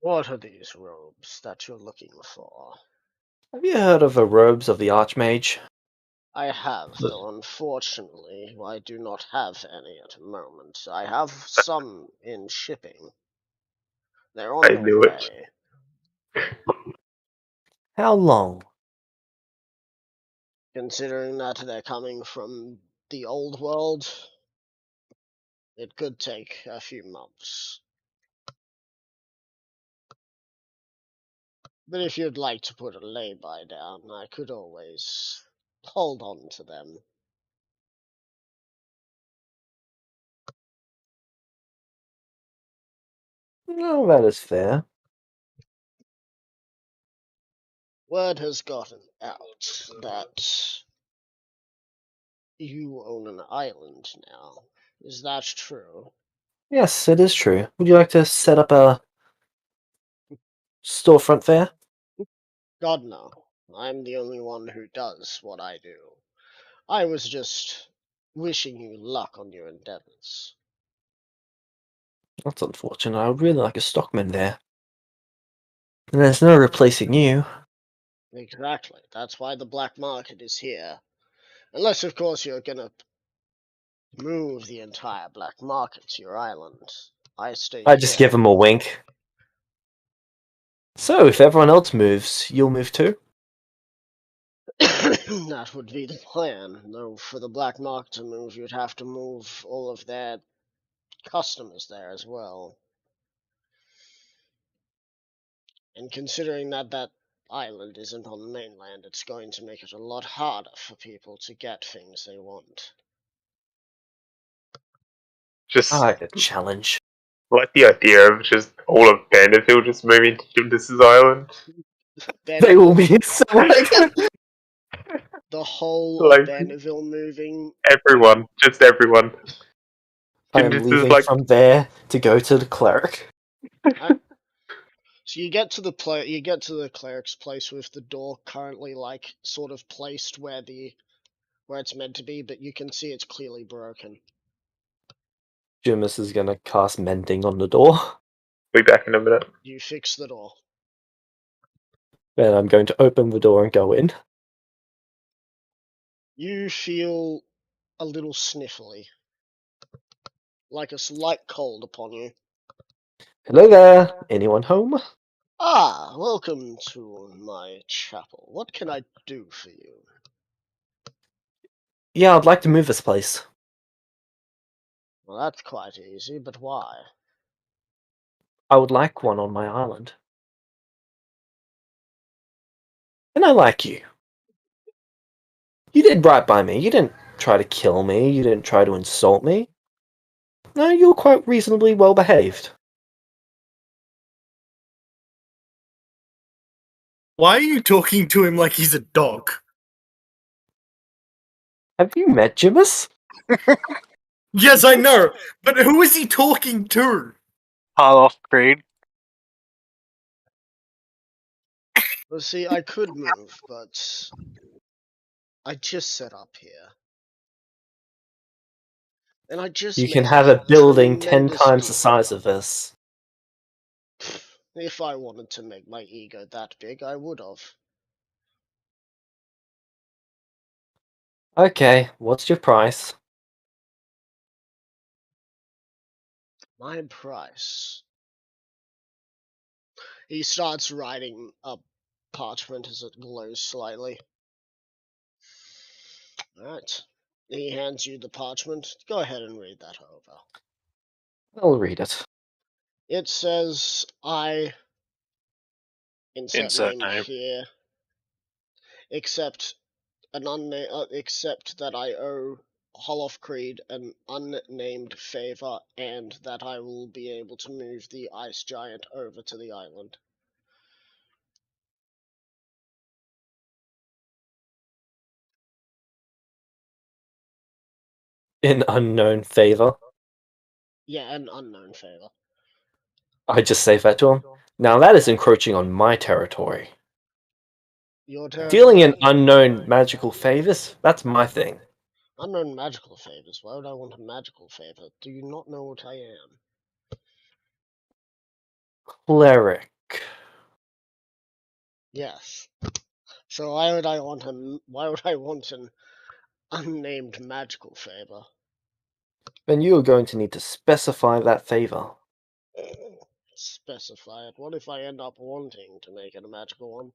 What are these robes that you're looking for? Have you heard of the robes of the Archmage? I have, though unfortunately I do not have any at the moment. I have some in shipping. They're on I their knew it. way. How long? Considering that they're coming from the old world, it could take a few months. But if you'd like to put a lay-by down, I could always hold on to them. No, that is fair. Word has gotten out that you own an island now. Is that true? Yes, it is true. Would you like to set up a storefront fair? God, no. I'm the only one who does what I do. I was just wishing you luck on your endeavors. That's unfortunate. I would really like a stockman there. And there's no replacing you. Exactly. That's why the black market is here. Unless, of course, you're gonna move the entire black market to your island. I stay I just here. give him a wink. So, if everyone else moves, you'll move too? That would be the plan. Though for the black market to move, you'd have to move all of their customers there as well. And considering that that island isn't on the mainland, it's going to make it a lot harder for people to get things they want. Just I like a challenge. like the idea of just all of Vanderbilt just moving to Jundis's island. They will be so like... The whole Like- of Vanderville moving. Everyone, just everyone. I am Jundis is leaving like, from there to go to the cleric. So you get to the cleric's place with the door currently like sort of placed where it's meant to be, but you can see it's clearly broken. Jimus is gonna cast Mending on the door. be back in a minute. You fix the door. Then I'm going to open the door and go in. You feel a little sniffly, like a slight cold upon you. Hello there. Anyone home? Ah, welcome to my chapel. What can I do for you? Yeah, I'd like to move this place. Well, that's quite easy, but why? I would like one on my island. And I like you. You did right by me. You didn't try to kill me. You didn't try to insult me. No, you were quite reasonably well behaved. Why are you talking to him like he's a dog? Have you met Jimus? Yes, I know, but who is he talking to? Off grade. Well, see, I could move, but I just set up here. And I just You can made have a building 10 tremendous times the ego size up. of this. If I wanted to make my ego that big, I would have. Okay, what's your price? My price. He starts writing up parchment as it glows slightly. Alright. He hands you the parchment. Go ahead and read that over. I'll read it. It says, I insert Insert name name. here, except except that I owe Holof Creed an unnamed favor, and that I will be able to move the ice giant over to the island. An unknown favor. Yeah, an unknown favor. I just say that to him. Now that is encroaching on my territory. Your Dealing in territory? unknown magical favors, that's my thing. Unknown magical favors. Why would I want a magical favor? Do you not know what I am? Cleric. Yes. So why would I want an unnamed magical favor? Then you are going to need to specify that favor. Specify it. What if I end up wanting to make it a magical one?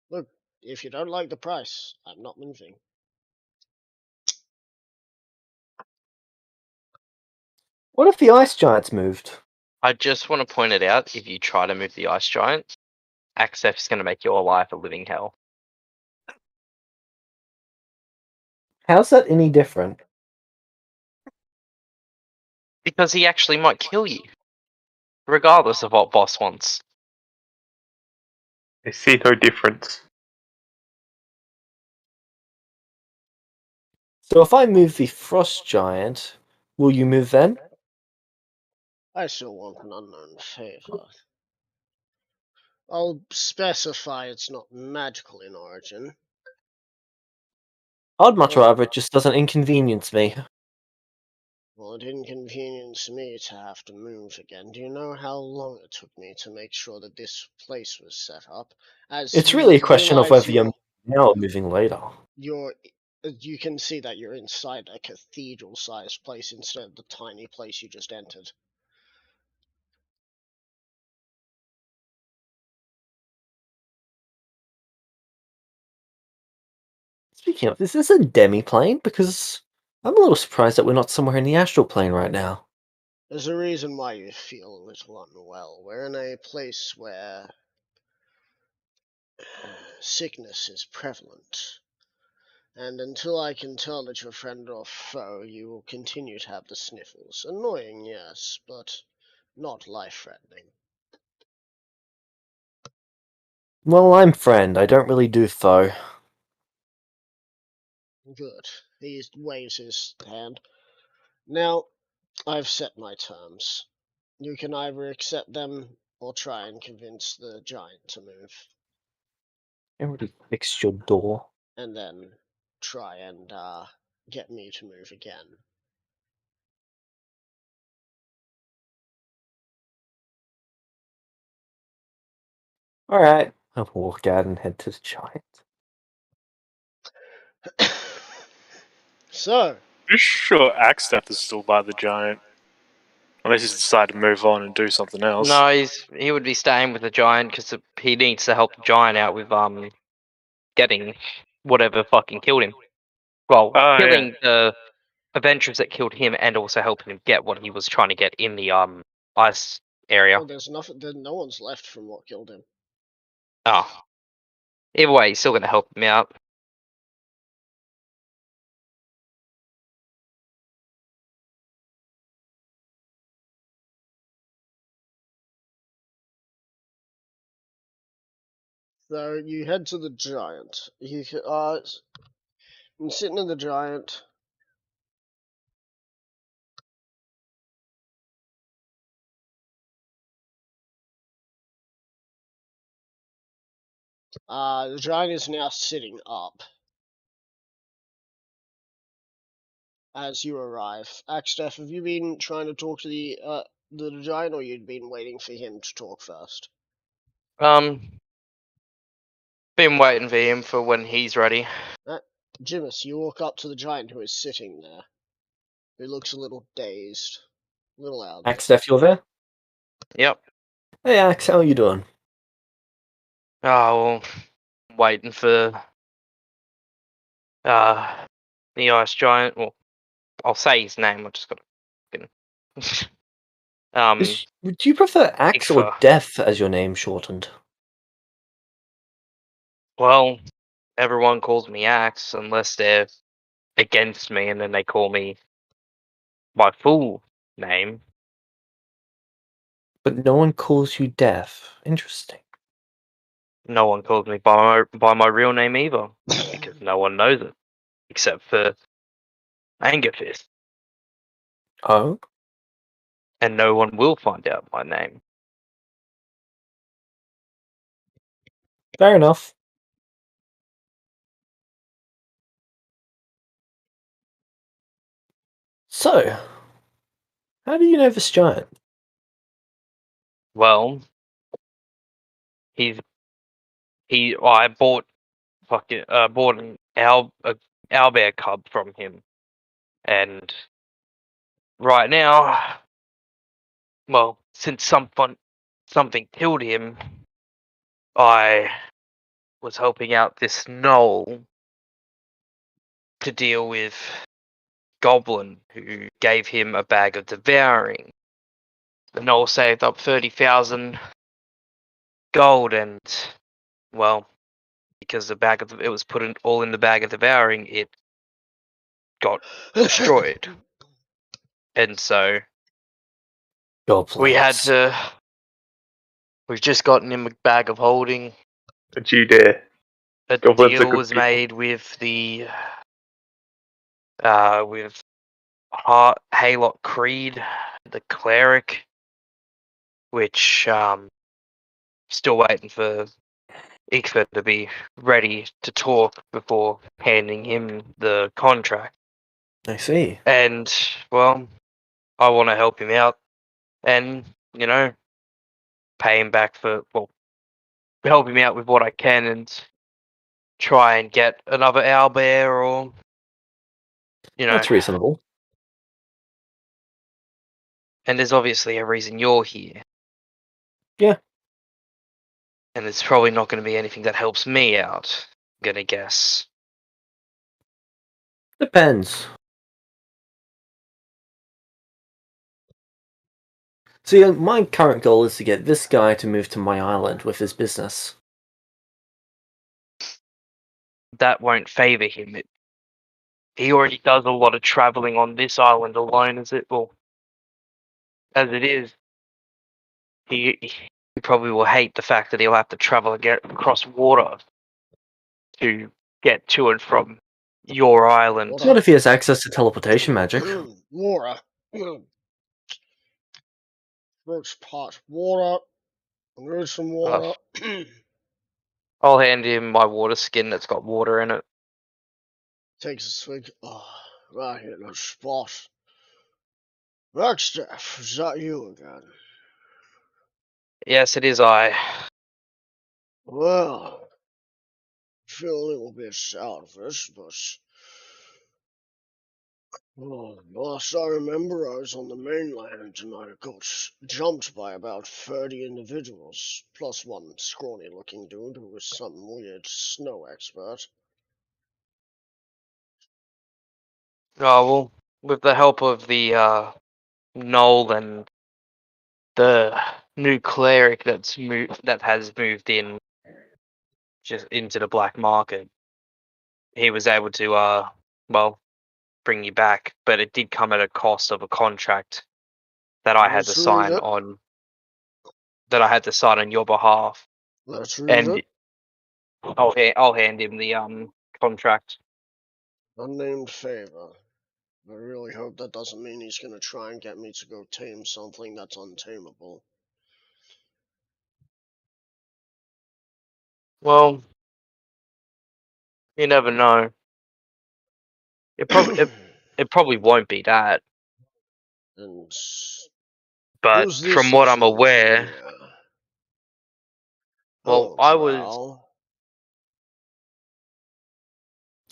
Look, if you don't like the price, I'm not moving. What if the ice giants moved? I just want to point it out, if you try to move the ice giant, Axef is going to make your life a living hell. How's that any different? Because he actually might kill you. Regardless of what boss wants. I see no difference. So if I move the frost giant, will you move then? I still want an unknown favor. I'll specify it's not magical in origin. I'd much Well, rather it just doesn't inconvenience me. well, it inconvenienced me to have to move again. Do you know how long it took me to make sure that this place was set up? As It's you really a question of realize whether you're moving now or moving later. you can see that you're inside a cathedral-sized place instead of the tiny place you just entered. Speaking of, is this a demi-plane? Because I'm a little surprised that we're not somewhere in the astral plane right now. There's a reason why you feel a little unwell. We're in a place where sickness is prevalent. And until I can tell that you're friend or foe, you will continue to have the sniffles. Annoying, yes, but not life-threatening. Well, I'm friend. I don't really do foe. Good. He waves his hand. Now, I've set my terms. You can either accept them or try and convince the giant to move, I already fixed your door. and then try and get me to move again. Alright. I'll walk out and head to the giant. So, Pretty sure Axteth is still by the giant. Unless he's decided to move on and do something else. No, he would be staying with the giant because he needs to help the giant out with getting whatever fucking killed him. Well, Oh, killing the adventurers that killed him, and also helping him get what he was trying to get in the ice area. well, there's nothing. No one's left from what killed him. Oh, either way, he's still going to help him out. So you head to the giant. You I'm sitting in the giant. The giant is now sitting up as you arrive. Axteth, have you been trying to talk to the giant, or you'd been waiting for him to talk first? Been waiting for him for when he's ready. Jimis, you walk up to the giant who is sitting there, who looks a little dazed, a little out. Axteth, you're there? Yep. Hey Ax, how are you doing? Oh, well, waiting for the ice giant. Well, I'll say his name. I just got to. Do you prefer Axe or Igfa. Death as your name shortened? Well, everyone calls me Axe unless they're against me, and then they call me my full name. But no one calls you Death. Interesting. No one calls me by my real name either, because no one knows it except for Angerfist, Oh? and no one will find out my name. Fair enough. So, how do you know this giant? Well, I bought bought an owlbear cub from him, and right now, well, since something killed him, I was helping out this gnoll to deal with Goblin, who gave him a bag of devouring. The gnoll saved up 30,000 gold, and well, because it was put all in the bag of devouring, it got destroyed, and so we had Goblins. to. We've just gotten him a bag of holding. Don't you dare. A Goblins are deal good was people. made with the with Haylock Creed, the cleric, which still waiting for Igfa to be ready to talk before handing him the contract. I see. And well, I want to help him out, and pay him back help him out with what I can, and try and get another owlbear, or That's reasonable. And there's obviously a reason you're here. Yeah. And it's probably not going to be anything that helps me out, I'm gonna guess. Depends. See, my current goal is to get this guy to move to my island with his business. That won't favor him. He already does a lot of traveling on this island alone, as it is. He probably will hate the fact that he'll have to travel across water to get to and from your island. What if he has access to teleportation magic? Water. First pot water. There's some water. I'll hand him my water skin that's got water in it. Takes a swig. Oh, right in the spot. Rockstaff, is that you again? Yes, it is I. Well, I feel a little bit out of it, but last I remember, I was on the mainland and I got jumped by about 30 individuals, plus one scrawny-looking dude who was some weird snow expert. Oh well, with the help of the Noel and the new cleric that has moved in just into the black market, he was able to well bring you back, but it did come at a cost of a contract that I had to Let's read sign it. on your behalf, Let's read and it. I'll hand him the contract. Unnamed favor. I really hope that doesn't mean he's gonna try and get me to go tame something that's untamable. Well, you never know. It probably won't be that, And but who's this from what I'm gentleman aware, here? well, Hello, I was. Drow.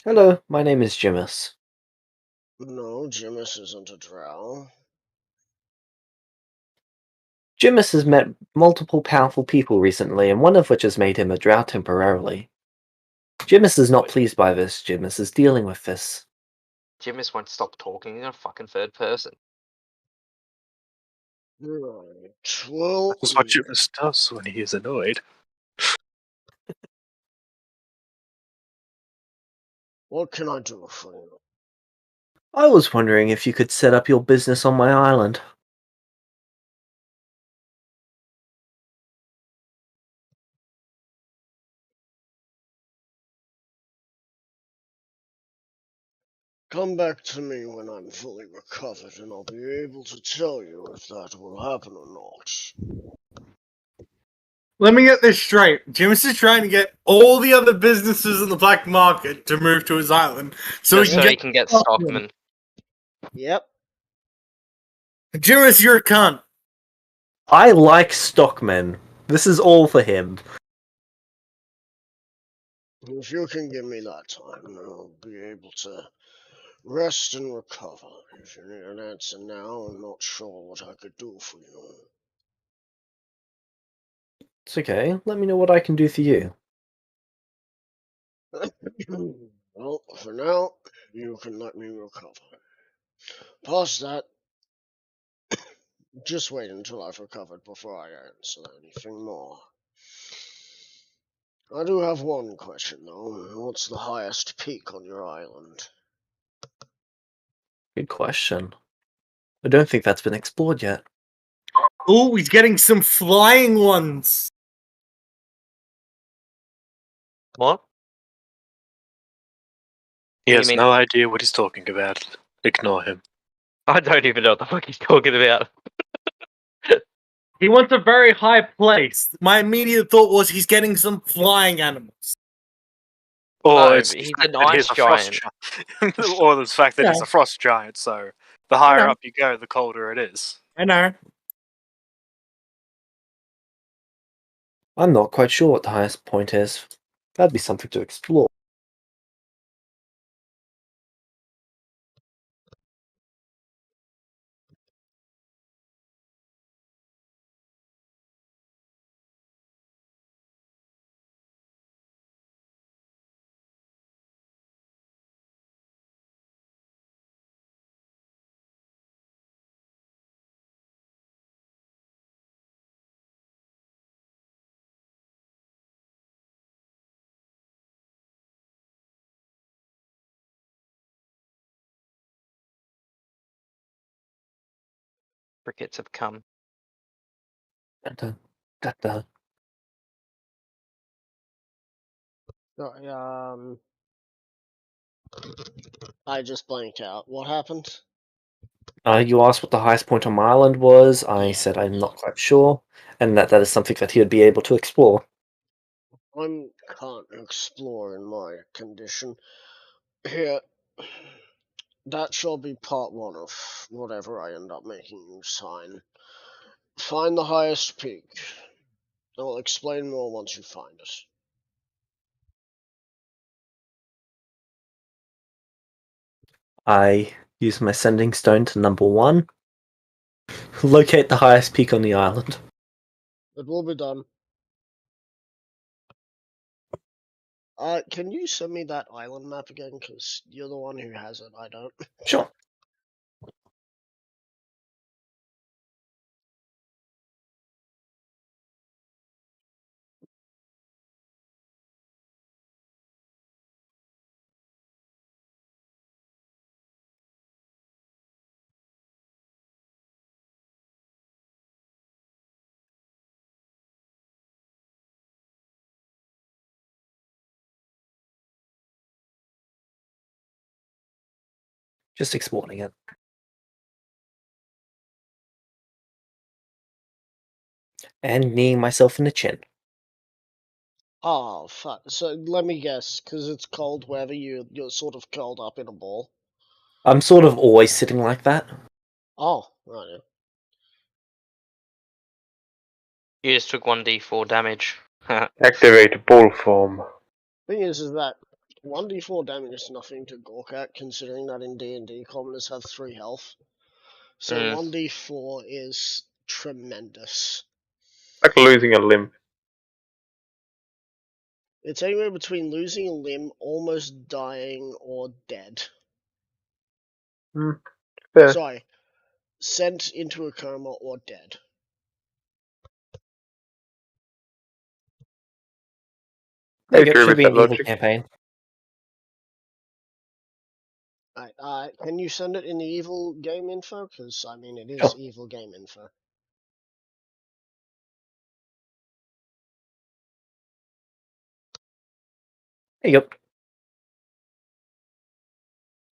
Hello, my name is Jimus. No, Jimus isn't a drow. Jimus has met multiple powerful people recently, and one of which has made him a drow temporarily. Jimus is not pleased by this. Jimus is dealing with this. Jimis won't stop talking in a fucking third person. Right. Well, That's what Judas does when he is annoyed. what can I do for you? I was wondering if you could set up your business on my island. Come back to me when I'm fully recovered, and I'll be able to tell you if that will happen or not. Let me get this straight. Jimus is trying to get all the other businesses in the black market to move to his island so Just so he can get Stockman. Yep. Jimus, you're a cunt. I like stockmen. This is all for him. If you can give me that time, I'll be able to rest and recover. If you need an answer now, I'm not sure what I could do for you. It's okay. Let me know what I can do for you. Well, for now, you can let me recover. Past that, just wait until I've recovered before I answer anything more. I do have one question, though. What's the highest peak on your island? Good question. I don't think that's been explored yet. Ooh, he's getting some flying ones. What? He What do has you mean? no idea what he's talking about. Ignore him. I don't even know what the fuck he's talking about. He wants a very high place. My immediate thought was he's getting some flying animals. Or No, it's but the he's fact an that he's ice a frost giant. Or the fact that he's a frost giant, so the higher know. up you go, the colder it is. I know. I'm not quite sure what the highest point is. That'd be something to explore. Crickets have come. Da-da, da-da. Sorry, I just blanked out. What happened? You asked what the highest point on my island was. I Yeah. said I'm not quite sure, and that is something that he would be able to explore. I can't explore in my condition. Here, that shall be part one of whatever I end up making you sign. Find the highest peak. I'll explain more once you find it. I use my sending stone to number 1. Locate the highest peak on the island. It will be done. Can you send me that island map again? Because you're the one who has it, I don't. Sure. Just exporting it. And kneeing myself in the chin. Oh, fuck. So let me guess, because it's cold wherever you're sort of curled up in a ball. I'm sort of always sitting like that. Oh, right. Yeah. You just took 1d4 damage. Activate bull form. Thing is that 1d4 damage is nothing to gawk at, considering that in D&D commoners have 3 health. So Mm. 1d4 is tremendous. Like losing a limb. It's anywhere between losing a limb, almost dying, or dead. Fair. Sorry, sent into a coma or dead. There you I go, agree should with be that an evil logic. campaign. Alright, can you send it in the evil game info? Because, I mean, it is Sure. evil game info. There you go.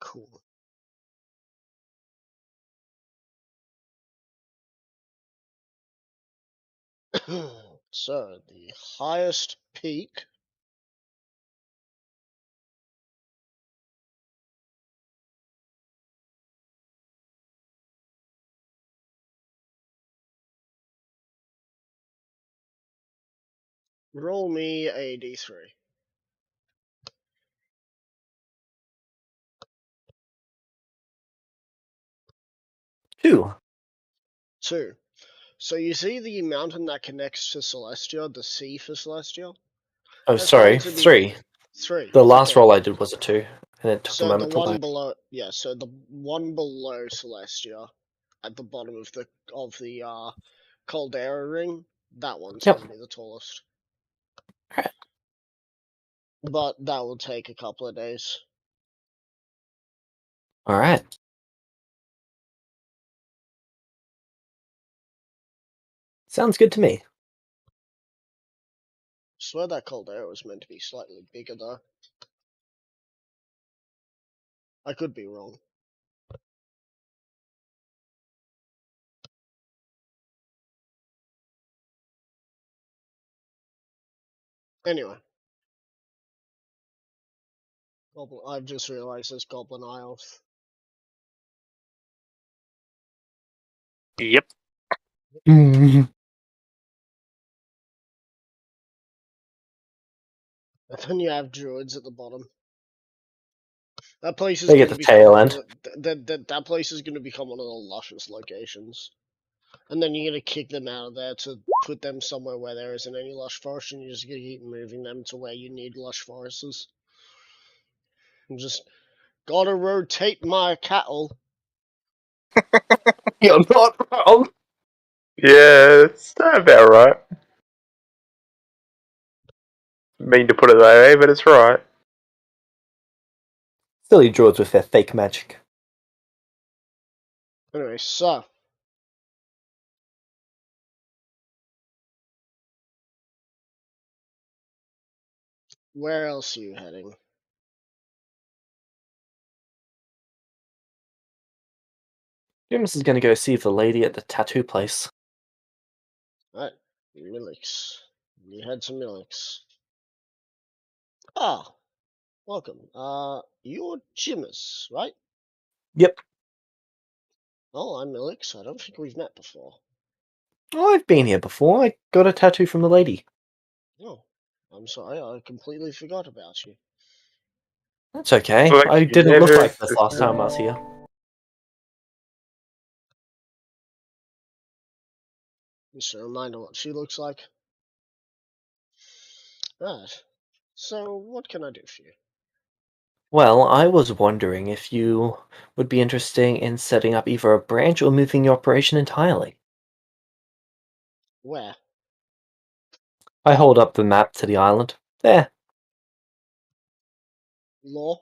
Cool. So, the highest peak roll me a d3. 2. 2. So you see the mountain that connects to Celestia, the sea for Celestia? Oh, That's sorry. going to be 3. 3. The last Okay. roll I did was a 2, and it took a So the moment to one load. below, yeah. So the one below Celestia, at the bottom of the Caldera ring, that one's Yep. going to be the tallest. Alright. But that will take a couple of days. Alright. Sounds good to me. Swear that Caldera was meant to be slightly bigger though. I could be wrong. Anyway. I've just realized there's Goblin Isles. Yep. And then you have Druids at the bottom. That place is They going get to the become tail one end. of that place is going to become one of the luscious locations. And then you're going to kick them out of there to put them somewhere where there isn't any lush forest, and you're just going to keep moving them to where you need lush forests. I'm just gotta rotate my cattle. You're not wrong. Yeah, it's about right. Mean to put it that way, but it's right. Silly druids with their fake magic. Anyway, so where else are you heading? Jims is gonna go see the lady at the tattoo place. Alright, Milix. You head to Milix. Ah, welcome. You're Jimmers, right? Yep. Oh, I'm Milix. I don't think we've met before. Oh, I've been here before. I got a tattoo from the lady. Oh, I'm sorry, I completely forgot about you. That's okay. Like, I you didn't look never like this last time I was here. Just a reminder what she looks like. Right. So, what can I do for you? Well, I was wondering if you would be interested in setting up either a branch or moving your operation entirely. Where? I hold up the map to the island. There. Law?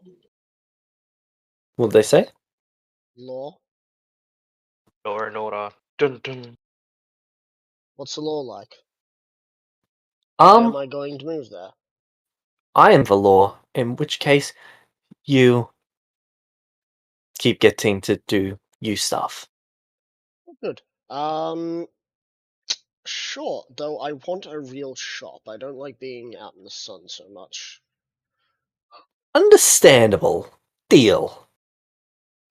What did they say? Law? Law and order. Dun dun. What's the law like? Why am I going to move there? I am the law, in which case you keep getting to do you stuff. Good. Sure, though I want a real shop. I don't like being out in the sun so much. Understandable. Deal.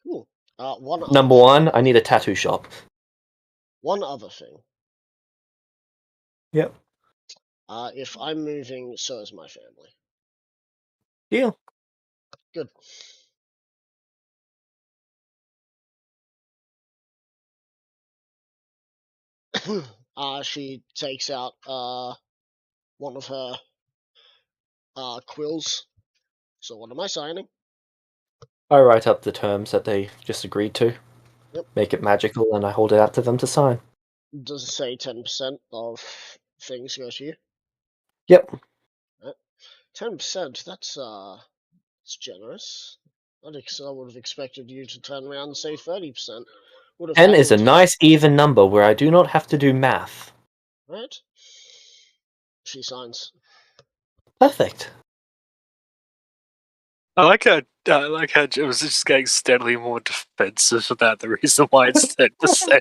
Cool. One other Number thing. one, I need a tattoo shop. One other thing. Yep. If I'm moving, so is my family. Deal. Good. She takes out one of her quills. So what am I signing? I write up the terms that they just agreed to. Yep. Make it magical, and I hold it out to them to sign. Does it say 10% of things go to you? Yep. 10%, that's generous. I would have expected you to turn around and say 30%. Would have 10 is a haggled, nice even number where I do not have to do math. right? She signs. Perfect. I like how Joe was just getting steadily more defensive about the reason why it's 10%.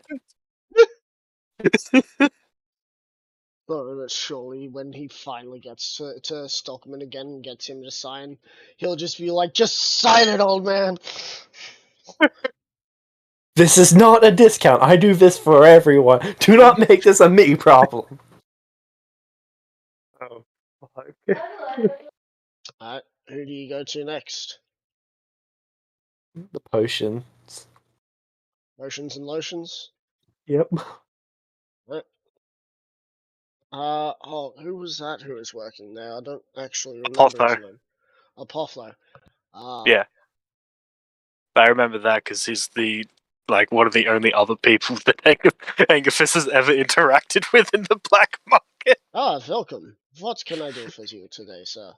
But surely when he finally gets to Stockman again and gets him to sign, he'll just be like, just sign it, old man! This is not a discount. I do this for everyone. Do not make this a me problem. Oh, fuck. Alright, who do you go to next? The potions. Potions and lotions? Yep. Who was that who was working there? I don't actually remember his Apotho. name. Apotho. Yeah. I remember that because he's one of the only other people that Angafis has ever interacted with in the black market. Welcome. What can I do for you today, sir?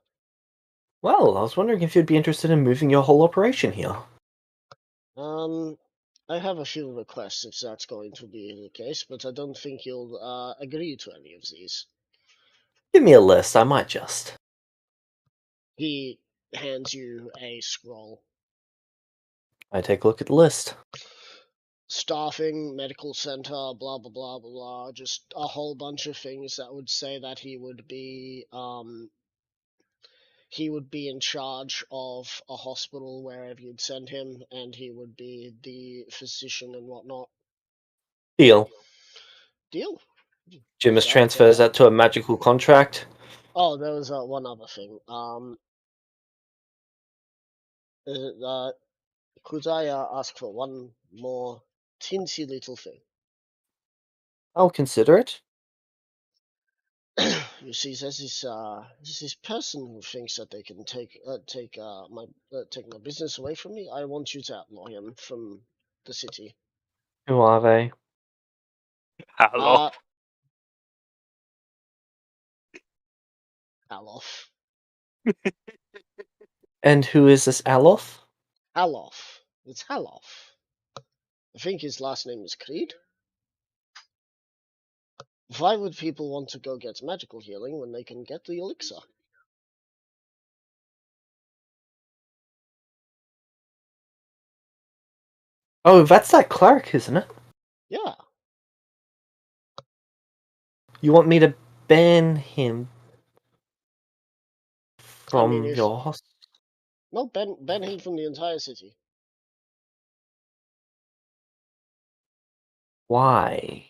Well, I was wondering if you'd be interested in moving your whole operation here. I have a few requests if that's going to be the case, but I don't think you'll agree to any of these. Give me a list. I might just. He hands you a scroll. I take a look at the list. Staffing, medical center, blah blah blah blah blah. Just a whole bunch of things that would say that he would be in charge of a hospital wherever you'd send him, and he would be the physician and whatnot. Deal. Deal. Jimus transfers that to a magical contract. Oh, there was one other thing. Could I ask for one more teensy little thing? I'll consider it. You see, there's this person who thinks that they can take my business away from me. I want you to outlaw him from the city. Who are they? Hello. Alof. And who is this Alof? Alof. It's Alof. I think his last name is Creed. Why would people want to go get magical healing when they can get the elixir? Oh, that's that cleric, isn't it? Yeah. You want me to ban him from if- your hospital? No, ban him from the entire city. Why?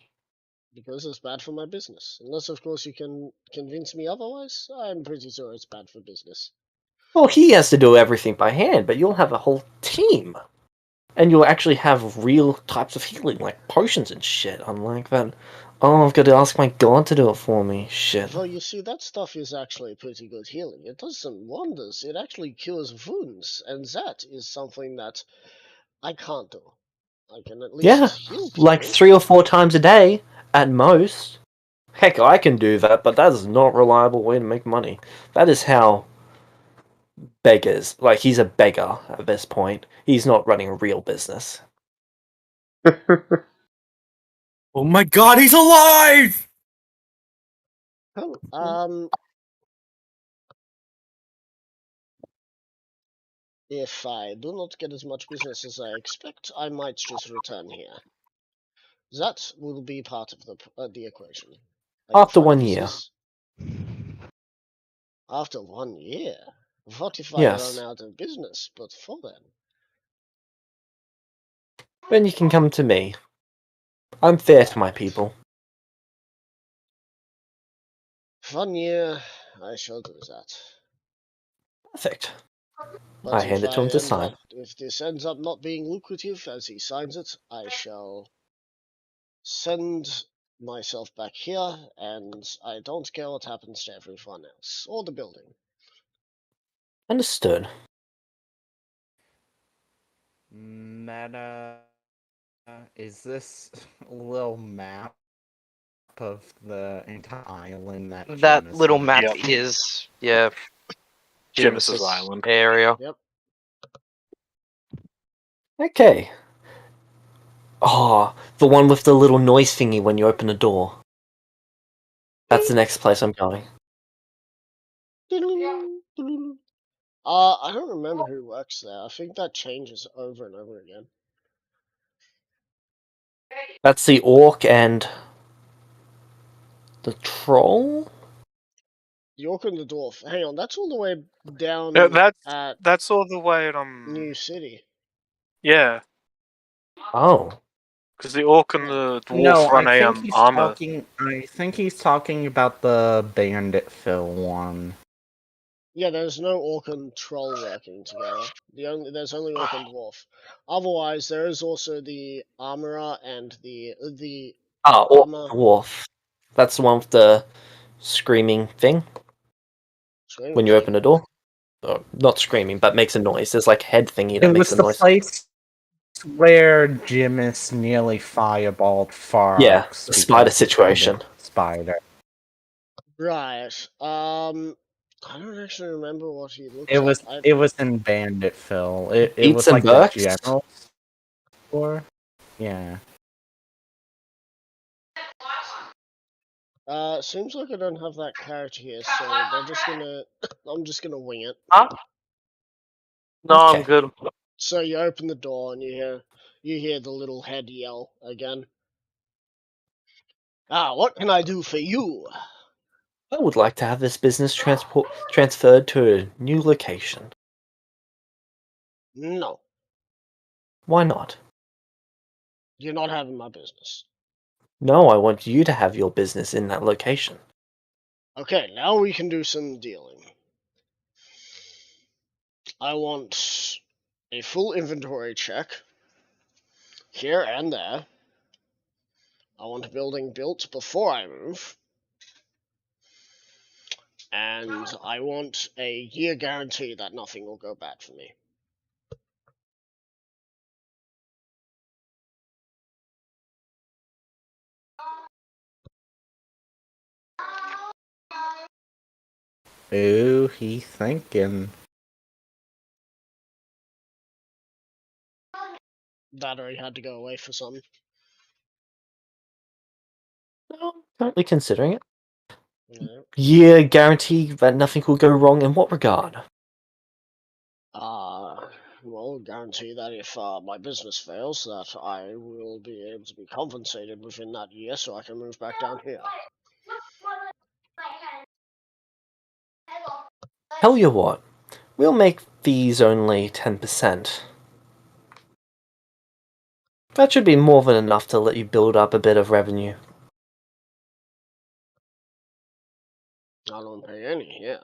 Because it's bad for my business. Unless, of course, you can convince me otherwise. I'm pretty sure it's bad for business. Well, he has to do everything by hand, but you'll have a whole team. And you'll actually have real types of healing, like potions and shit, unlike that. Oh, I've got to ask my god to do it for me. Shit. Well, you see, that stuff is actually pretty good healing. It does some wonders. It actually cures wounds, and that is something that I can't do. I can at least Yeah, heal people. like 3 or 4 times a day, at most. Heck, I can do that, but that is not a reliable way to make money. That is how beggars, like, he's a beggar at this point. He's not running a real business. Oh my god, he's alive! Well, if I do not get as much business as I expect, I might just return here. That will be part of the equation. Are you After fine 1 with year. this? After 1 year? What if I Yes. run out of business before then? Then you can come to me. I'm fair to my people. 1 year, I shall do that. Perfect. But I hand it to him to sign. if this ends up not being lucrative as he signs it, I shall send myself back here, and I don't care what happens to everyone else, or the building. Understood. Meta, is this a little map of the entire island that That Jameis little owns? map Yep. is, yeah, Jameis's Jameis's island. area. Yep. Okay. Oh, the one with the little noise thingy when you open the door. That's the next place I'm going. I don't remember who works there. I think that changes over and over again. That's the orc and the troll? The orc and the dwarf. Hang on, that's all the way down Yeah, at that's all the way at New City. yeah, Oh. because the orc and the dwarf No, run I a think he's armor. talking. I think he's talking about the Bandit Phil one. Yeah, there's no orc and troll working together. There's only orc and dwarf. Otherwise, there is also the armorer and the Ah, orc armor. dwarf. That's the one with the screaming thing Screaming when you thing. open the door. Oh, not screaming, but makes a noise. There's like head thingy that It makes was a the noise. place where Jameis nearly fireballed Fox. Yeah, the spider because he situation. killed a Spider. Right. I don't actually remember what he looked It was like. it was in Bandit Phil. It Beats was and like Burks? the general store. Yeah. Seems like I don't have that character here, so they're just gonna. I'm just gonna wing it. Huh? No, Okay. I'm good. So you open the door and you hear the little head yell again. Ah, what can I do for you? I would like to have this business transferred to a new location. No, Why not? you're not having my business. No, I want you to have your business in that location. Okay, now we can do some dealing. I want a full inventory check here and there. I want a building built before I move. And I want a year guarantee that nothing will go bad for me. Ooh, he thinking. That or he had to go away for something. No, I'm currently considering it. Yeah. Year guarantee that nothing will go wrong in what regard? Well, guarantee that if my business fails, that I will be able to be compensated within that year, so I can move back down here. Tell you what, we'll make fees only 10%. That should be more than enough to let you build up a bit of revenue. don't pay any, yeah.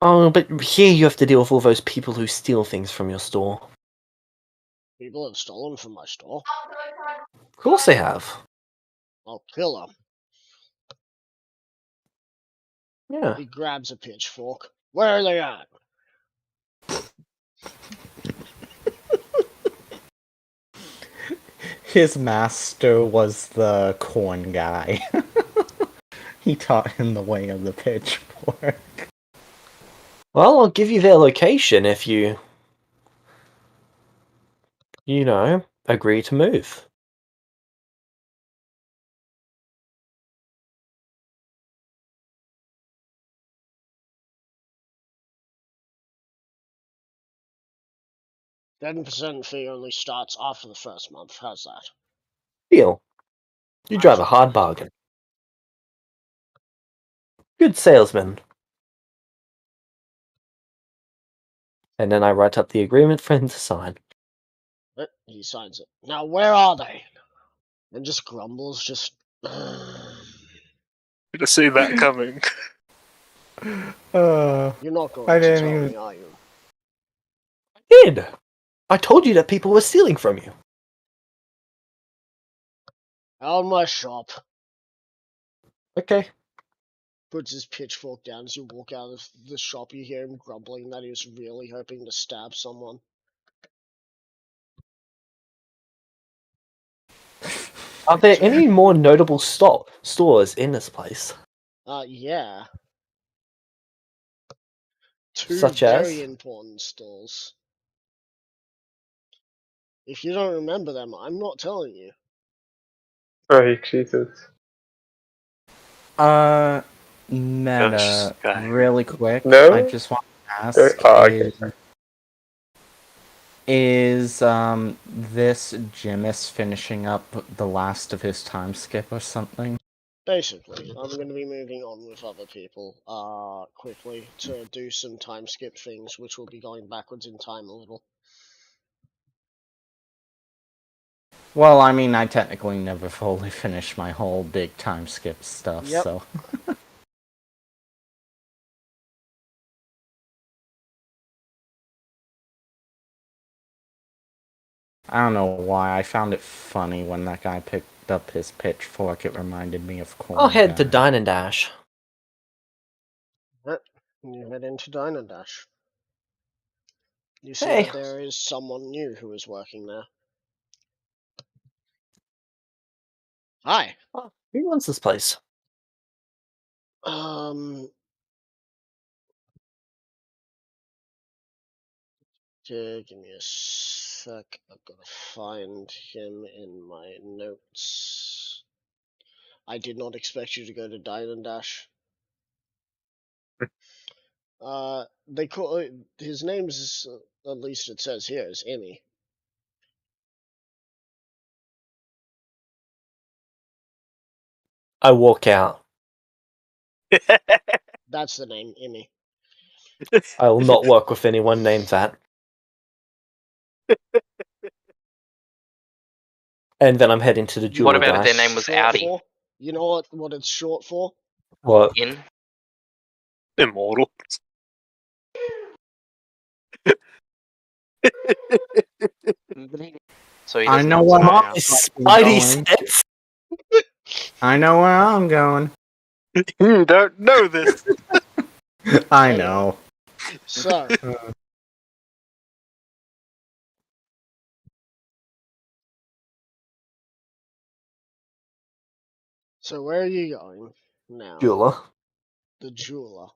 Oh, but here you have to deal with all those people who steal things from your store. People have stolen from my store. Of course they have. I'll kill them. Yeah. He grabs a pitchfork. Where are they at? His master was the corn guy. He taught him the way of the pitchfork. Well, I'll give you their location if you agree to move. $10% fee only starts after the first month. How's that? Deal. You drive a hard bargain. Good salesman. And then I write up the agreement for him to sign. He signs it. Now, where are they? And just grumbles, just... To see that coming. You're not going I to didn't tell even- me, are you? Did! I told you that people were stealing from you. Out of my shop. Okay. Puts his pitchfork down as you walk out of the shop. You hear him grumbling that he was really hoping to stab someone. Are there any more notable stores in this place? Yeah. Two Such very as? important stores. If you don't remember them, I'm not telling you. Oh, Jesus. Meta, This guy. really quick. No? I just want to ask: okay. is this Jimis finishing up the last of his time skip or something? Basically, I'm going to be moving on with other people quickly to do some time skip things, which will be going backwards in time a little. Well, I mean, I technically never fully finished my whole big time skip stuff, Yep. so. I don't know why, I found it funny when that guy picked up his pitchfork. It reminded me of Corn I'll head to Guy. Dine and Dash. You head into Diner Dash. You see Hey. that there is someone new who is working there. Hi. Oh, who runs this place? Give me a sec. I've got to find him in my notes. I did not expect you to go to Dine and Dash. They call his name's at least it says here is Emmy. I walk out. That's the name, Emmy. I will not work with anyone named that. And then I'm heading to the You know What jeweler about guy. if their name was short Audi? for? You know what it's short for? What? In? Immortal. So he I doesn't know have what to I'm- now. Spidey going. sense. I know where I'm going. You don't know this. I know. So, so where are you going now? Jeweler. The jeweler.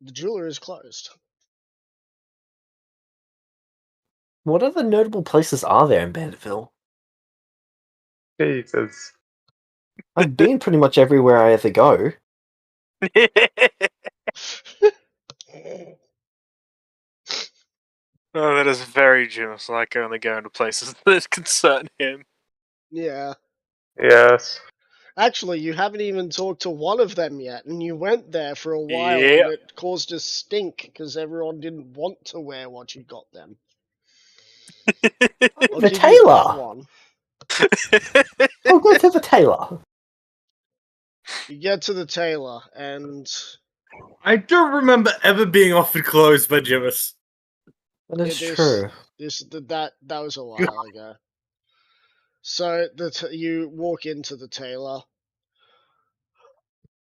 The jeweler is closed. What other notable places are there in Banditville? Jesus. I've been pretty much everywhere I ever go. Oh, that is very Jimis like only going to places that concern him. Yeah. Yes. Actually, you haven't even talked to one of them yet, and you went there for a while, Yep. and it caused a stink because everyone didn't want to wear what you got them. I'll The give you that tailor. one. I'll go to the tailor. You get to the tailor, and I don't remember ever being offered clothes by Jimis. That is It is- true. that was a while ago. So you walk into the tailor.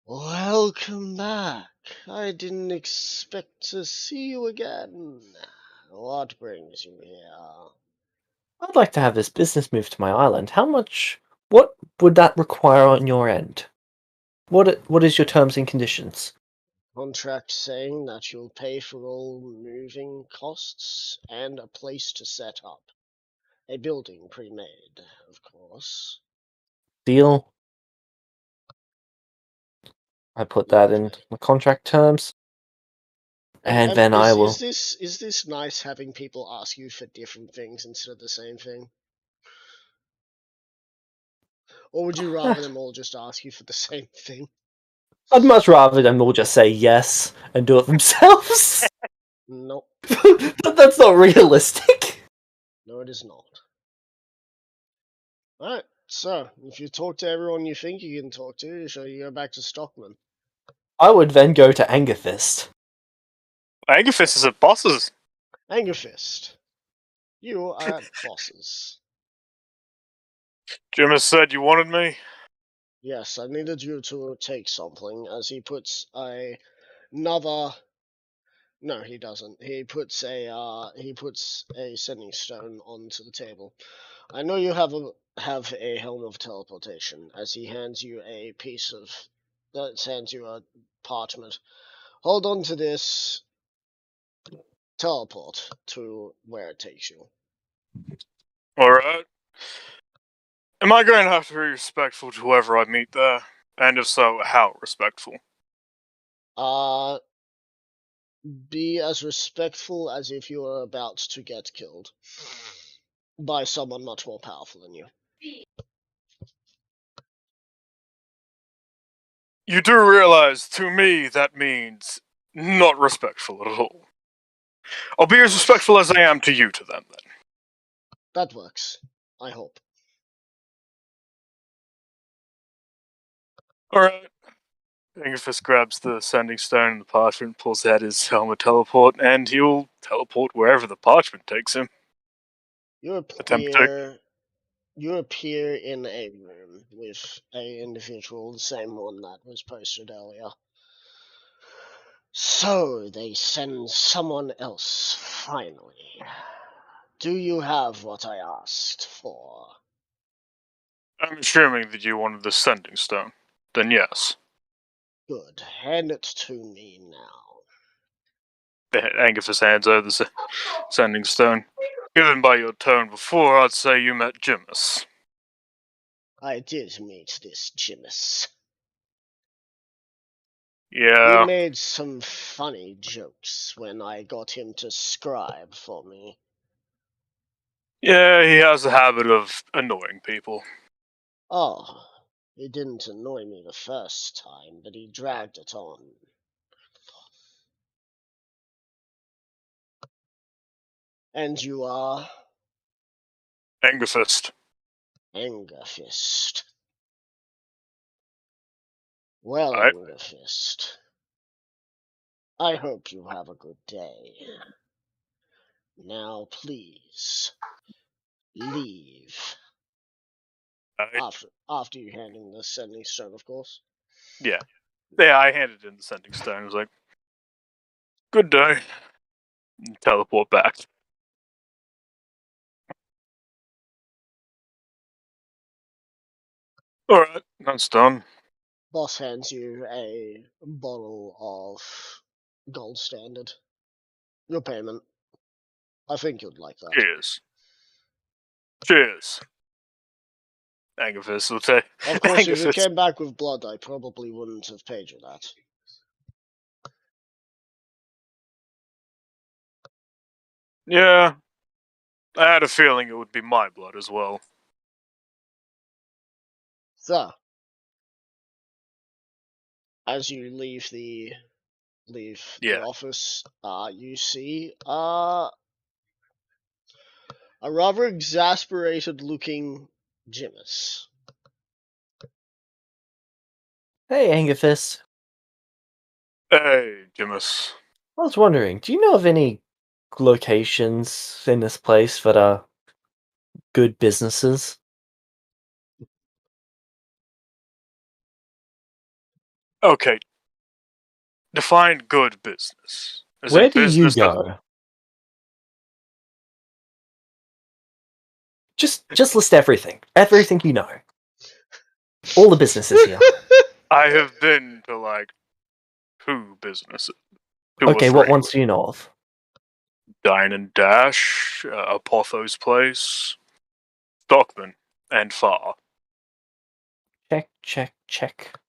Welcome back. I didn't expect to see you again. What brings you here? I'd like to have this business moved to my island. What would that require on your end? What is your terms and conditions? Contract saying that you'll pay for all moving costs and a place to set up. A building pre-made, of course. Deal? I put that in the contract terms. And then I will. Is this nice having people ask you for different things instead of the same thing? Or would you rather them all just ask you for the same thing? I'd much rather them all just say yes and do it themselves. Nope, But that's not realistic. no, it is not. Alright, so if you talk to everyone you think you can talk to, shall you go back to Stockman? I would then go to Angerfist. Angerfist is at bosses. Angerfist, you are at bosses. Jim has said you wanted me. Yes, I needed you to take something, as he puts another. No, he doesn't. He puts a sending stone onto the table. I know you have a helm of teleportation, as he hands you a piece of hands you a parchment. Hold on to this. Teleport to where it takes you. Alright. Am I going to have to be respectful to whoever I meet there? And if so, how respectful? Be as respectful as if you were about to get killed by someone much more powerful than you. You do realize, to me, that means not respectful at all. I'll be as respectful as I am to you to them, then. That works. I hope. Alright. Angerfist grabs the sending stone and the parchment, pulls out his helmet teleport, and he'll teleport wherever the parchment takes him. You Attempt appear in a room with a individual, the same one that was posted earlier. So they send someone else, finally. Do you have what I asked for? I'm assuming that you wanted the sending stone. Then yes. Good. Hand it to me now. Angerfist hands over the sending stone. Given by your tone before, I'd say you met Jimis. I did meet this Jimis. Yeah. He made some funny jokes when I got him to scribe for me. Yeah, he has a habit of annoying people. Oh, he didn't annoy me the first time, but he dragged it on. And you are Angerfist. Angerfist. Well, Alright. Angerfist, I hope you have a good day. Now, please, leave. Alright. After you hand him the sending stone, of course. Yeah, I handed in the sending stone. I was like, good day. And teleport back. Alright, that's done. Boss hands you a bottle of gold standard. Your payment. I think you'd like that. Cheers. Cheers. Angerfist will say. Of course, if it Angerfist. came back with blood, I probably wouldn't have paid you that. Yeah, I had a feeling it would be my blood as well. So, as you leave the office, you see a rather exasperated looking Jimus. Hey, Angerfist. Hey, Jimus. I was wondering, do you know of any locations in this place that are good businesses? Okay. Define good business. Is Where it do you business that go? Just list everything. Everything you know. All the businesses here. I have been to like 2 businesses? 2 or Okay, what 3. ones do you know of? Dine and Dash, Apotho's Place, Stockman, and Far. Check, check, check.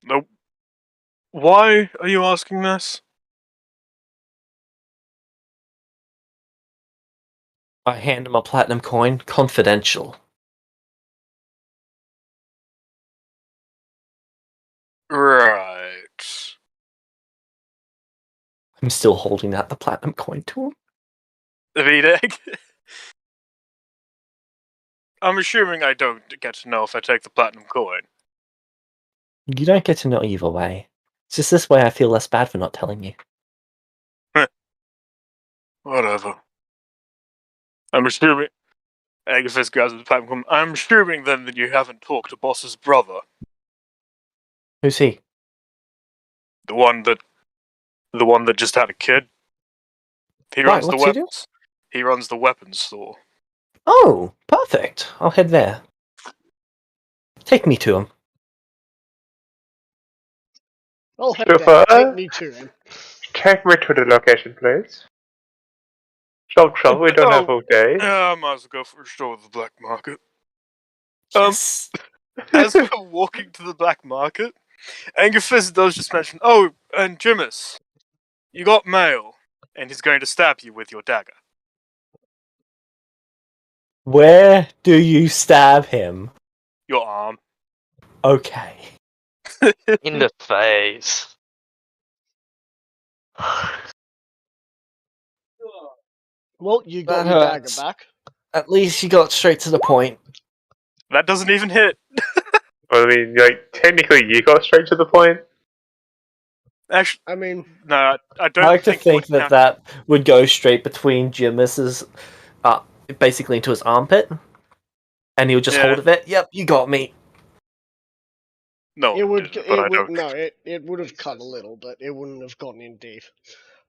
Nope. Why are you asking this? I hand him a platinum coin, confidential. Right. I'm still holding out the platinum coin to him. The V-Egg? I'm assuming I don't get to know if I take the platinum coin. You don't get to know either way. It's just this way I feel less bad for not telling you. Whatever. I'm assuming... Agafist grabs the platinum coin. I'm assuming then that you haven't talked to Boss's brother. Who's he? The one that just had a kid. He Right, runs the what's he do? weapons. He runs the weapons store. Oh, perfect. I'll head there. Take me to him. I'll head Chauffeur? there. Take me to him. Take me to the location, please. Chop chop, we don't have all day. I might as well go for a stroll at the black market. Yes. As we're walking to the black market, Angerfist does just mention, "Oh, and Jimus, you got mail," and he's going to stab you with your dagger. Where do you stab him? Your arm. Okay. In the face. Well, you got That your dagger hurts. back. At least you got straight to the point. That doesn't even hit. Well, I mean, like, technically you got straight to the point. Actually, I mean, no, I don't I like to think think it would that that would go straight between Jimus's, basically into his armpit, and he'll just Yeah. hold it. Yep, you got me. No, it would. didn't, but I It would. don't. No, it would have cut a little, but it wouldn't have gotten in deep.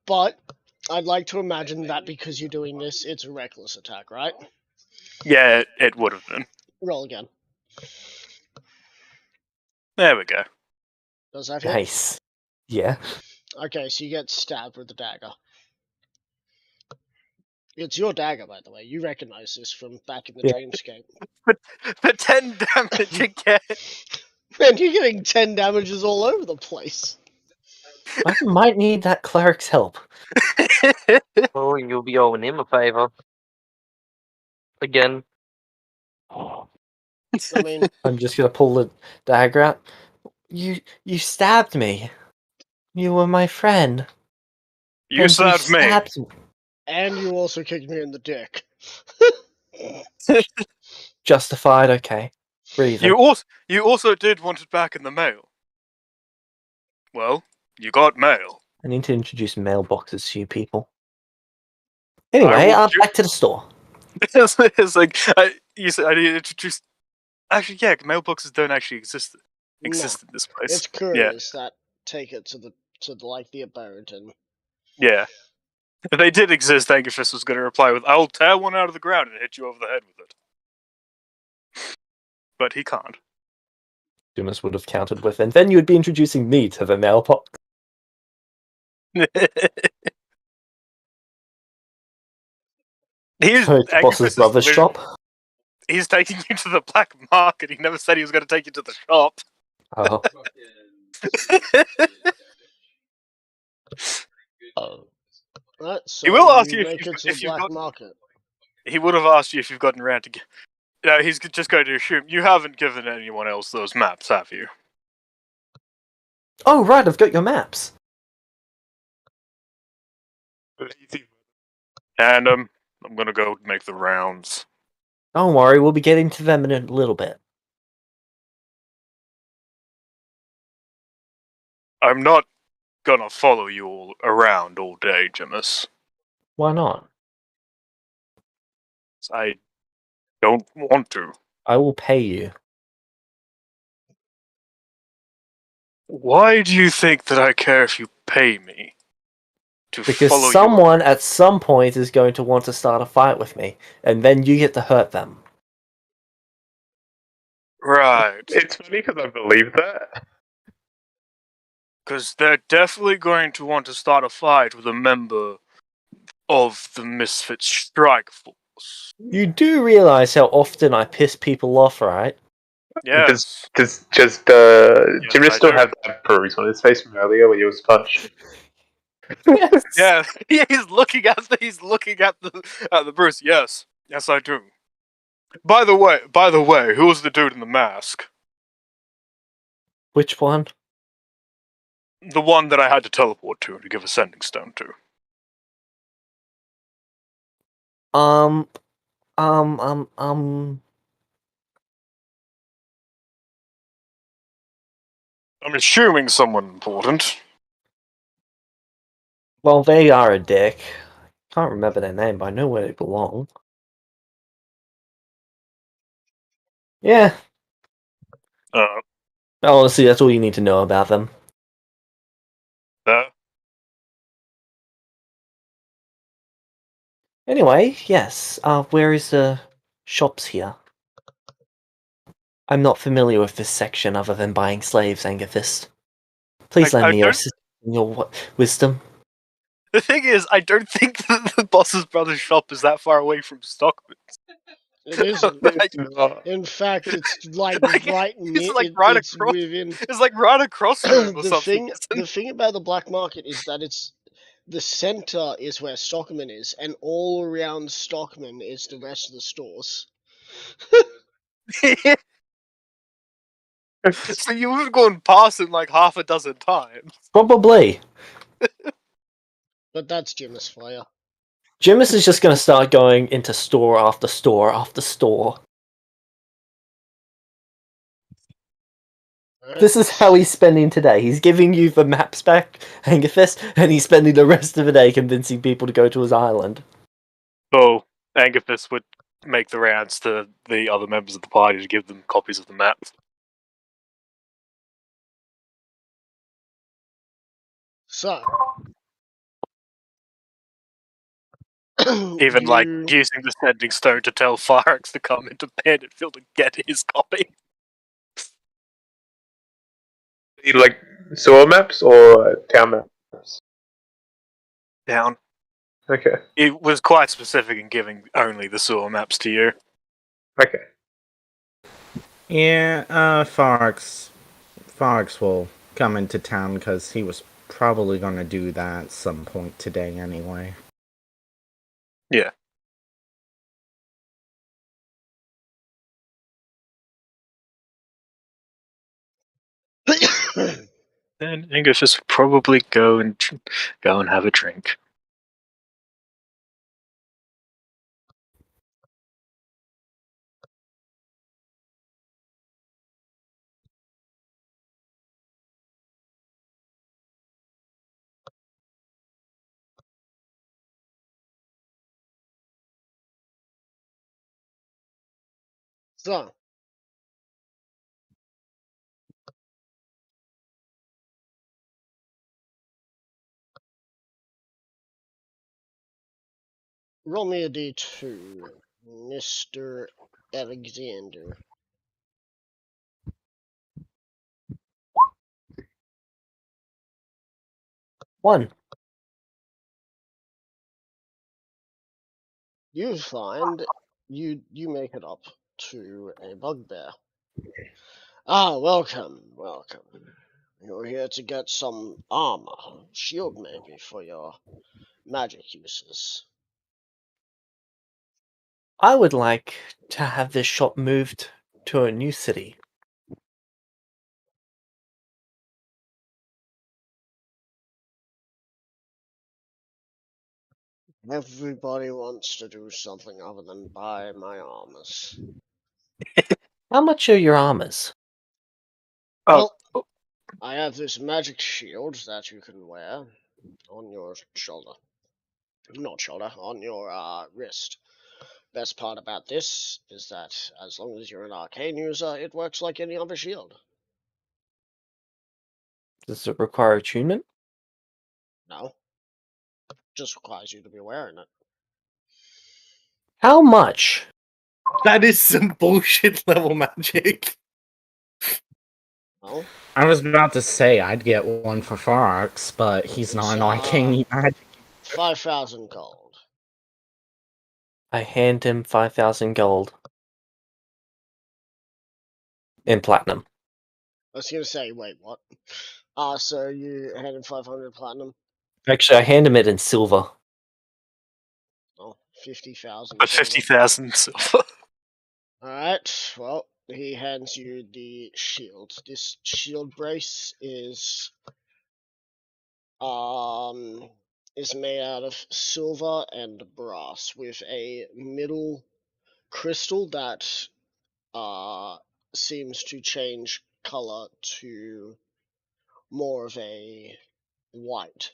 But I'd like to imagine that because you're doing this, it's a reckless attack, right? Yeah, it would have been. Roll again. There we go. Does that hit? Nice. Yeah. Okay, so you get stabbed with the dagger. It's your dagger, by the way. You recognize this from back in the Yeah. Dreamscape. For 10 damage again. Man, you're getting 10 damages all over the place. I might need that cleric's help. Oh, you'll be owing him a favour. Again. I mean, I'm just gonna pull the dagger out. You stabbed me. You were my friend. You and stabbed me. stabbed me. and you also kicked me in the dick. Justified, okay. Breathe. You also did want it back in the mail. Well, you got mail. I need to introduce mailboxes to you people. Anyway, will ju- back to the store. It's like you said. I need to introduce. Actually, yeah, mailboxes don't actually exist No, in this place. it's couriers that take it to the abode and Yeah. If they did exist, Angerfist was going to reply with, "I'll tear one out of the ground and hit you over the head with it." But he can't. Dumas would have countered with, and then you would be introducing me to the mailbox. He's So to Boss's brother's shop. He's taking you to the black market. He never said he was going to take you to the shop. Oh. right. So He will ask you make it to the black market. He would have asked you if you've gotten around to get. No, he's just going to assume you haven't given anyone else those maps, have you? Oh, right, I've got your maps. Lazy. And I'm gonna go make the rounds. Don't worry, we'll be getting to them in a little bit. I'm not gonna follow you all around all day, Jimus. Why not? I don't want to. I will pay you. Why do you think that I care if you pay me to Because follow someone at some point is going to want to start a fight with me, and then you get to hurt them. you? Right. It's funny because I believe that. Because they're definitely going to want to start a fight with a member of the Misfit Strike Force. You do realize how often I piss people off, right? Yes. Does Jimus I still do. have that bruise on his face from earlier when he was punched? Yes. Yeah, he's looking at the Bruce. Yes, I do. By the way, who was the dude in the mask? Which one? The one that I had to teleport to give a sending stone to. Um. I'm assuming someone important. Well, they are a dick. Can't remember their name, but I know where they belong. Yeah. Honestly, that's all you need to know about them. Anyway, yes. Where is the shops here? I'm not familiar with this section other than buying slaves, Angathist. Please I lend me your don't- assistance and your wisdom. The thing is, I don't think that the boss's brother's shop is that far away from Stockman. It isn't. Like, In fact, it's like Like, right it's near. like right it's across- within. it's like right across from him or the something. thing about the black market is that it's the center is where Stockman is, and all around Stockman is the rest of the stores. So you would have gone past him like half a dozen times. Probably. But that's Jimus Fire. Jimus is just going to start going into store after store after store. This is how he's spending today. He's giving you the maps back, Angathist, and he's spending the rest of the day convincing people to go to his island. So Angathis would make the rounds to the other members of the party to give them copies of the map. So. Even like you- using the sending stone to tell Firex to come into Banditfield and get his copy. Like sewer maps or town maps? Down. Okay. It was quite specific in giving only the sewer maps to you. Okay. Yeah, Farx will come into town because he was probably gonna do that at some point today anyway. Yeah. Then Angus just probably go and have a drink. so. Roll me a d2, Mr. Alexander. One. You find you make it up to a bugbear. Ah, welcome. You're here to get some armor, shield maybe, for your magic uses. I would like to have this shop moved to a new city. Everybody wants to do something other than buy my armors. How much are your armors? Oh. Well, I have this magic shield that you can wear on your shoulder. Not shoulder, on your wrist. Best part about this is that as long as you're an arcane user, it works like any other shield. Does it require attunement? No. Just requires you to be wearing it. How much? That is some bullshit level magic. Well, I was about to say I'd get one for Fox, but he's not an arcane magic. 5,000 gold. I hand him 5,000 gold. In platinum. I was gonna say, wait, what? So you handed 500 platinum? Actually, I hand him it in silver. Oh, 50,000 But silver. 50,000 silver. Alright, well, he hands you the shield. This shield brace is made out of silver and brass with a middle crystal that seems to change color to more of a white.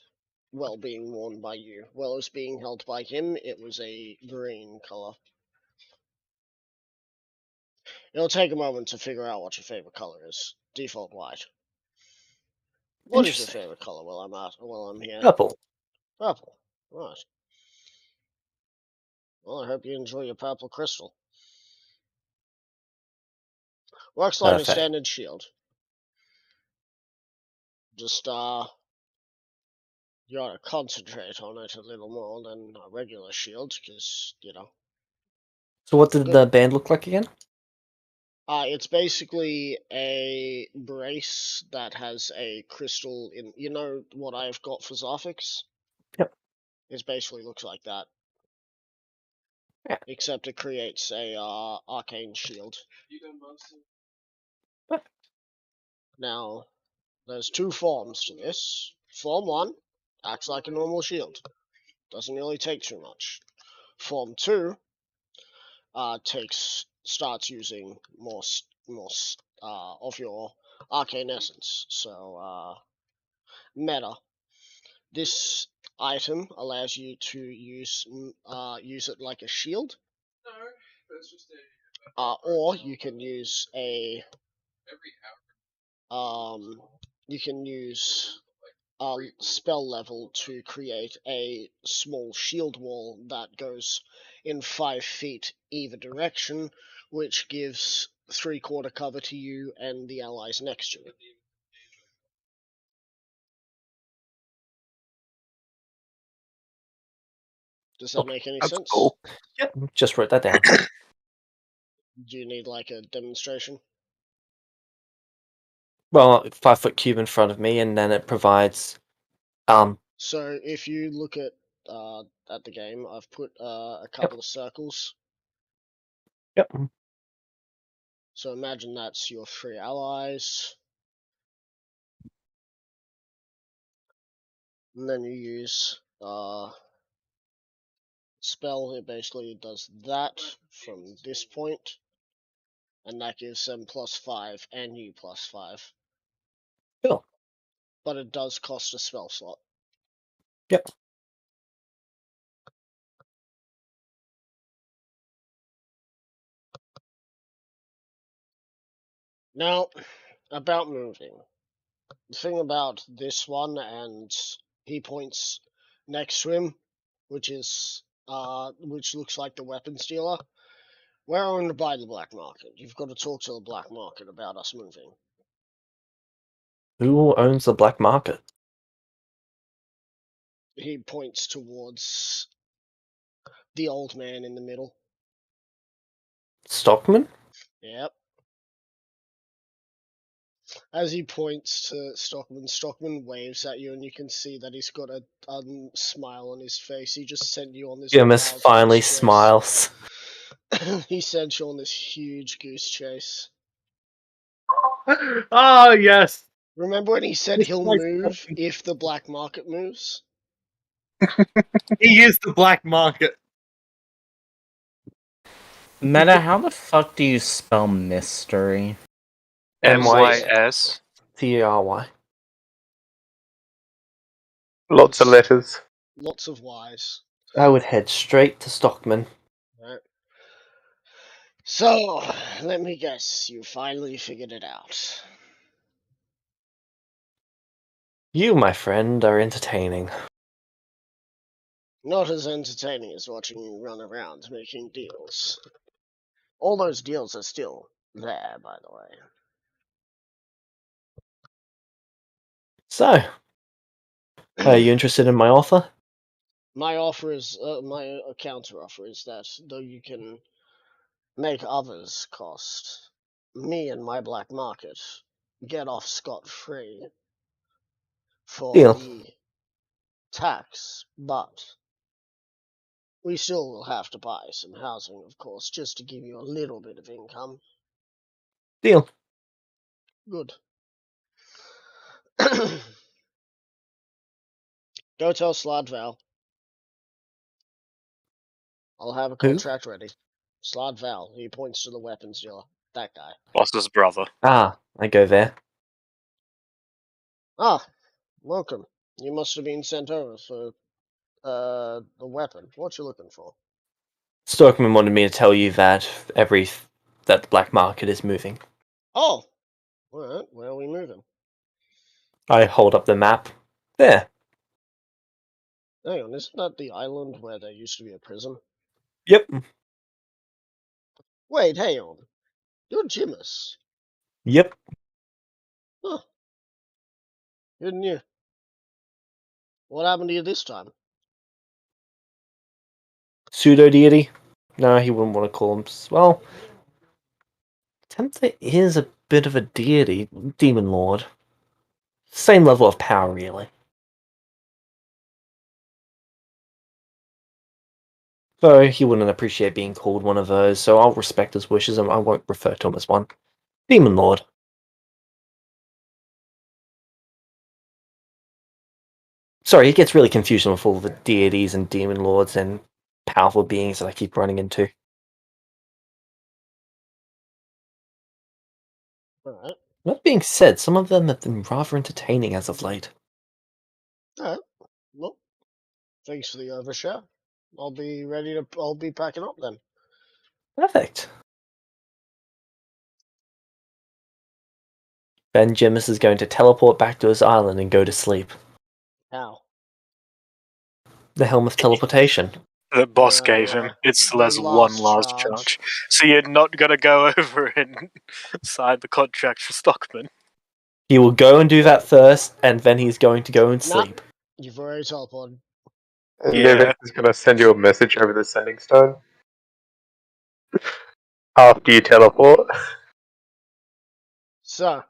Well, being worn by you. Well, as being held by him, it was a green color. It'll take a moment to figure out what your favorite color is. Default white. What is your Interesting. favorite color while I'm here? Purple. Purple. Right. Well, I hope you enjoy your purple crystal. Works like a Perfect. standard shield. Just, you gotta concentrate on it a little more than a regular shield, because, you know. So what did the band look like again? It's basically a brace that has a crystal in. You know what I've got for Zarfix? Yep. It basically looks like that. Yeah. Except it creates a arcane shield. Perfect. Now, there's two forms to this. Form 1 acts like a normal shield. Doesn't really take too much. Form 2 starts using more of your arcane essence. So meta. This item allows you to use it like a shield. Or you can use a spell level to create a small shield wall that goes in 5 feet either direction, which gives 3/4 cover to you and the allies next to you. Does that make any That's sense? cool. Yep. Just wrote that down. Do you need like a demonstration? Well, 5-foot cube in front of me, and then it provides So if you look at the game, I've put a couple of circles. Yep. So imagine that's your 3 allies. And then you use spell. It basically does that from this point. And that gives them +5 and you +5. Cool. But it does cost a spell slot. Yep. Now, about moving. The thing about this one, and he points next to him, which looks like the weapons dealer. We're owned by the black market. You've got to talk to the black market about us moving. Who owns the black market? He points towards the old man in the middle. Stockman? Yep. As he points to Stockman, Stockman waves at you, and you can see that he's got a smile on his face. He just sent you on this. Gimus wild finally goose chase. smiles. He sent you on this huge goose chase. Ah, yes. Remember when he said This he'll guy's move fucking- if the black market moves? He is the black market. Meta, how the fuck do you spell mystery? MYS. T-R-Y. Lots of letters. Lots of Y's. I would head straight to Stockman. Right. So, let me guess, you finally figured it out. You, my friend, are entertaining. Not as entertaining as watching you run around making deals. All those deals are still there, by the way. So, are you interested in my offer? My offer is, my counter offer is that though you can make others cost, me and my black market get off scot-free for Deal. the tax, but we still will have to buy some housing, of course, just to give you a little bit of income. Deal. Good. Go tell Sladval. I'll have a contract ready. Sladval, he points to the weapons dealer. That guy. Boss's brother. Ah, I go there. Ah, welcome. You must have been sent over for the weapon. What you looking for? Stockman wanted me to tell you that that the black market is moving. Oh, alright, where are we moving? I hold up the map. There. Hang on, isn't that the island where there used to be a prison? Yep. Wait, hang on. You're Jimus. Yep. Huh. Didn't you? What happened to you this time? Pseudo deity? No, he wouldn't want to call him. Well, Tempter is a bit of a deity, demon lord. Same level of power, really. Though he wouldn't appreciate being called one of those, so I'll respect his wishes and I won't refer to him as one. Demon lord. Sorry, it gets really confusing with all the deities and demon lords and powerful beings that I keep running into. Alright, That being said, some of them have been rather entertaining as of late. alright. Well, thanks for the overshare. I'll be packing up then. Perfect. Ben Jimis is going to teleport back to his island and go to sleep. How? The helm of teleportation. The boss gave him. It still has one last charge. So you're not gonna go over and sign the contract for Stockman. He will go and do that first, and then he's going to go and Nah. sleep. You've already teleported. Yeah. He's gonna send you a message over the sending stone. After you teleport. So,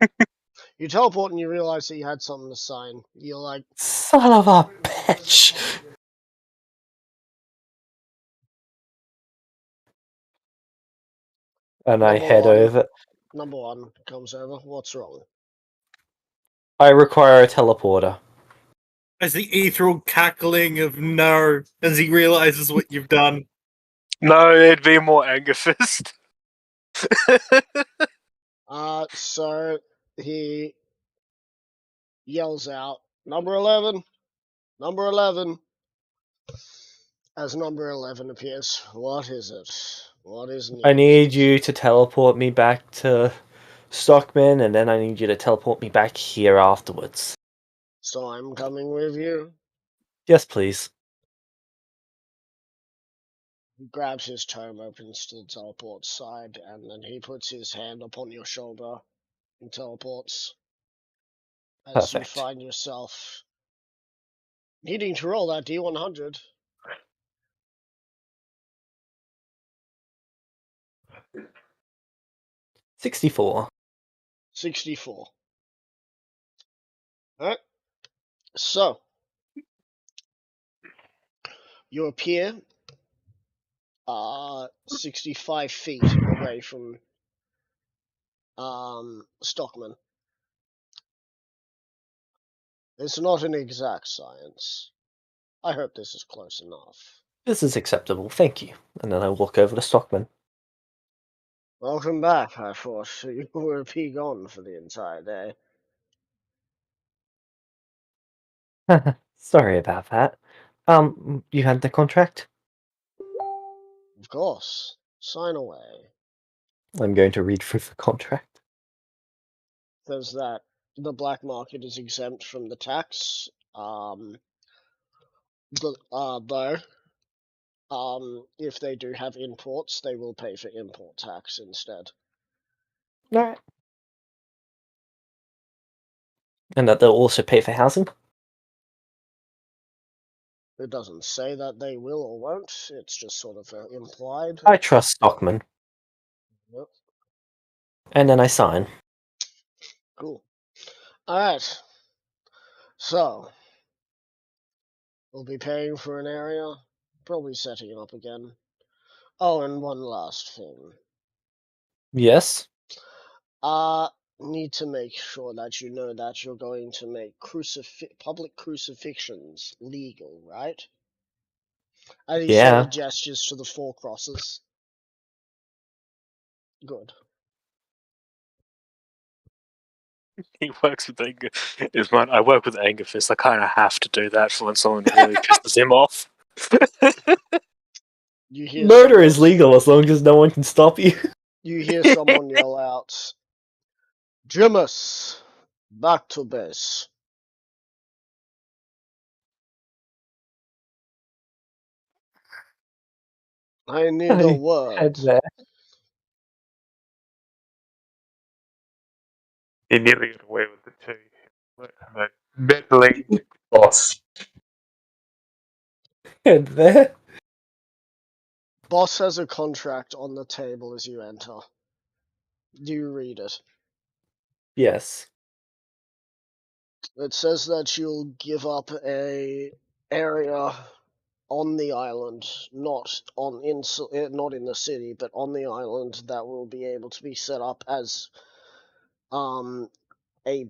you teleport and you realize that you had something to sign. You're like, Son of a bitch! And I Number head one. over. number one comes over. What's wrong? I require a teleporter. As the ethereal cackling of no, as he realizes what you've done. No, it'd be more Anger Fist. So he yells out, number 11, number 11. As number 11 appears, what is it? What is needed? I need you to teleport me back to Stockman, and then I need you to teleport me back here afterwards. So I'm coming with you. Yes, please. He grabs his tome, opens to the teleport side, and then he puts his hand upon your shoulder and teleports. As you Perfect. find yourself needing to roll that D100. $64. 64. Alright. So, you appear 65 feet away from Stockman. It's not an exact science, I hope this is close enough. This is acceptable, thank you. And then I walk over to Stockman. Welcome back. I thought you were gone for the entire day. Sorry about that. You had the contract? Of course. Sign away. I'm going to read through the contract. Says that the black market is exempt from the tax. Though, if they do have imports, they will pay for import tax instead. Alright. And that they'll also pay for housing? It doesn't say that they will or won't. It's just sort of implied. I trust Stockman. Yep. And then I sign. Cool. Alright. So, we'll be paying for an area. Probably setting it up again. Oh, and one last thing. Yes? Need to make sure that you know that you're going to make public crucifixions legal, right? And he sort Yeah. of gestures to the 4 crosses. Good. He works with anger. Is mine. I work with Anger Fist. I kind of have to do that for when someone really pisses him off. You hear Murder is someone- legal as long as no one can stop you. You hear someone yell out, Jimus, back to base. I need a Head word. there. He nearly got away with it too. But meddling boss. Head there. Boss has a contract on the table as you enter. Do you read it? Yes. It says that you'll give up a area on the island, not in the city, but on the island that will be able to be set up as a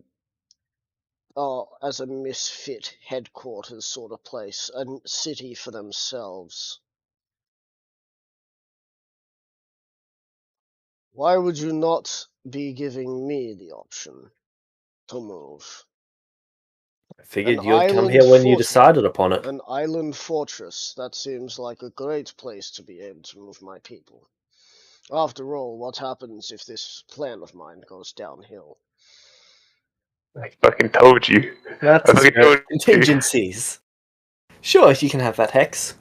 as a misfit headquarters sort of place, a city for themselves. Why would you not be giving me the option to move? I figured An you'd come island here when you fort- decided upon it. An island fortress, that seems like a great place to be able to move my people. After all, what happens if this plan of mine goes downhill? I fucking told you. That's I fucking told you. contingencies. Sure, you can have that hex.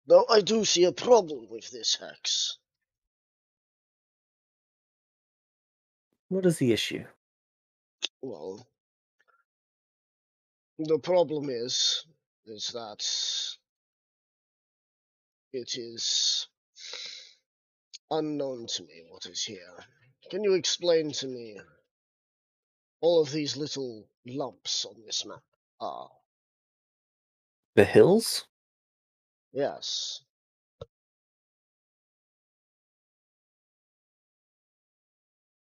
Though I do see a problem with this hex. What is the issue? Well, the problem is that it is unknown to me what is here. Can you explain to me all of these little lumps on this map are? The hills? Yes.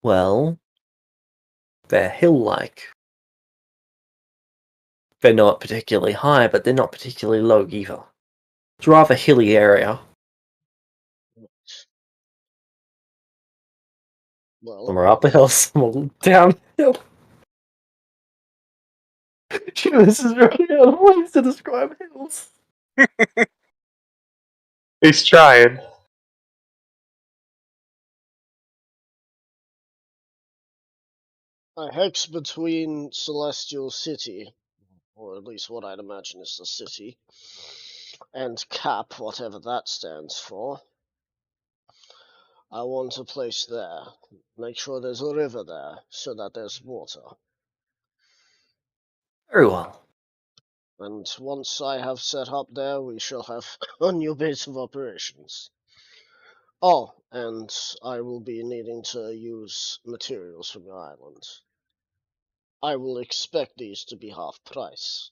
Well, they're hill-like. They're not particularly high, but they're not particularly low either. It's a rather hilly area. Well, Some are up a hill, some are downhill. This is really out of ways to describe hills. He's trying. a hex between Celestial City, or at least what I'd imagine is the city, and Cap, whatever that stands for. I want a place there. Make sure there's a river there, so that there's water. Very well. And once I have set up there, we shall have a new base of operations. Oh, and I will be needing to use materials from your island. I will expect these to be half price.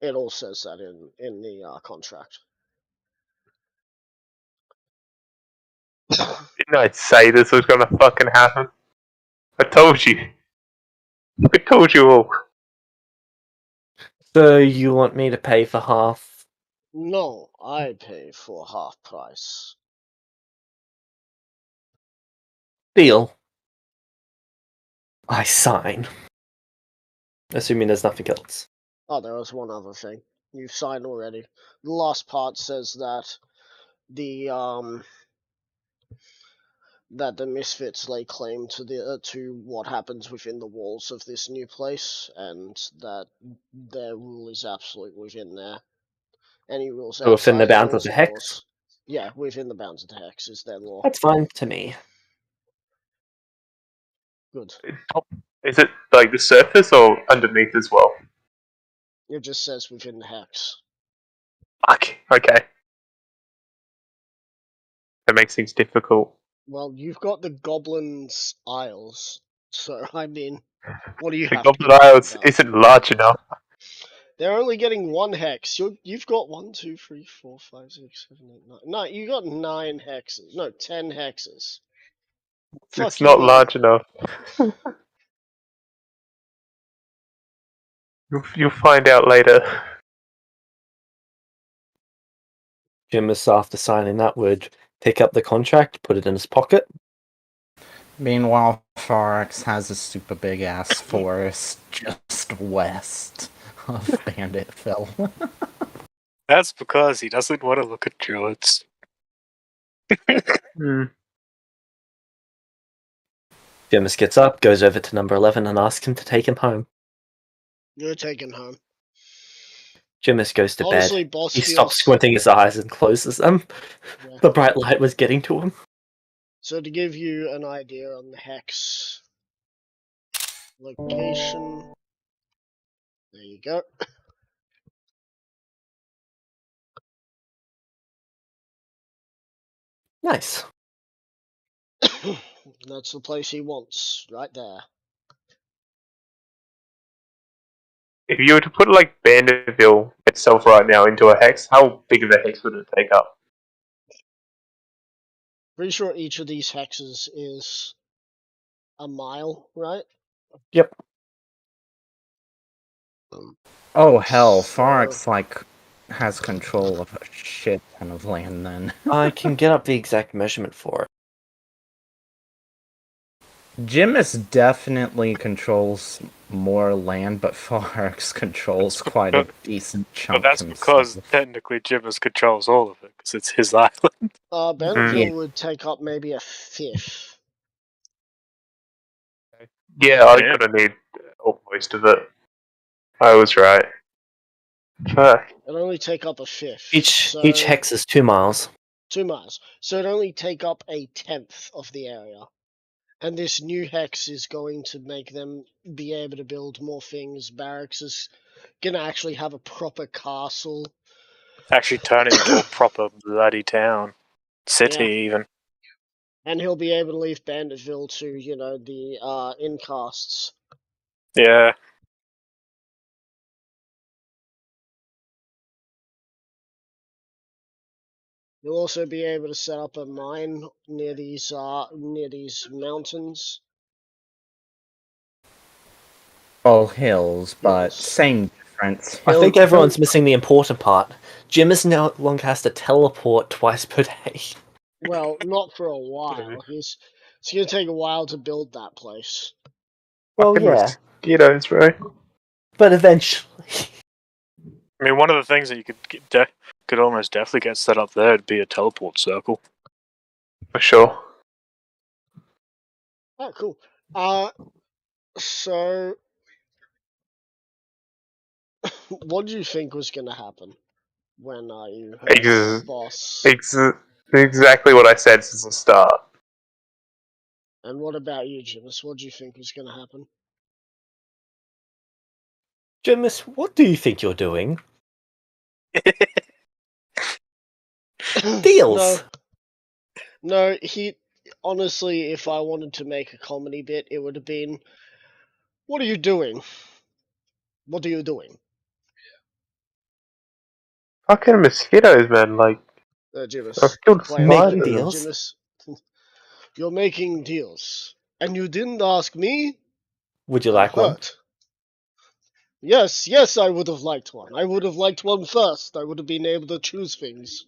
It all says that in the contract. Didn't I say this was gonna fucking happen? I told you. I told you all. So you want me to pay for half? No, I pay for half price. Deal. I sign. Assuming there's nothing else. Oh, there was one other thing. You've signed already. The last part says that the misfits lay claim to to what happens within the walls of this new place, and that their rule is absolute within there. Any rules So within the outside bounds of those the are hex? yours. Yeah, within the bounds of the hex is their law. That's fine to me. Good. Is it like the surface or underneath as well? It just says within the hex. Fuck. Okay. That makes things difficult. Well, you've got the Goblin's Isles, so I mean, what do you The have to Goblin worry Isles about? isn't large enough. They're only getting one hex. You've got 1, 2, 3, 4, 5, 6, 7, 8, 9. No, you got 9 hexes. No, 10 hexes. Fuck It's you not mean? large enough. You'll find out later. Jimus, after signing that, would pick up the contract, put it in his pocket. Meanwhile, Forex has a super big ass forest just west of Banditville. That's because he doesn't want to look at druids. Jimus gets up, goes over to number 11 and asks him to take him home. You're taken home. Jimus goes to Honestly, bed. boss He feels... stops squinting his eyes and closes them. Yeah. The bright light was getting to him. So to give you an idea on the hex location, there you go. Nice. That's the place he wants, right there. If you were to put like Bandiville itself right now into a hex, how big of a hex would it take up? Pretty sure each of these hexes is a mile, right? Yep. Oh hell, So- Forex has control of a shit ton of land then. I can get up the exact measurement for it. Jimus definitely controls more land, but Forex controls quite a decent chunk But that's because himself. technically Jimmers controls all of it, because it's his island. Bannerville would take up maybe a fifth. Yeah, I'm Yeah. gonna need most of it. I was right. Fuck. It'd only take up a fifth. Each so hex is 2 miles. 2 miles. So it'd only take up a tenth of the area. And this new hex is going to make them be able to build more things. Barracks is gonna actually have a proper castle. Actually turn it into a proper bloody town. City, even. And he'll be able to leave Banditville to, the incasts. Yeah. You'll also be able to set up a mine near these mountains. All hills, but Hills. same difference. I think Hill- everyone's missing the important part. Jimus no longer has to teleport twice per day. Well, not for a while. It's gonna take a while to build that place. Well, Fucking yeah, mosquitoes, bro. but eventually. I mean, one of the things that you could almost definitely get set up there would be a teleport circle. For sure. Oh, cool. So what do you think was gonna happen when you heard Ex- boss? Exactly what I said since the start. And what about you, Jimus? What do you think was gonna happen? Jimus, what do you think you're doing? Deals! No, he honestly, if I wanted to make a comedy bit, it would have been, "What are you doing? What are you doing?" Fucking mosquitoes, man. Like, Jimus, I've killed play Making it. deals. Jimus, You're making deals. And you didn't ask me? Would you I'm like one? hurt. Yes, I would have liked one. I would have liked one first. I would have been able to choose things.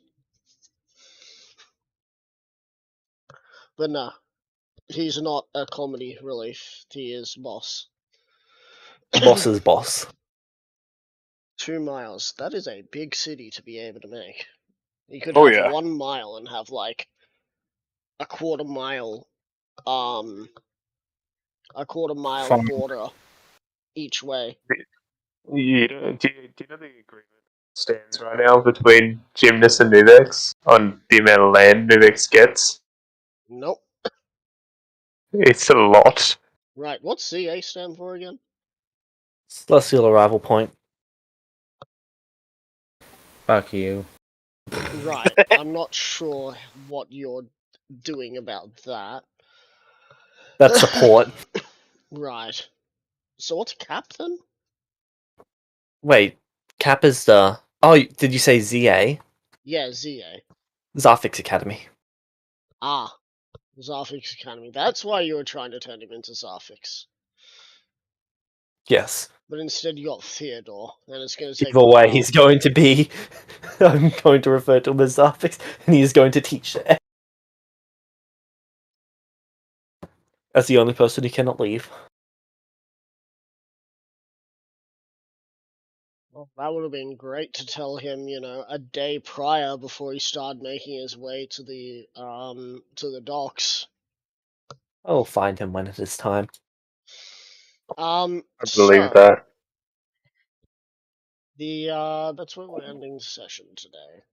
But nah, he's not a comedy relief. He is boss. Boss's boss. 2 miles. That is a big city to be able to make. You could Oh, have yeah. 1 mile and have like a quarter mile, a quarter mile Fine. border each way. Do you know the agreement stands right now between Gymnast and Nuvex on the amount of land Nuvex gets? Nope. It's a lot. Right. What's CA stand for again? Celestial Arrival Point. Fuck you. Right. I'm not sure what you're doing about that. That's support. Right. So what's cap then? Wait, Cap is the... Oh, did you say ZA? Yeah, ZA. Zarfix Academy. Ah, Zarfix Academy. That's why you were trying to turn him into Zarfix. Yes. But instead you got Theodore, and it's going to take Either a way, while. he's going to be... I'm going to refer to him as Zarfix, and he is going to teach there. As the only person who cannot leave. Well, that would have been great to tell him, a day prior before he started making his way to the docks. I'll find him when it is time. I believe So, that. that's where we're ending the session today.